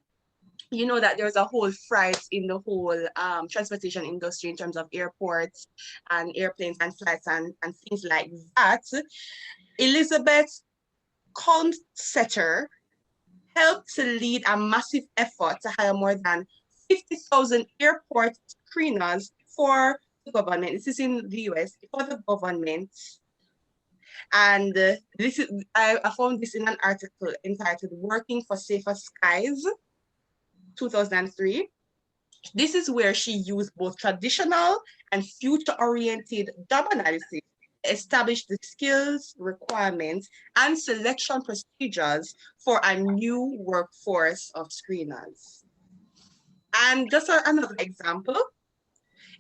you know that there's a whole fright in the whole transportation industry in terms of airports and airplanes and flights and things like that. Elizabeth Colmsetter helped to lead a massive effort to hire more than 50,000 airport screeners for the government. This is in the US, for the government. And I found this in an article entitled Working for Safer Skies, 2003. This is where she used both traditional and future-oriented job analysis establish the skills, requirements, and selection procedures for a new workforce of screeners. And just another example,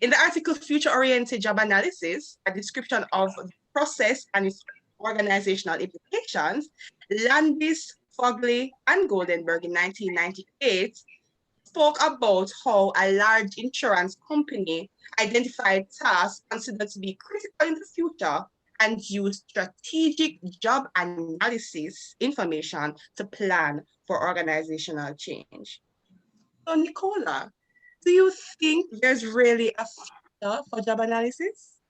in the article Future-Oriented Job Analysis, a description of the process and its organizational implications, Landis, Fogley, and Goldenberg in 1998 spoke about how a large insurance company identified tasks considered to be critical in the future and used strategic job analysis information to plan for organizational change. So Nicola, do you think there's really a future for job analysis?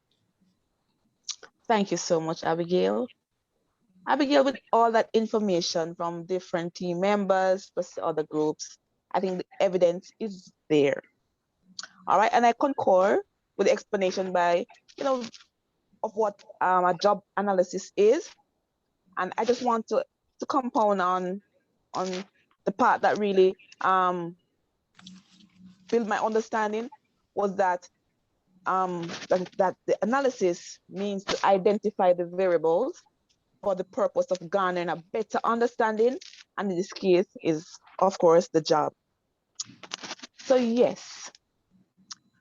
Thank you so much, Abigail. Abigail, with all that information from different team members, plus other groups, I think the evidence is there. All right, and I concur with the explanation by, of what a job analysis is. And I just want to compound on the part that really build my understanding was that that the analysis means to identify the variables for the purpose of garnering a better understanding, and in this case is, of course, the job. So yes,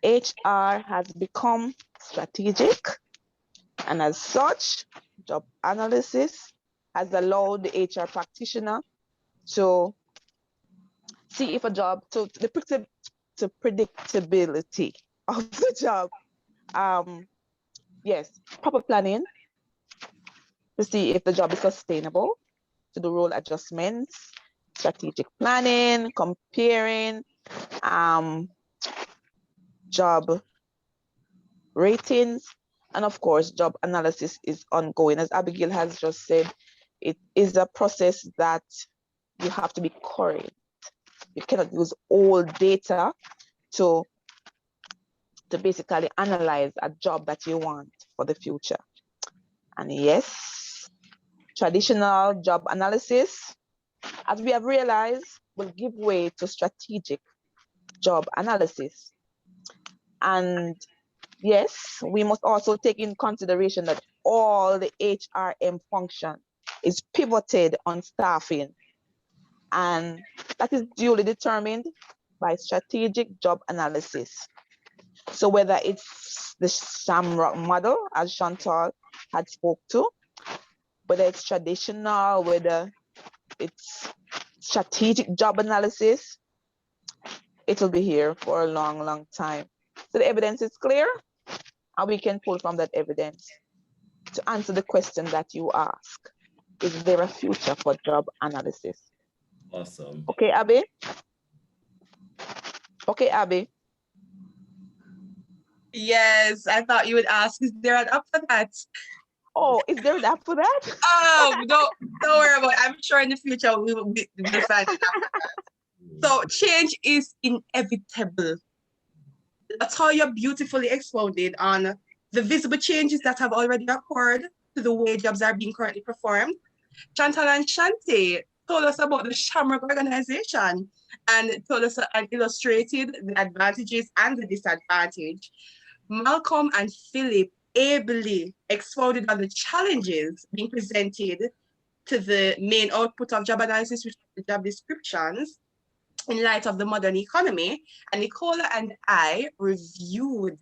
HR has become strategic, and as such, job analysis has allowed the HR practitioner to see if a job, to predictability of the job. Yes, proper planning to see if the job is sustainable, to do role adjustments, strategic planning, comparing job ratings, and of course, job analysis is ongoing. As Abigail has just said, it is a process that you have to be current. You cannot use old data to basically analyze a job that you want for the future. And yes, traditional job analysis, as we have realized, will give way to strategic job analysis. And yes, we must also take in consideration that all the HRM function is pivoted on staffing, and that is duly determined by strategic job analysis. So whether it's the Shamrock model, as Chantal had spoke to, whether it's traditional, whether it's strategic job analysis, it will be here for a long, long time. So the evidence is clear, and we can pull from that evidence to answer the question that you ask. Is there a future for job analysis? Awesome. Okay, Abby? Okay, Abby. Yes, I thought you would ask, is there an app for that? Oh, is there an app for that? Don't worry about it. I'm sure in the future we'll find it. So change is inevitable. That's how you beautifully expounded on the visible changes that have already occurred to the way jobs are being currently performed. Chantal and Shante told us about the Shamrock organization and told us and illustrated the advantages and the disadvantage. Malcolm and Philip ably expounded on the challenges being presented to the main output of job analysis, which are the job descriptions, in light of the modern economy. And Nicola and I reviewed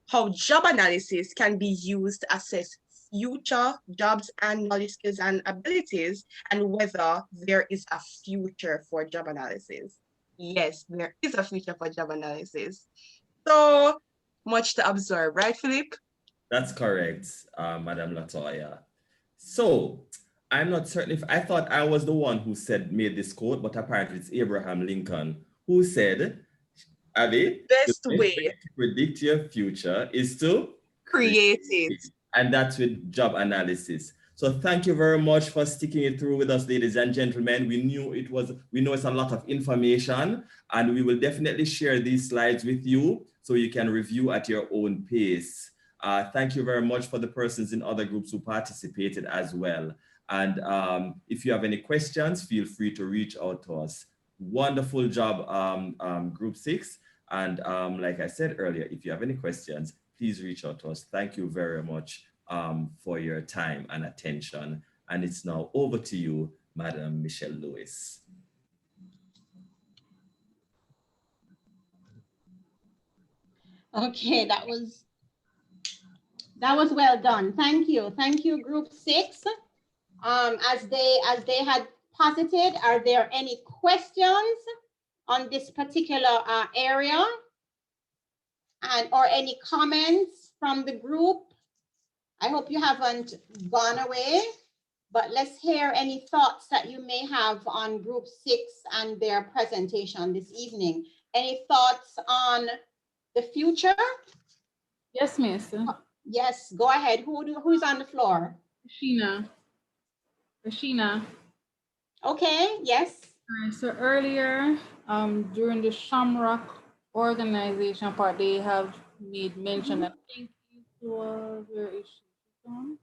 how job analysis can be used to assess future jobs and knowledge, skills, and abilities, and whether there is a future for job analysis. Yes, there is a future for job analysis. So much to observe, right, Philip? That's correct, Madam Latoya. So I'm not certain if I thought I was the one who made this quote, but apparently it's Abraham Lincoln who said, Abby, best the way to predict your future is to create it. And that's with job analysis. So thank you very much for sticking it through with us, ladies and gentlemen. We know it's a lot of information, and we will definitely share these slides with you so you can review at your own pace. Thank you very much for the persons in other groups who participated as well. And if you have any questions, feel free to reach out to us. Wonderful job, Group 6. And like I said earlier, if you have any questions, please reach out to us. Thank you very much for your time and attention. And it's now over to you, Madam Michelle Lewis. Okay, that was well done. Thank you, Group 6. As they had posited, are there any questions on this particular area, and or any comments from the group? I hope you haven't gone away, but let's hear any thoughts that you may have on Group 6 and their presentation this evening. Any thoughts on the future? Yes, Miss. Yes, go ahead. Who's on the floor? Rashina. Okay, yes. All right, so earlier, during the Shamrock organization part, they have made mention, I think it was, where is she from?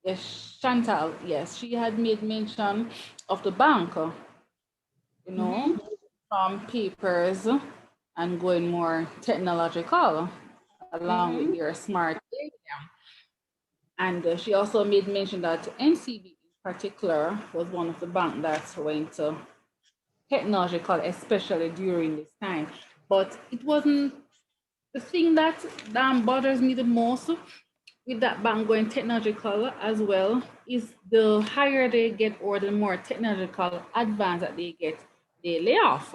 Yes, Chantal, yes, she had made mention of the bank, you know, from papers and going more technological along with their smart data. And she also made mention that NCB in particular was one of the banks that went technological, especially during this time. But it wasn't the thing that bothers me the most with that bank going technological as well, is the higher they get or the more technological advance that they get, they lay off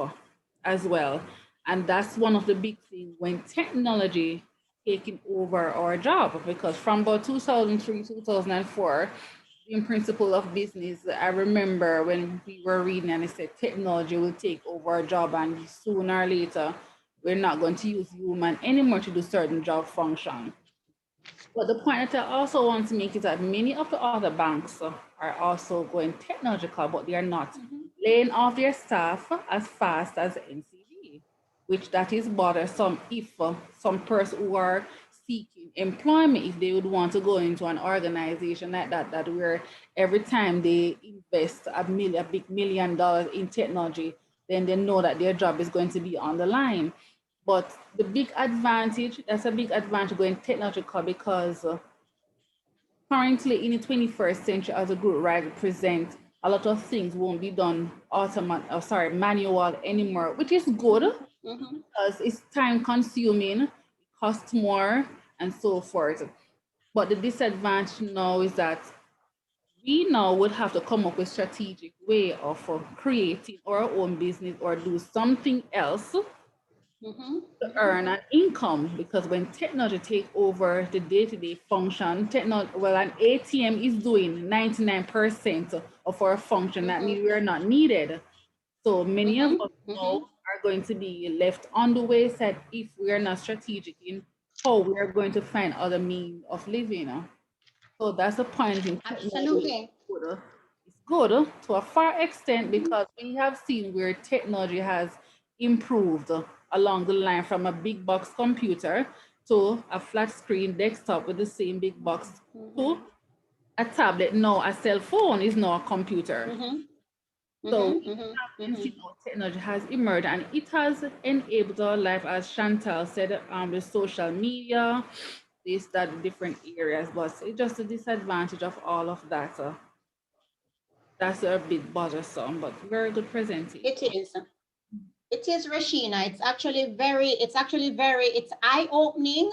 as well. And that's one of the big things when technology taking over our job, because from about 2003, 2004, in principle of business, I remember when we were reading and it said technology will take over our job, and sooner or later, we're not going to use human anymore to do certain job function. But the point that I also want to make is that many of the other banks are also going technological, but they are not laying off their staff as fast as NCB, which that is bothersome if some person who are seeking employment, if they would want to go into an organization like that where every time they invest a big $1 million in technology, then they know that their job is going to be on the line. But the big advantage, that's a big advantage going technological, because currently in the 21st century, as a group represent, a lot of things won't be done manual anymore, which is good because it's time consuming, it costs more and so forth. But the disadvantage now is that we now would have to come up with strategic way of creating our own business or do something else to earn an income, because when technology take over the day-to-day function, an ATM is doing 99% of our function. That means we are not needed. So many of us now are going to be left on the wayside if we are not strategic in how we are going to find other means of living. So that's the point in technology. It's good to a far extent, because we have seen where technology has improved along the line from a big box computer to a flat screen desktop with the same big box to a tablet. Now a cell phone is now a computer. So technology has emerged, and it has enabled our life, as Chantal said, the social media, that different areas, but it's just a disadvantage of all of that. That's a bit bothersome, but very good presentation. It is, Rashina. It's actually very, it's eye-opening,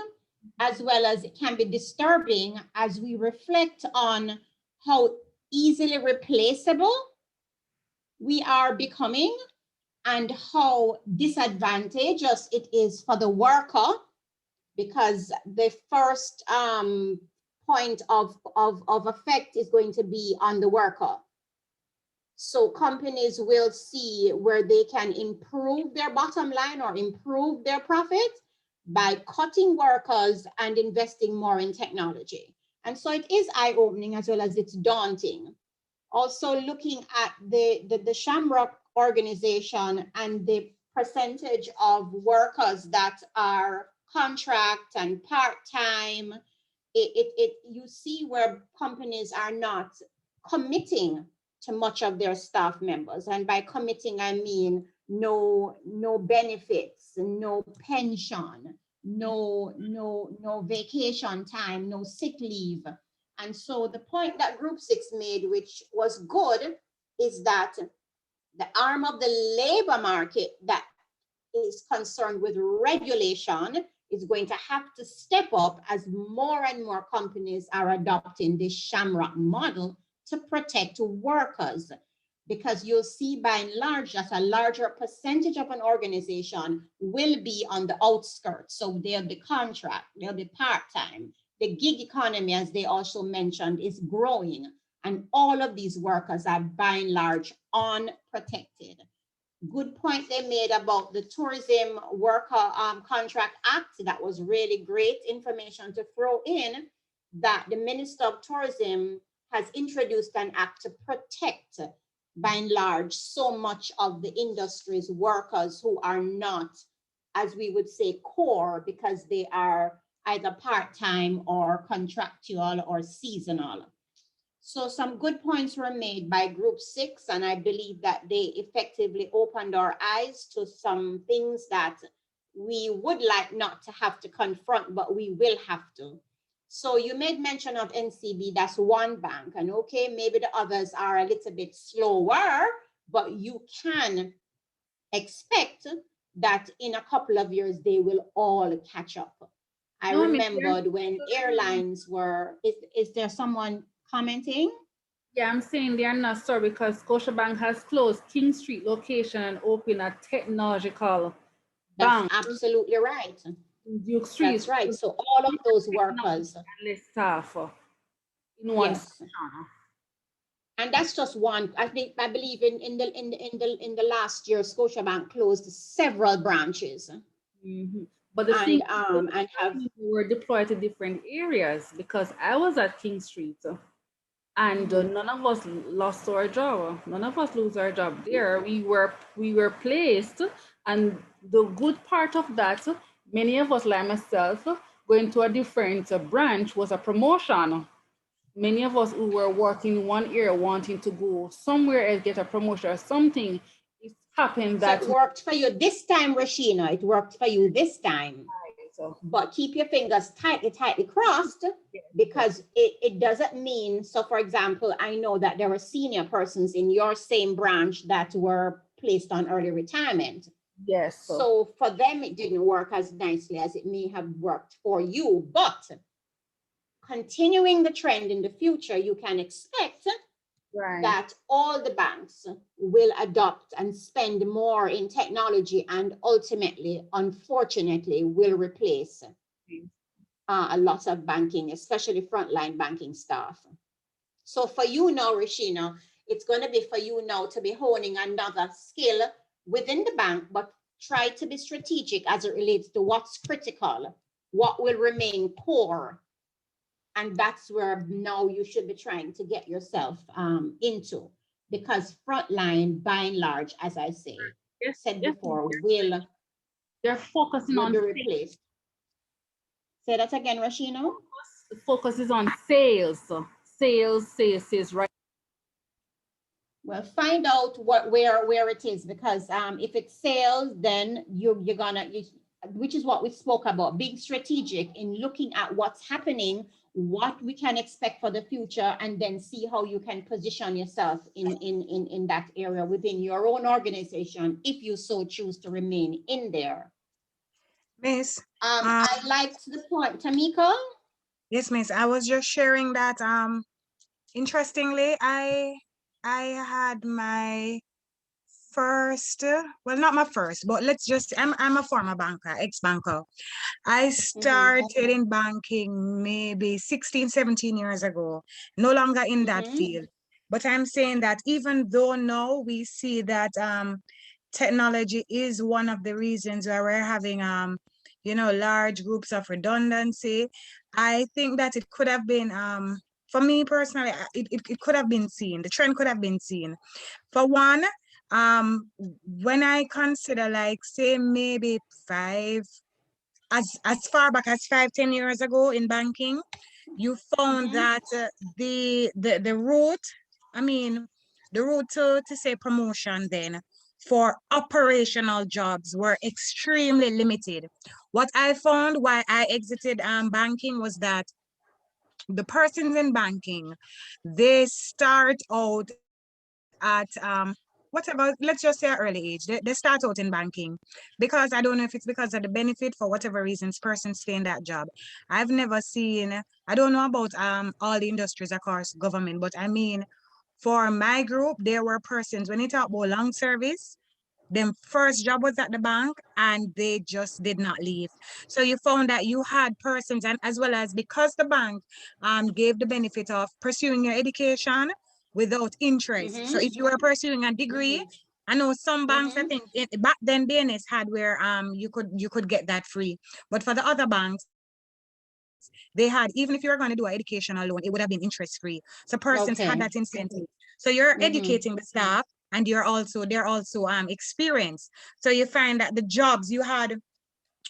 as well as it can be disturbing as we reflect on how easily replaceable we are becoming and how disadvantageous it is for the worker, because the first point of effect is going to be on the worker. So companies will see where they can improve their bottom line or improve their profit by cutting workers and investing more in technology. And so it is eye-opening as well as it's daunting. Also looking at the Shamrock organization and the percentage of workers that are contract and part-time, you see where companies are not committing to much of their staff members. And by committing, I mean no benefits, no pension, no vacation time, no sick leave. And so the point that Group 6 made, which was good, is that the arm of the labor market that is concerned with regulation is going to have to step up as more and more companies are adopting this Shamrock model to protect workers. Because you'll see by and large that a larger percentage of an organization will be on the outskirts. So they'll be contract, they'll be part-time. The gig economy, as they also mentioned, is growing. And all of these workers are by and large unprotected. Good point they made about the Tourism Worker Contract Act. That was really great information to throw in, that the Minister of Tourism has introduced an act to protect, by and large, so much of the industry's workers who are not, as we would say, core, because they are either part-time or contractual or seasonal. So some good points were made by Group 6, and I believe that they effectively opened our eyes to some things that we would like not to have to confront, but we will have to. So you made mention of NCB, that's one bank, and okay, maybe the others are a little bit slower, but you can expect that in a couple of years, they will all catch up. I remembered when airlines were, is there someone commenting? Yeah, I'm saying they are not sorry because Scotiabank has closed King Street location and opened a technological bank. That's absolutely right. Duke Street. That's right. So all of those workers. Less staff in one. Yes. And that's just one. I believe in the last year, Scotiabank closed several branches. Mm-hmm. But the thing and were deployed to different areas, because I was at King Street and none of us lost our job. None of us lose our job there. We were placed, and the good part of that, many of us like myself going to a different branch was a promotion. Many of us who were working in one area wanting to go somewhere else, get a promotion or something, it happened that it worked for you this time, Rashina. It worked for you this time. But keep your fingers tightly crossed, because it doesn't mean, so for example, I know that there were senior persons in your same branch that were placed on early retirement. Yes. So for them, it didn't work as nicely as it may have worked for you, but continuing the trend in the future, you can expect that all the banks will adopt and spend more in technology, and ultimately, unfortunately, will replace a lot of banking, especially frontline banking staff. So for you now, Rashina, it's going to be for you now to be honing another skill within the bank, but try to be strategic as it relates to what's critical, what will remain core. And that's where now you should be trying to get yourself into, because frontline, by and large, as I say, said before, they're focusing on be replaced. Say that again, Rashina. The focus is on sales, right? Well, find out where it is, because if it's sales, then you're gonna, which is what we spoke about, being strategic in looking at what's happening, what we can expect for the future, and then see how you can position yourself in that area within your own organization, if you so choose to remain in there. Miss, I liked the point, Tamika. Yes, Miss. I was just sharing that. Interestingly, I had my first, well, not my first, but let's just, I'm a former banker, ex-banker. I started in banking maybe 16, 17 years ago, no longer in that field. But I'm saying that even though now we see that technology is one of the reasons why we're having, you know, large groups of redundancy, I think that it could have been, for me personally, it could have been seen, the trend could have been seen. For one, when I consider, like, say maybe as far back as 5-10 years ago in banking, you found that the route, I mean, the route to say promotion then for operational jobs were extremely limited. What I found why I exited banking was that the persons in banking, they start out at whatever, let's just say early age. They start out in banking because I don't know if it's because of the benefit for whatever reasons persons stay in that job. I've never seen, I don't know about all the industries across government, but I mean, for my group, there were persons, when you talk about long service, their first job was at the bank and they just did not leave. So you found that you had persons, and as well as because the bank gave the benefit of pursuing your education without interest. So if you were pursuing a degree, I know some banks, I think back then BNS had where you could get that free. But for the other banks, they had, even if you were going to do an educational loan, it would have been interest free. So persons had that incentive. So you're educating the staff, and they're also experienced. So you find that the jobs, you had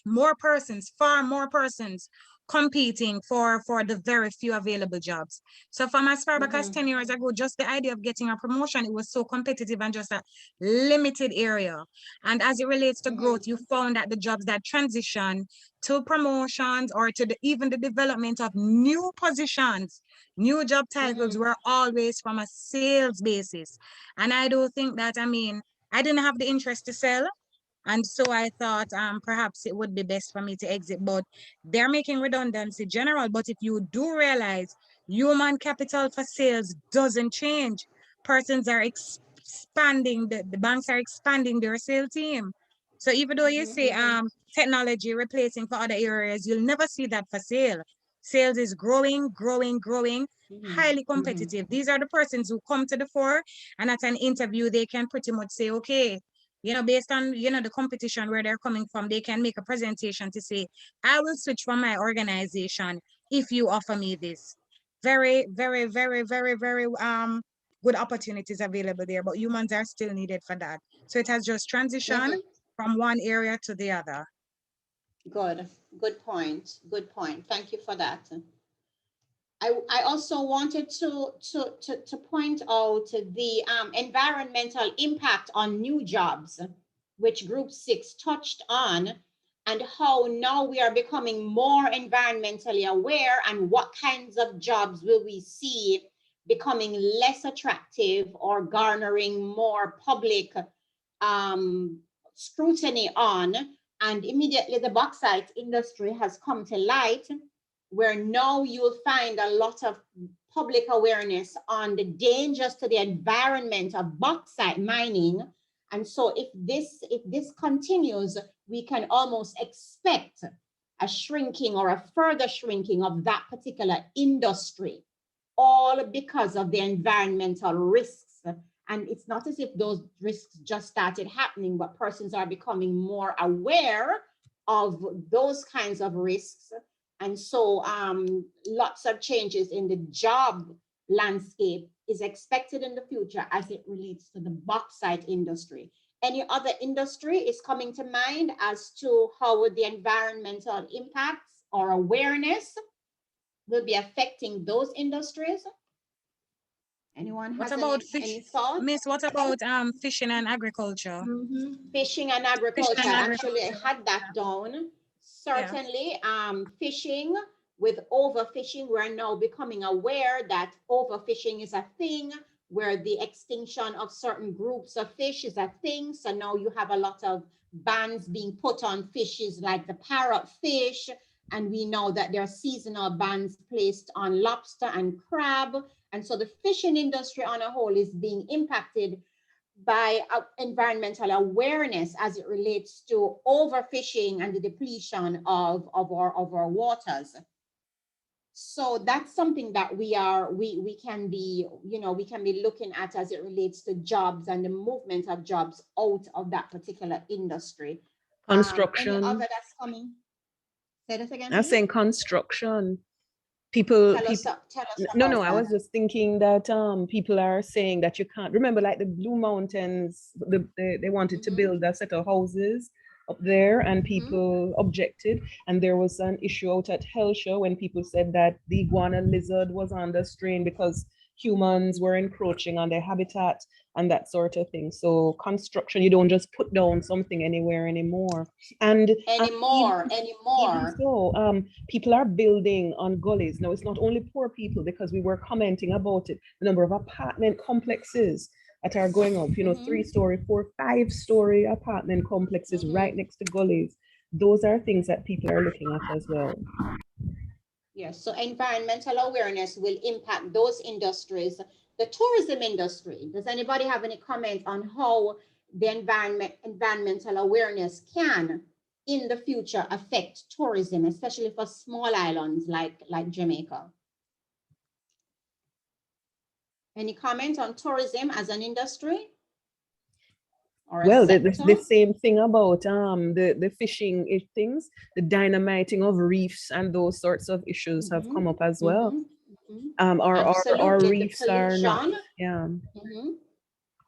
more persons, far more persons competing for the very few available jobs. So from as far back as 10 years ago, just the idea of getting a promotion, it was so competitive and just a limited area. And as it relates to growth, you found that the jobs that transition to promotions or to even the development of new positions, new job titles were always from a sales basis. And I do think that, I mean, I didn't have the interest to sell. And so I thought perhaps it would be best for me to exit, but they're making redundancy general. But if you do realize human capital for sales doesn't change, persons are expanding, the banks are expanding their sales team. So even though you say technology replacing for other areas, you'll never see that for sale. Sales is growing, highly competitive. These are the persons who come to the fore, and at an interview, they can pretty much say, okay, you know, based on, you know, the competition where they're coming from, they can make a presentation to say, I will switch from my organization if you offer me this. Very, very, very, very, very good opportunities available there, but humans are still needed for that. So it has just transitioned from one area to the other. Good point. Thank you for that. I also wanted to point out the environmental impact on new jobs, which Group 6 touched on, and how now we are becoming more environmentally aware, and what kinds of jobs will we see becoming less attractive or garnering more public scrutiny on. And immediately the bauxite industry has come to light, where now you'll find a lot of public awareness on the dangers to the environment of bauxite mining. And so if this continues, we can almost expect a shrinking or a further shrinking of that particular industry, all because of the environmental risks. And it's not as if those risks just started happening, but persons are becoming more aware of those kinds of risks. And so lots of changes in the job landscape is expected in the future as it relates to the bauxite industry. Any other industry is coming to mind as to how the environmental impacts or awareness will be affecting those industries? Anyone What has about any thoughts? Miss, what about fishing and agriculture? Fishing and agriculture, actually I had that down. Certainly, fishing, with overfishing, we're now becoming aware that overfishing is a thing, where the extinction of certain groups of fish is a thing. So now you have a lot of bans being put on fishes like the parrotfish, and we know that there are seasonal bans placed on lobster and crab. And so the fishing industry on a whole is being impacted by environmental awareness as it relates to overfishing and the depletion of our waters. So that's something that we can be, you know, we can be looking at as it relates to jobs and the movement of jobs out of that particular industry. Construction. Any other that's coming? Say that again, I'm please. saying construction. People, Tell us no, about I that. was just thinking that people are saying that you can't remember, like the Blue Mountains, they wanted to build a set of houses up there, and people objected, and there was an issue out at Hellshire when people said that the iguana lizard was under strain because humans were encroaching on their habitat, and that sort of thing. So construction, you don't just put down something anywhere anymore. And Anymore. even so, people are building on gullies. Now, it's not only poor people, because we were commenting about it, the number of apartment complexes that are going up, 3-story, 4, 5-story apartment complexes right next to gullies. Those are things that people are looking at as well. Yes, so environmental awareness will impact those industries. The tourism industry, does anybody have any comment on how the environmental awareness can, in the future, affect tourism, especially for small islands like Jamaica? Any comment on tourism as an industry? Or a Well, sector? the same thing about the fishing things, the dynamiting of reefs and those sorts of issues have come up as well. Our reefs are not,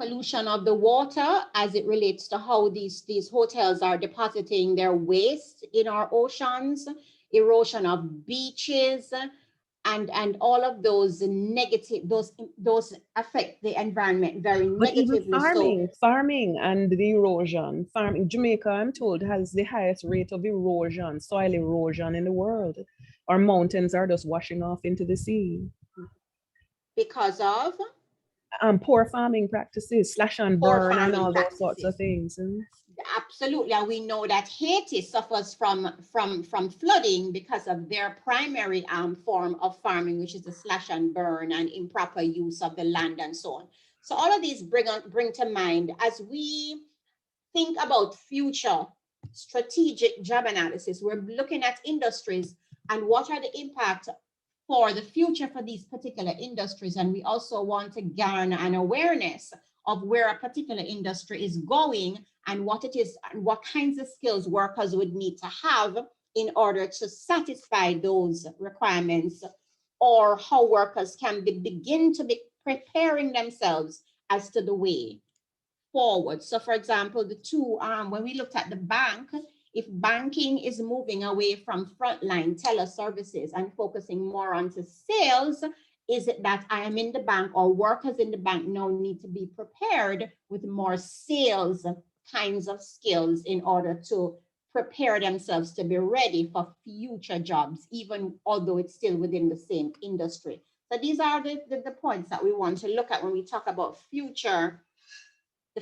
pollution of the water as it relates to how these hotels are depositing their waste in our oceans, erosion of beaches, and all of those negative, those affect the environment very negatively. But even farming and the erosion, Jamaica, I'm told, has the highest rate of erosion, soil erosion in the world. Our mountains are just washing off into the sea. Because of? Poor farming practices, slash and burn, and all those sorts of things. Absolutely, and we know that Haiti suffers from flooding because of their primary form of farming, which is the slash and burn and improper use of the land and so on. So all of these bring to mind, as we think about future strategic job analysis, we're looking at industries and what are the impact for the future for these particular industries. And we also want to garner an awareness of where a particular industry is going and what it is and what kinds of skills workers would need to have in order to satisfy those requirements, or how workers can begin to be preparing themselves as to the way forward. So for example, the two, when we looked at the bank, if banking is moving away from frontline teller services and focusing more onto sales, is it that I am in the bank, or workers in the bank now need to be prepared with more sales kinds of skills in order to prepare themselves to be ready for future jobs, even although it's still within the same industry? So these are the points that we want to look at when we talk about the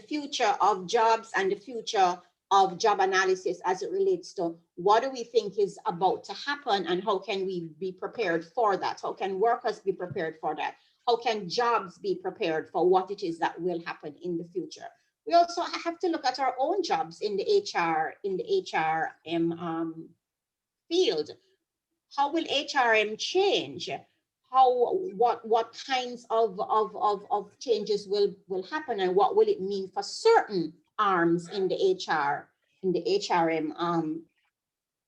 future of jobs and the future of job analysis as it relates to what do we think is about to happen and how can we be prepared for that? How can workers be prepared for that? How can jobs be prepared for what it is that will happen in the future? We also have to look at our own jobs in the HRM field. How will HRM change? What kinds of changes will happen, and what will it mean for certain arms in the HRM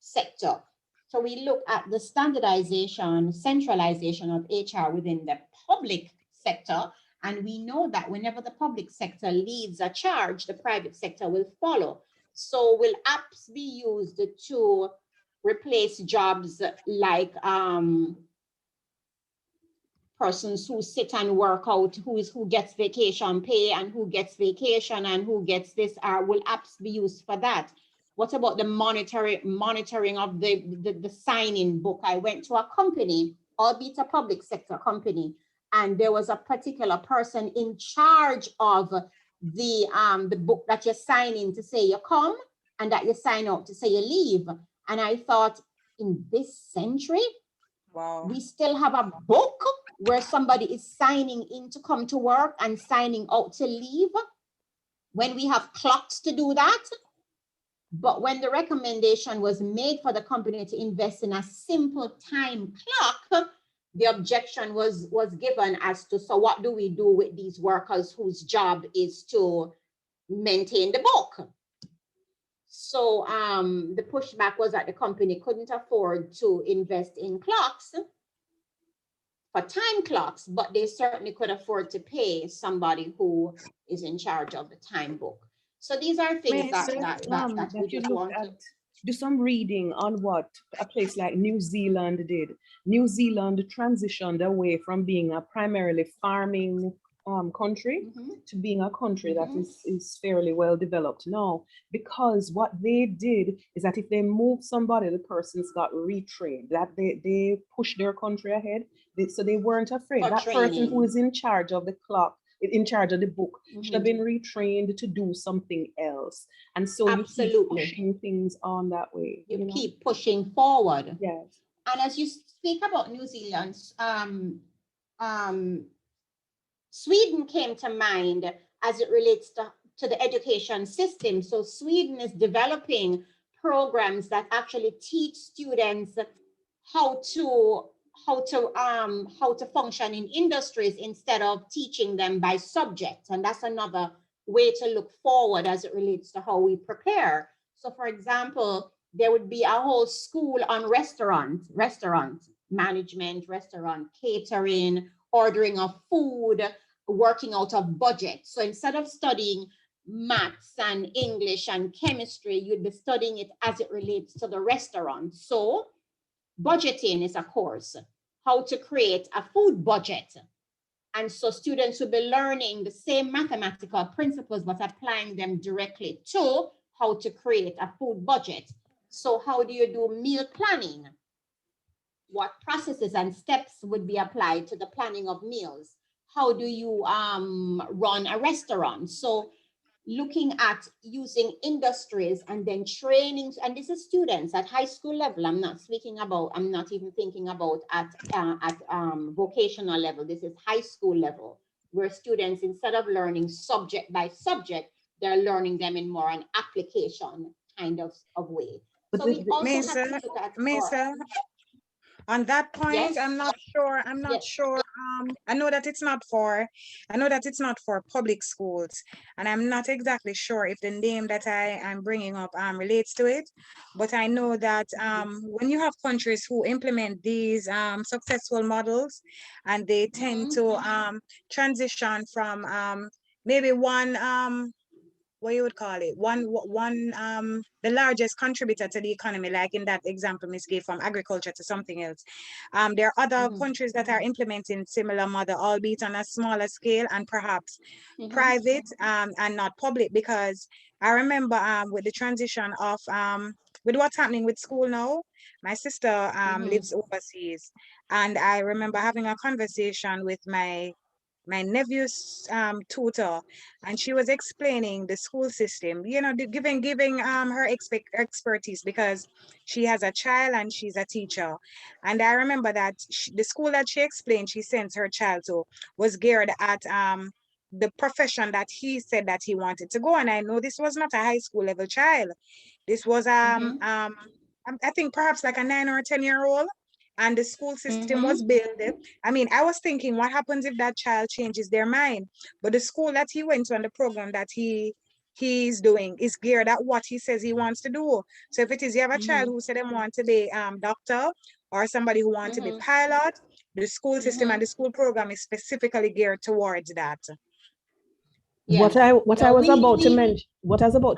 sector? So we look at the standardization, centralization of HR within the public sector, and we know that whenever the public sector leads a charge, the private sector will follow. So will apps be used to replace jobs like persons who sit and work out, who gets vacation pay and who gets vacation and who gets this? Will apps be used for that? What about the monitoring of the sign-in book? I went to a company, albeit a public sector company, and there was a particular person in charge of the book that you sign in to say you come and that you sign out to say you leave. And I thought, in this century, we still have a book where somebody is signing in to come to work and signing out to leave, when we have clocks to do that. But when the recommendation was made for the company to invest in a simple time clock, the objection was given as to, so what do we do with these workers whose job is to maintain the book? So the pushback was that the company couldn't afford to invest in clocks, for time clocks, but they certainly could afford to pay somebody who is in charge of the time book. So these are things that we just want to do some reading on what a place like New Zealand did. New Zealand transitioned away from being a primarily farming country to being a country that is fairly well developed. No, because what they did is that if they move somebody, the person's got retrained, that they push their country ahead. So they weren't afraid. For that person who training. is in charge of the clock, in charge of the book, should have been retrained to do something else. And so you keep pushing things on that way. You keep pushing forward. Yes. And as you speak about New Zealand, Sweden came to mind as it relates to the education system. So Sweden is developing programs that actually teach students how to function in industries instead of teaching them by subject. And that's another way to look forward as it relates to how we prepare. So for example, there would be a whole school on restaurant management, restaurant catering, ordering of food, working out of budget. So instead of studying maths and English and chemistry, you'd be studying it as it relates to the restaurant. So budgeting is a course, how to create a food budget. And so students will be learning the same mathematical principles, but applying them directly to how to create a food budget. So how do you do meal planning? What processes and steps would be applied to the planning of meals? How do you run a restaurant? So looking at using industries and then training, and this is students at high school level. I'm not even thinking about at vocational level. This is high school level, where students, instead of learning subject by subject, they're learning them in more an application kind of way. So we also have to look at on that point, yes. I'm not sure. I know that it's not for public schools, and I'm not exactly sure if the name that I am bringing up relates to it. But I know that when you have countries who implement these successful models, and they tend to transition from maybe one what you would call it, the largest contributor to the economy, like in that example Ms. gave, from agriculture to something else. There are other countries that are implementing similar model, albeit on a smaller scale and perhaps private and not public, because I remember with the transition of with what's happening with school now, my sister lives overseas, and I remember having a conversation with my nephew's tutor, and she was explaining the school system, giving her expertise, because she has a child and she's a teacher. And I remember that the school that she explained she sent her child to was geared at the profession that he said that he wanted to go. And I know this was not a high school level child. This was I think perhaps like a 9 or 10-year-old. And the school system was built. I mean, I was thinking, what happens if that child changes their mind? But the school that he went to and the program that he's doing is geared at what he says he wants to do. So if it is you have a child who said they want to be doctor, or somebody who wants to be pilot, the school system and the school program is specifically geared towards that. Yeah. What I was about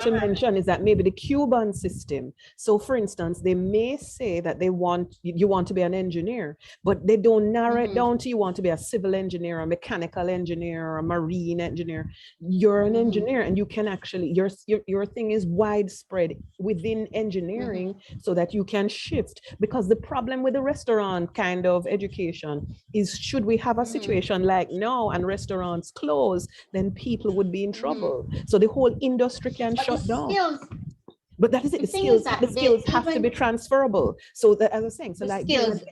to mention is that maybe the Cuban system. So for instance, they may say that you want to be an engineer, but they don't narrow it down to you want to be a civil engineer, a mechanical engineer, or a marine engineer. You're an engineer, and you can actually, your thing is widespread within engineering, so that you can shift. Because the problem with the restaurant kind of education is, should we have a situation like now and restaurants close, then people would be in trouble. So the whole industry can shut down. But that is it. The skills have to be transferable. So that, as I was saying, so like skills,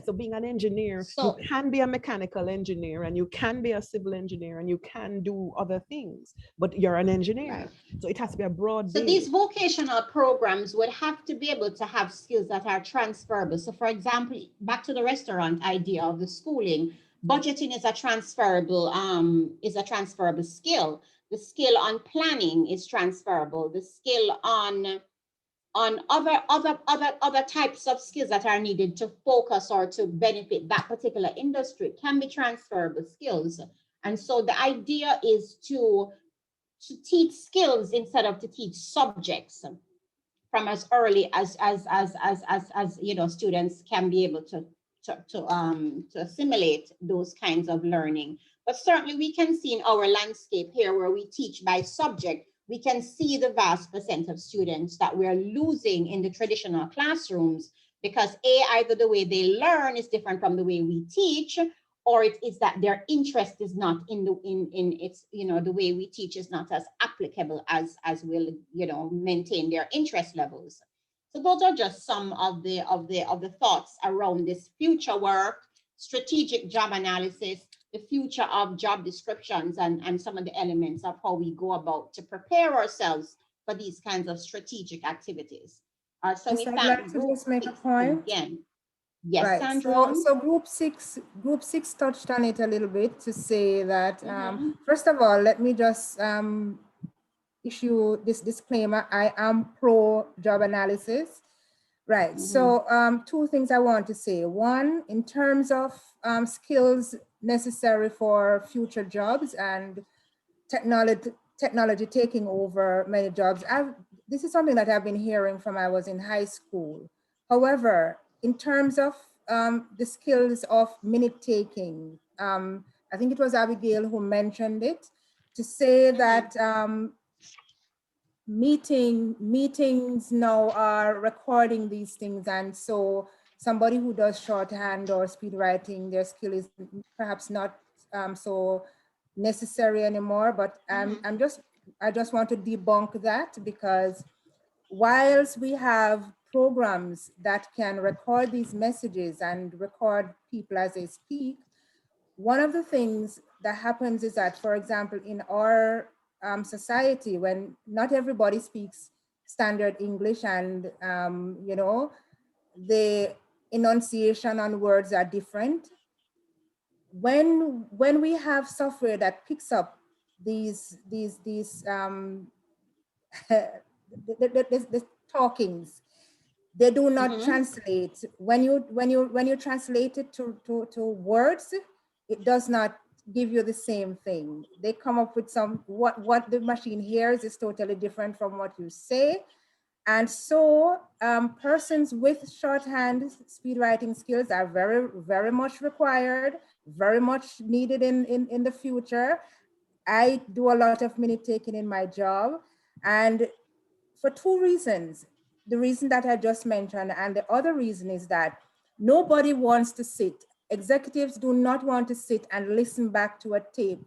so being an engineer, you can be a mechanical engineer, and you can be a civil engineer, and you can do other things, but you're an engineer. Right. So it has to be a broad base. So these vocational programs would have to be able to have skills that are transferable. So for example, back to the restaurant idea of the schooling, budgeting is a transferable skill. The skill on planning is transferable. The skill on other types of skills that are needed to focus or to benefit that particular industry can be transferable skills. And so the idea is to teach skills instead of to teach subjects from as early as students can be able to to assimilate those kinds of learning. But certainly we can see in our landscape here where we teach by subject, we can see the vast percent of students that we're losing in the traditional classrooms because either the way they learn is different from the way we teach, or it is that their interest is not in it's, the way we teach is not as applicable as will, maintain their interest levels. So those are just some of the thoughts around this future work, strategic job analysis, the future of job descriptions, and some of the elements of how we go about to prepare ourselves for these kinds of strategic activities. So Yes, we I'd thank like to just make a point. again. Yes, Right. Sandra. So group six touched on it a little bit to say that first of all, let me just issue this disclaimer. I am pro job analysis. Right. So two things I want to say. One, in terms of skills necessary for future jobs and technology taking over many jobs. This is something that I've been hearing from I was in high school. However, in terms of the skills of minute taking, I think it was Abigail who mentioned it, to say that meetings now are recording these things, and so somebody who does shorthand or speed writing, their skill is perhaps not so necessary anymore. But I just want to debunk that, because whilst we have programs that can record these messages and record people as they speak, one of the things that happens is that, for example, in our society, when not everybody speaks standard English, and the enunciation on words are different. When we have software that picks up these the talkings, they do not translate. When you translate it to words, it does not give you the same thing. They come up with what the machine hears is totally different from what you say. And so persons with shorthand speed writing skills are very, very much required, very much needed in the future. I do a lot of minute taking in my job, and for two reasons. The reason that I just mentioned, and the other reason is that nobody wants to sit. Executives do not want to sit and listen back to a tape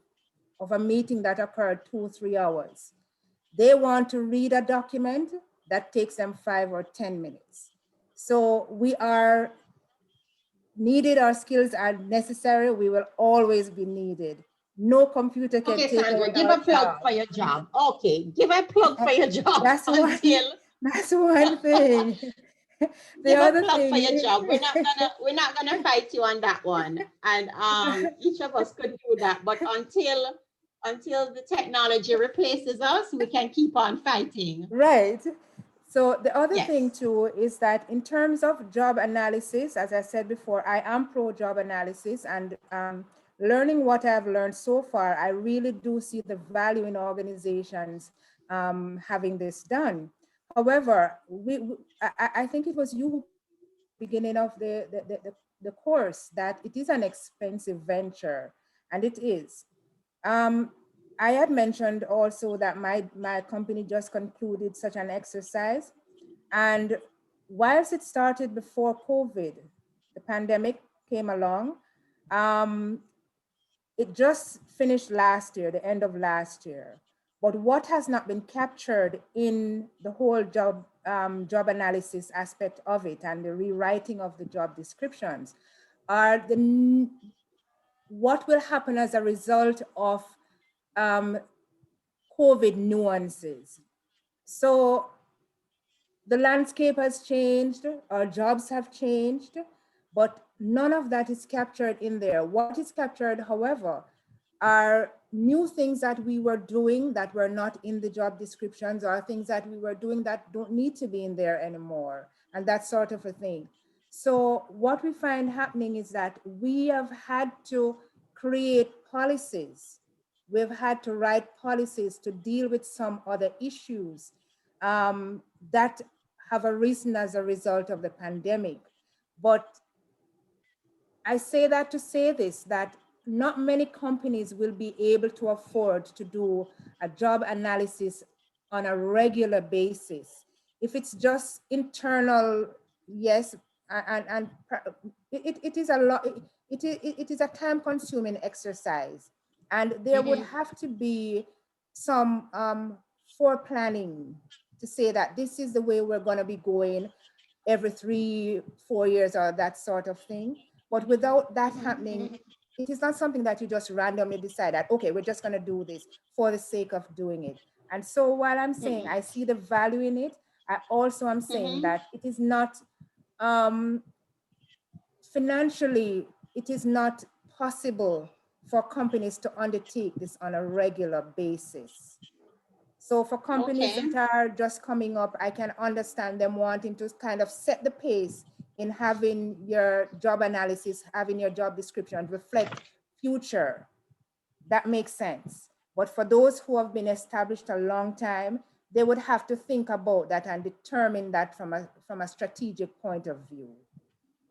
of a meeting that occurred 2 or 3 hours. They want to read a document that takes them 5 or 10 minutes. So we are needed, our skills are necessary, we will always be needed. No computer can take Sandra, over give our a plug job. for your job. Okay, give a plug for your job. That's one thing. Give a other plug thing for your is- job. We're not gonna fight you on that one. And each of us could do that. But until the technology replaces us, we can keep on fighting. Right. So the other thing too is that in terms of job analysis, as I said before, I am pro job analysis, and learning what I've learned so far, I really do see the value in organizations having this done. However, I think it was you who beginning of the course that it is an expensive venture, and it is. I had mentioned also that my company just concluded such an exercise. And whilst it started before COVID, the pandemic came along, it just finished last year, the end of last year. But what has not been captured in the whole job analysis aspect of it and the rewriting of the job descriptions are what will happen as a result of COVID nuances. So the landscape has changed, our jobs have changed, but none of that is captured in there. What is captured, however, are new things that we were doing that were not in the job descriptions, or things that we were doing that don't need to be in there anymore, and that sort of a thing. So what we find happening is that we have had to create policies. We've had to write policies to deal with some other issues that have arisen as a result of the pandemic. But I say that to say this, that not many companies will be able to afford to do a job analysis on a regular basis. If it's just internal, yes, and it is a lot, it is a time-consuming exercise. And there would have to be some planning to say that this is the way we're going to be going every 3-4 years or that sort of thing. But without that happening, it is not something that you just randomly decide that, okay, we're just going to do this for the sake of doing it. And so while I'm saying I see the value in it, I also am saying that it is not financially, it is not possible for companies to undertake this on a regular basis. So for companies that are just coming up, I can understand them wanting to kind of set the pace in having your job analysis, having your job description reflect future. That makes sense. But for those who have been established a long time, they would have to think about that and determine that from a strategic point of view.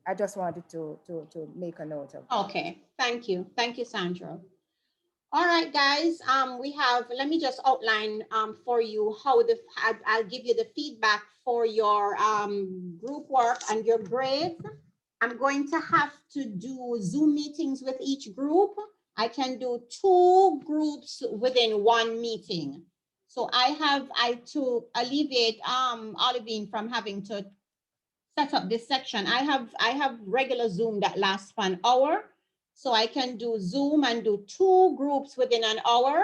I just wanted to make a note of that. Okay, thank you. Thank you, Sandra. All right, guys, we have, let me just outline for you how I'll give you the feedback for your group work and your grades. I'm going to have to do Zoom meetings with each group. I can do 2 groups within 1 meeting. So to alleviate Olivine from having to set up this section, I have regular Zoom that lasts for an hour. So I can do Zoom and do 2 groups within an hour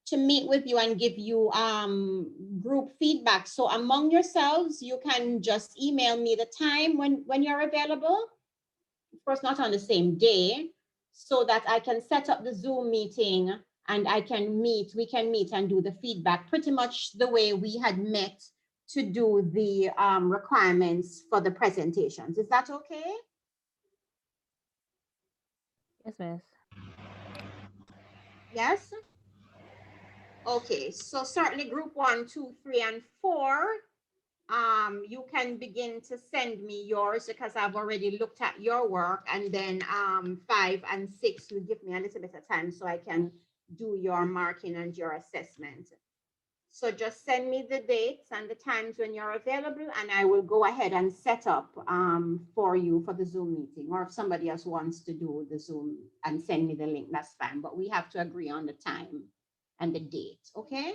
to meet with you and give you group feedback. So among yourselves, you can just email me the time when you're available. Of course, not on the same day, so that I can set up the Zoom meeting and we can meet and do the feedback pretty much the way we had met to do the requirements for the presentations. Is that okay? Yes, miss. Yes? Okay, so certainly group 1, 2, 3, and 4, you can begin to send me yours because I've already looked at your work, and then 5 and 6, you give me a little bit of time so I can do your marking and your assessment. So just send me the dates and the times when you're available, and I will go ahead and set up for you for the Zoom meeting. Or if somebody else wants to do the Zoom and send me the link, that's fine. But we have to agree on the time and the date. Okay,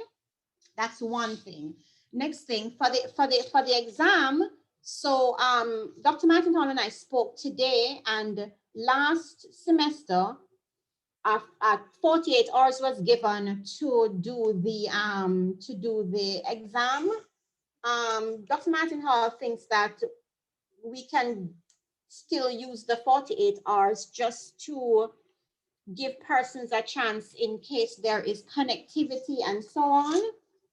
that's one thing. Next thing for the exam. So Dr. Martin Hall and I spoke today, and last semester, 48 hours was given to do the exam. Dr. Martin Hall thinks that we can still use the 48 hours just to give persons a chance in case there is connectivity and so on.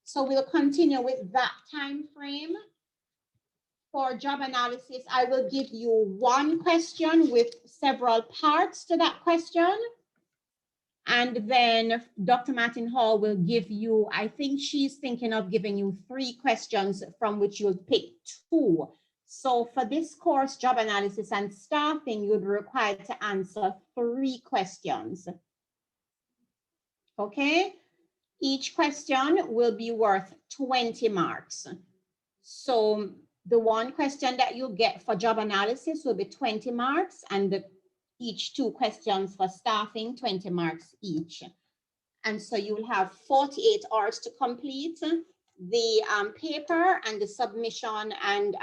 So we'll continue with that time frame. For job analysis, I will give you 1 question with several parts to that question. And then Dr. Martin Hall will give you, I think she's thinking of giving you 3 questions from which you'll pick 2. So for this course, job analysis and staffing, you'll be required to answer 3 questions. Okay, each question will be worth 20 marks. So the 1 question that you get for job analysis will be 20 marks, and each 2 questions for staffing, 20 marks each. And so you'll have 48 hours to complete the paper, and the submission and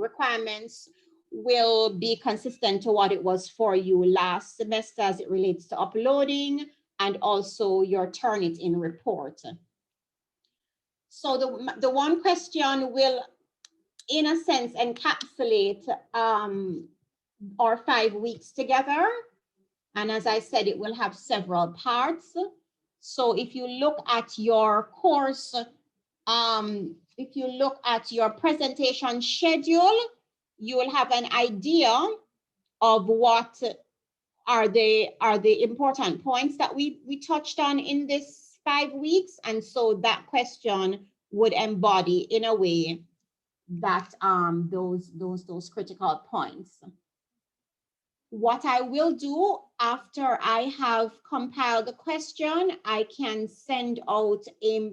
requirements will be consistent to what it was for you last semester as it relates to uploading and also your Turnitin report. So the 1 question will, in a sense, encapsulate our 5 weeks together. And as I said, it will have several parts. So if you look at your course, if you look at your presentation schedule, you will have an idea of what are the important points that we touched on in this 5 weeks. And so that question would embody in a way that those critical points. What I will do after I have compiled the question, I can send out a,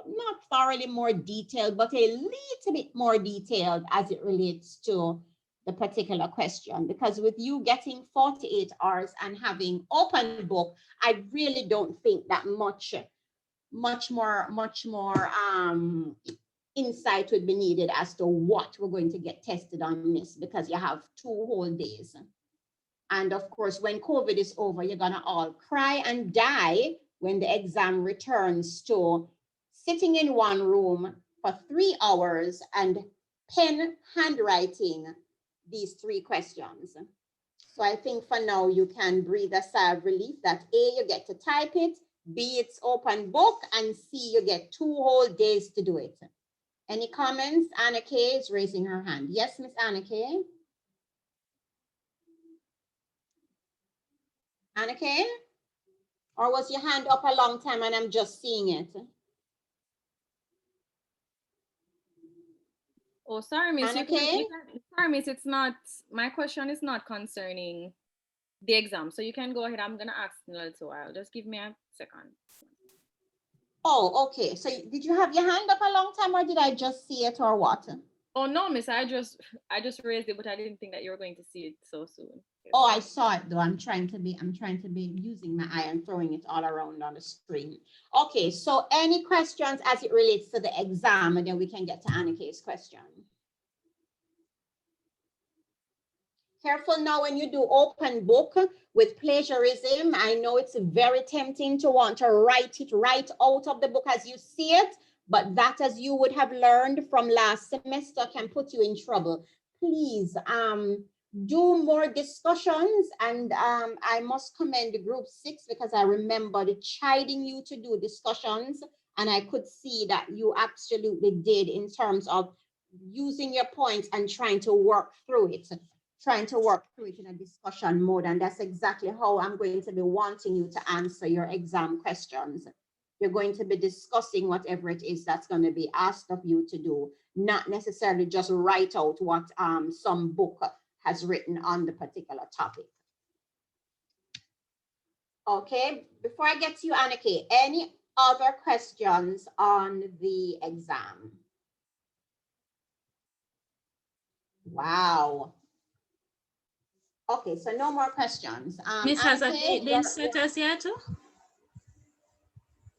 not thoroughly more detailed, but a little bit more detailed as it relates to the particular question. Because with you getting 48 hours and having open book, I really don't think that much more insight would be needed as to what we're going to get tested on this, because you have 2 whole days. And of course, when COVID is over, you're gonna all cry and die when the exam returns to sitting in one room for 3 hours and pen handwriting these 3 questions. So I think for now you can breathe a sigh of relief that A, you get to type it, B, it's open book, and C, you get 2 whole days to do it. Any comments? Anna Kay is raising her hand. Yes, Miss Anna Kay. Anna Kay? Or was your hand up a long time and I'm just seeing it? Oh, sorry, Miss. Anna Kay? Sorry, Miss. It's not, my question is not concerning the exam. So you can go ahead. I'm going to ask in a little while. Just give me a second. Oh, okay. So did you have your hand up a long time or did I just see it or what? Oh, no, Miss. I just raised it, but I didn't think that you were going to see it so soon. Oh, I saw it though. I'm trying to be using my eye and throwing it all around on the screen. Okay, so any questions as it relates to the exam, and then we can get to Anna Kay's question. Careful now when you do open book with plagiarism. I know it's very tempting to want to write it right out of the book as you see it, but that, as you would have learned from last semester, can put you in trouble. Please, do more discussions, and I must commend group 6 because I remember chiding you to do discussions, and I could see that you absolutely did in terms of using your points and trying to work through it in a discussion mode, and that's exactly how I'm going to be wanting you to answer your exam questions. You're going to be discussing whatever it is that's going to be asked of you to do, not necessarily just write out what some book has written on the particular topic. Okay, before I get to you, Anna Kay, any other questions on the exam? Wow. Okay, so no more questions. Miss, has a date been set as yet?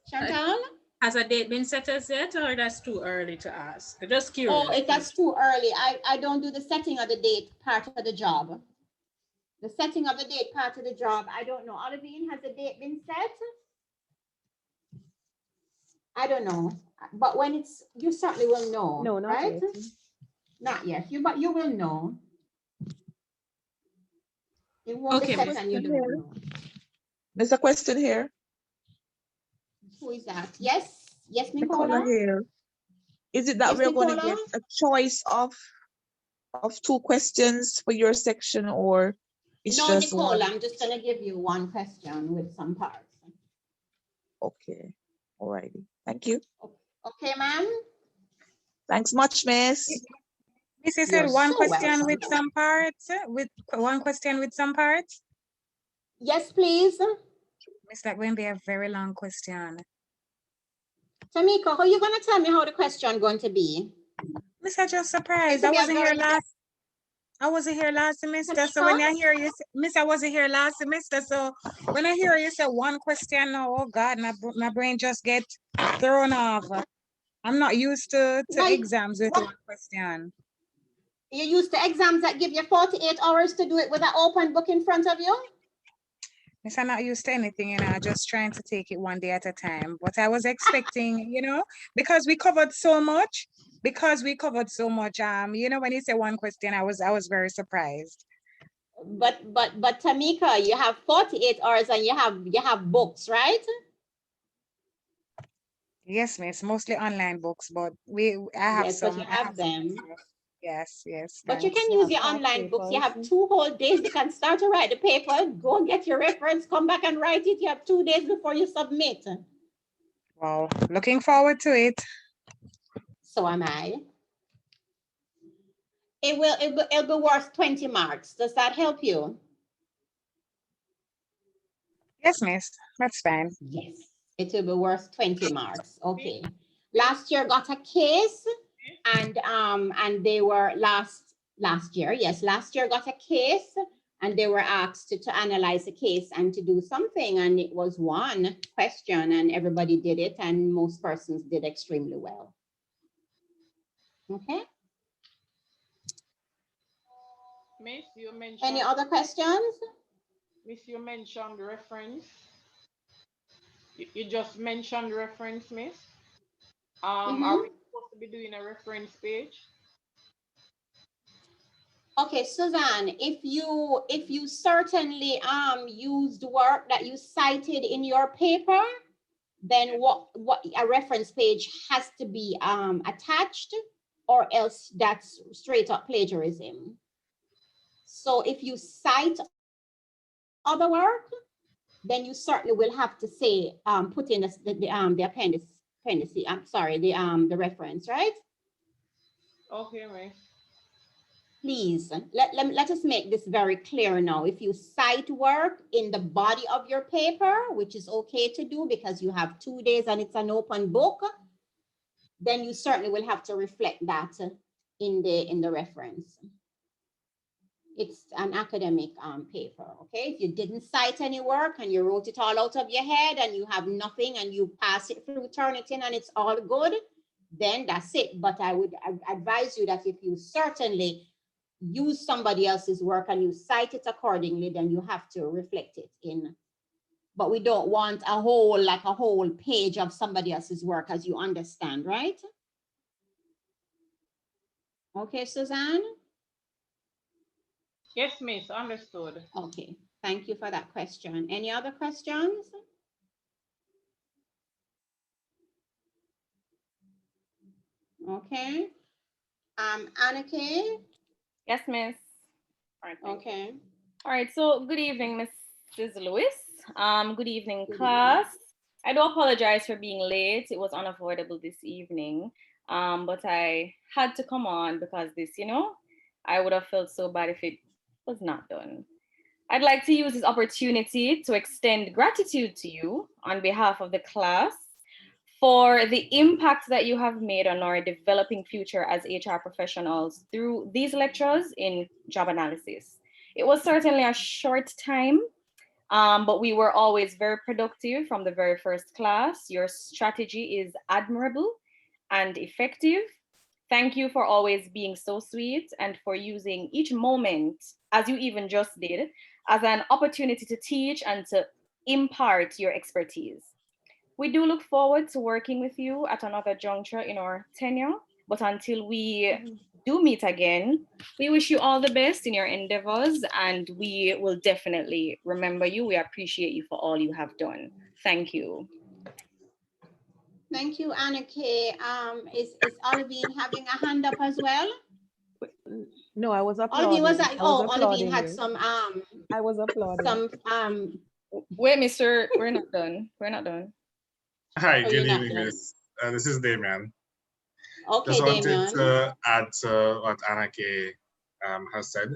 Chantal? Has a date been set as yet, or that's too early to ask? I'm just curious. Oh, that's too early. I don't do the setting of the date part of the job. The setting of the date part of the job, I don't know. Olivine, has the date been set? I don't know. But when it's, you certainly will know. No, not right? yet. Not yet. But you will know. It won't be set and you don't know. There's a question here. Who is that? Yes. Yes, Nicola Nicola. here. Is it that Yes, we're going to Nicola? get a choice of 2 questions for your section, or it's No, just Nicola, one? I'm just going to give you one question with some parts. Okay. All righty. Thank you. Okay, ma'am. Thanks much, Miss. Miss, you You're said one so question welcome. with some parts, one question with some parts? Yes, please. Miss, that going to be a very long question. Tamika, how are you going to tell me how the question going to be? Miss, I just surprised. It's I gonna be a wasn't here very- last semester. So Tamika? when I hear you, Miss, I wasn't here last semester. So when I hear you say one question now, oh God, my brain just get thrown off. I'm not used to exams with one question. You're used to exams that give you 48 hours to do it with an open book in front of you? Miss, I'm not used to anything, you know, just trying to take it one day at a time. But I was expecting, you know, because we covered so much, you know, when you say one question, I was very surprised. But Tamika, you have 48 hours and you have books, right? Yes, Miss, mostly online books, but I have yes, some. but you have them. Yes. But you thanks. can use your online books. You have 2 whole days. You can start to write the paper, go and get your reference, come back and write it. You have 2 days before you submit. Wow, looking forward to it. So am I. It'll be worth 20 marks. Does that help you? Yes, miss. That's fine. Yes, it will be worth 20 marks. Okay. Last year got a case, and they were last year got a case, and they were asked to analyze the case and to do something, and it was one question, and everybody did it, and most persons did extremely well. Okay. Miss, you mentioned. Any other questions? Miss, you mentioned reference. You just mentioned reference, Miss. Are we supposed to be doing a reference page? Okay, Suzanne, if you certainly used work that you cited in your paper, then what a reference page has to be attached, or else that's straight up plagiarism. So if you cite other work, then you certainly will have to say put in the appendix. I'm sorry, the reference, right? Okay, Miss. Please, let us make this very clear now. If you cite work in the body of your paper, which is okay to do because you have 2 days and it's an open book, then you certainly will have to reflect that in the reference. It's an academic paper, okay? If you didn't cite any work and you wrote it all out of your head and you have nothing and you pass it through Turnitin and it's all good, then that's it. But I would advise you that if you certainly use somebody else's work and you cite it accordingly, then you have to reflect it in. But we don't want a whole page of somebody else's work, as you understand, right? Okay, Suzanne? Yes, Miss, understood. Okay, thank you for that question. Any other questions? Okay. Annika? Yes, Miss. All right. Okay. All right, so good evening, Mrs. Lewis. Good evening, class. I do apologize for being late. It was unavoidable this evening, but I had to come on because this, I would have felt so bad if it was not done. I'd like to use this opportunity to extend gratitude to you on behalf of the class for the impact that you have made on our developing future as HR professionals through these lectures in job analysis. It was certainly a short time, but we were always very productive from the very first class. Your strategy is admirable and effective. Thank you for always being so sweet and for using each moment, as you even just did, as an opportunity to teach and to impart your expertise. We do look forward to working with you at another juncture in our tenure, but until we do meet again, we wish you all the best in your endeavors, and we will definitely remember you. We appreciate you for all you have done. Thank you. Thank you, Annika. Is Olivine having a hand up as well? No, I was applauding. Olivine had some I was applauding. Wait, mister, we're not done. We're not done. Hi, good evening, Miss. This is Damian. Okay, just wanted Damian. to add to what Annika has said.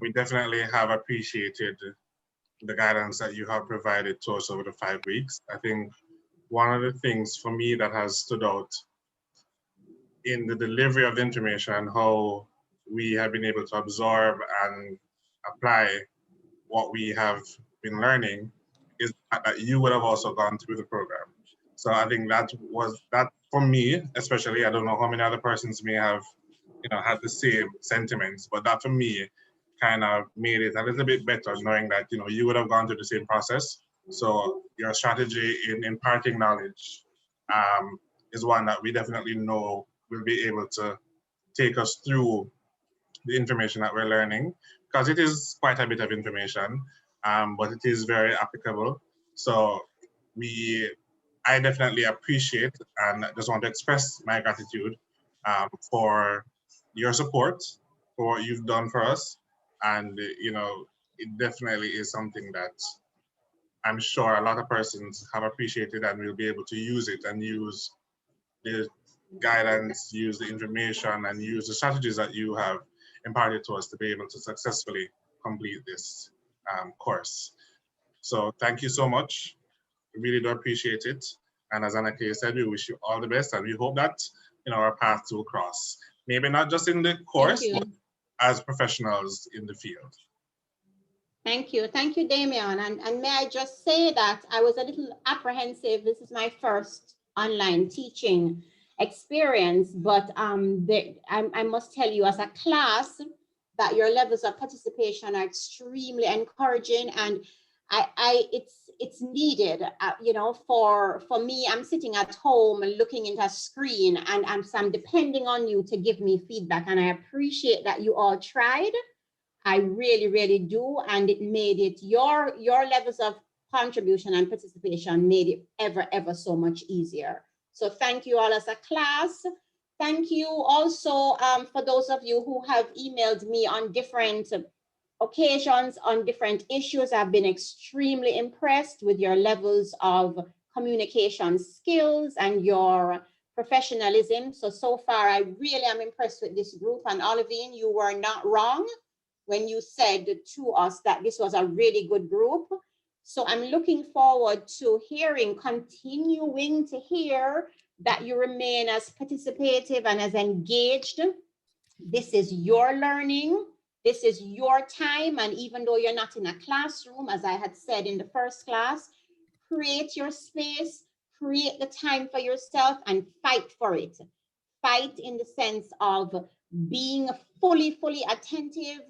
We definitely have appreciated the guidance that you have provided to us over the 5 weeks. I think one of the things for me that has stood out in the delivery of the information and how we have been able to absorb and apply what we have been learning is that you would have also gone through the program. So I think that for me, especially, I don't know how many other persons may have, had the same sentiments, but that for me kind of made it a little bit better knowing that, you would have gone through the same process. So your strategy in imparting knowledge is one that we definitely know will be able to take us through the information that we're learning, because it is quite a bit of information, but it is very applicable. So I definitely appreciate and just want to express my gratitude for your support, for what you've done for us. And, it definitely is something that I'm sure a lot of persons have appreciated and will be able to use it and use the guidance, use the information, and use the strategies that you have imparted to us to be able to successfully complete this course. So thank you so much. We really do appreciate it. And as Anna-Kay said, we wish you all the best, and we hope that our paths will cross. Maybe not just in the course, but as professionals in the field. Thank you. Thank you, Damian. And may I just say that I was a little apprehensive. This is my first online teaching experience, but I must tell you as a class that your levels of participation are extremely encouraging, and it's needed. For me, I'm sitting at home looking into a screen, and I'm depending on you to give me feedback, and I appreciate that you all tried. I really, really do. And it made it, your levels of contribution and participation made it ever so much easier. So thank you all as a class. Thank you also for those of you who have emailed me on different occasions on different issues. I've been extremely impressed with your levels of communication skills and your professionalism. So far, I really am impressed with this group. And Olivine, you were not wrong when you said to us that this was a really good group. So I'm looking forward to continuing to hear that you remain as participative and as engaged. This is your learning. This is your time. And even though you're not in a classroom, as I had said in the first class, create your space, create the time for yourself, and fight for it. Fight in the sense of being fully attentive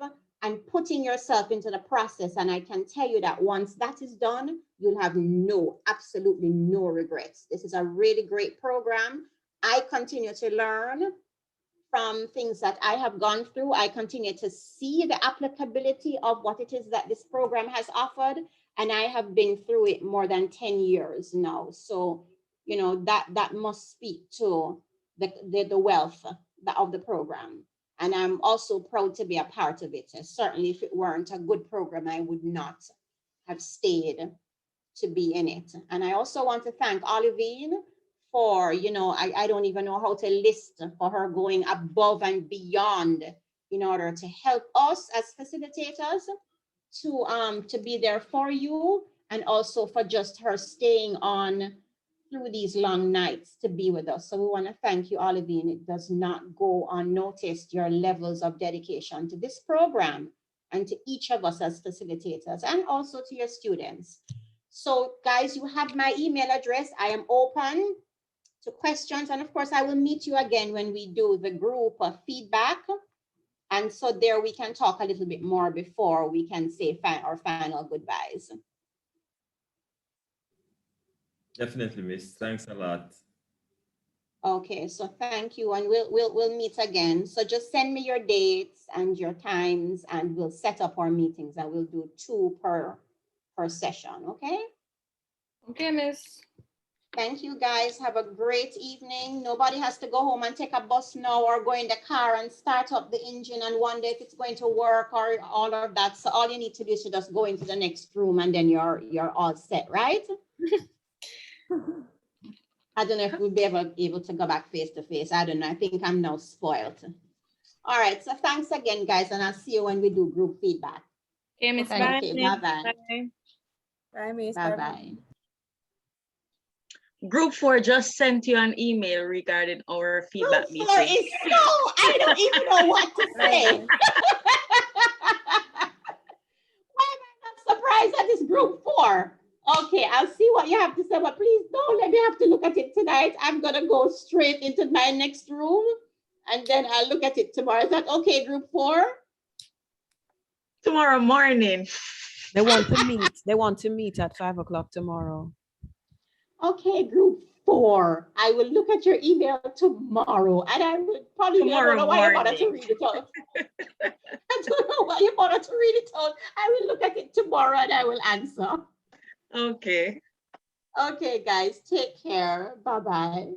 and putting yourself into the process. And I can tell you that once that is done, you'll have absolutely no regrets. This is a really great program. I continue to learn from things that I have gone through. I continue to see the applicability of what it is that this program has offered. And I have been through it more than 10 years now. So, that must speak to the wealth of the program. And I'm also proud to be a part of it. Certainly, if it weren't a good program, I would not have stayed to be in it. And I also want to thank Olivine for, I don't even know how to list, for her going above and beyond in order to help us as facilitators to be there for you, and also for just her staying on through these long nights to be with us. So we want to thank you, Olivine. It does not go unnoticed, your levels of dedication to this program and to each of us as facilitators, and also to your students. So guys, you have my email address. I am open to questions. And of course, I will meet you again when we do the group feedback. And so there we can talk a little bit more before we can say our final goodbyes. Definitely, Miss. Thanks a lot. Okay, so thank you, and we'll meet again. So just send me your dates and your times, and we'll set up our meetings, and we'll do 2 per session. Okay. Okay, Miss. Thank you, guys. Have a great evening. Nobody has to go home and take a bus now or go in the car and start up the engine and wonder if it's going to work or all of that. So all you need to do is to just go into the next room, and then you're all set, right? I don't know if we'll be able to go back face to face. I don't know. I think I'm now spoiled. All right. So thanks again, guys. And I'll see you when we do group feedback. Okay, Miss. Bye. Okay, bye-bye. Bye, Miss. Bye-bye. Group 4 just sent you an email regarding our feedback meeting. I don't even know what to say. Why am I not surprised at this group 4? Okay, I'll see what you have to say, but please don't let me have to look at it tonight. I'm gonna go straight into my next room, and then I'll look at it tomorrow. Is that okay, group 4? Tomorrow morning. They want to meet. They want to meet at 5 o'clock tomorrow. Okay, group 4. I will look at your email tomorrow, and I will probably, I don't know why you wanted to read it out. I don't know why you wanted to read it out. I will look at it tomorrow, and I will answer. Okay. Okay, guys, take care. Bye-bye.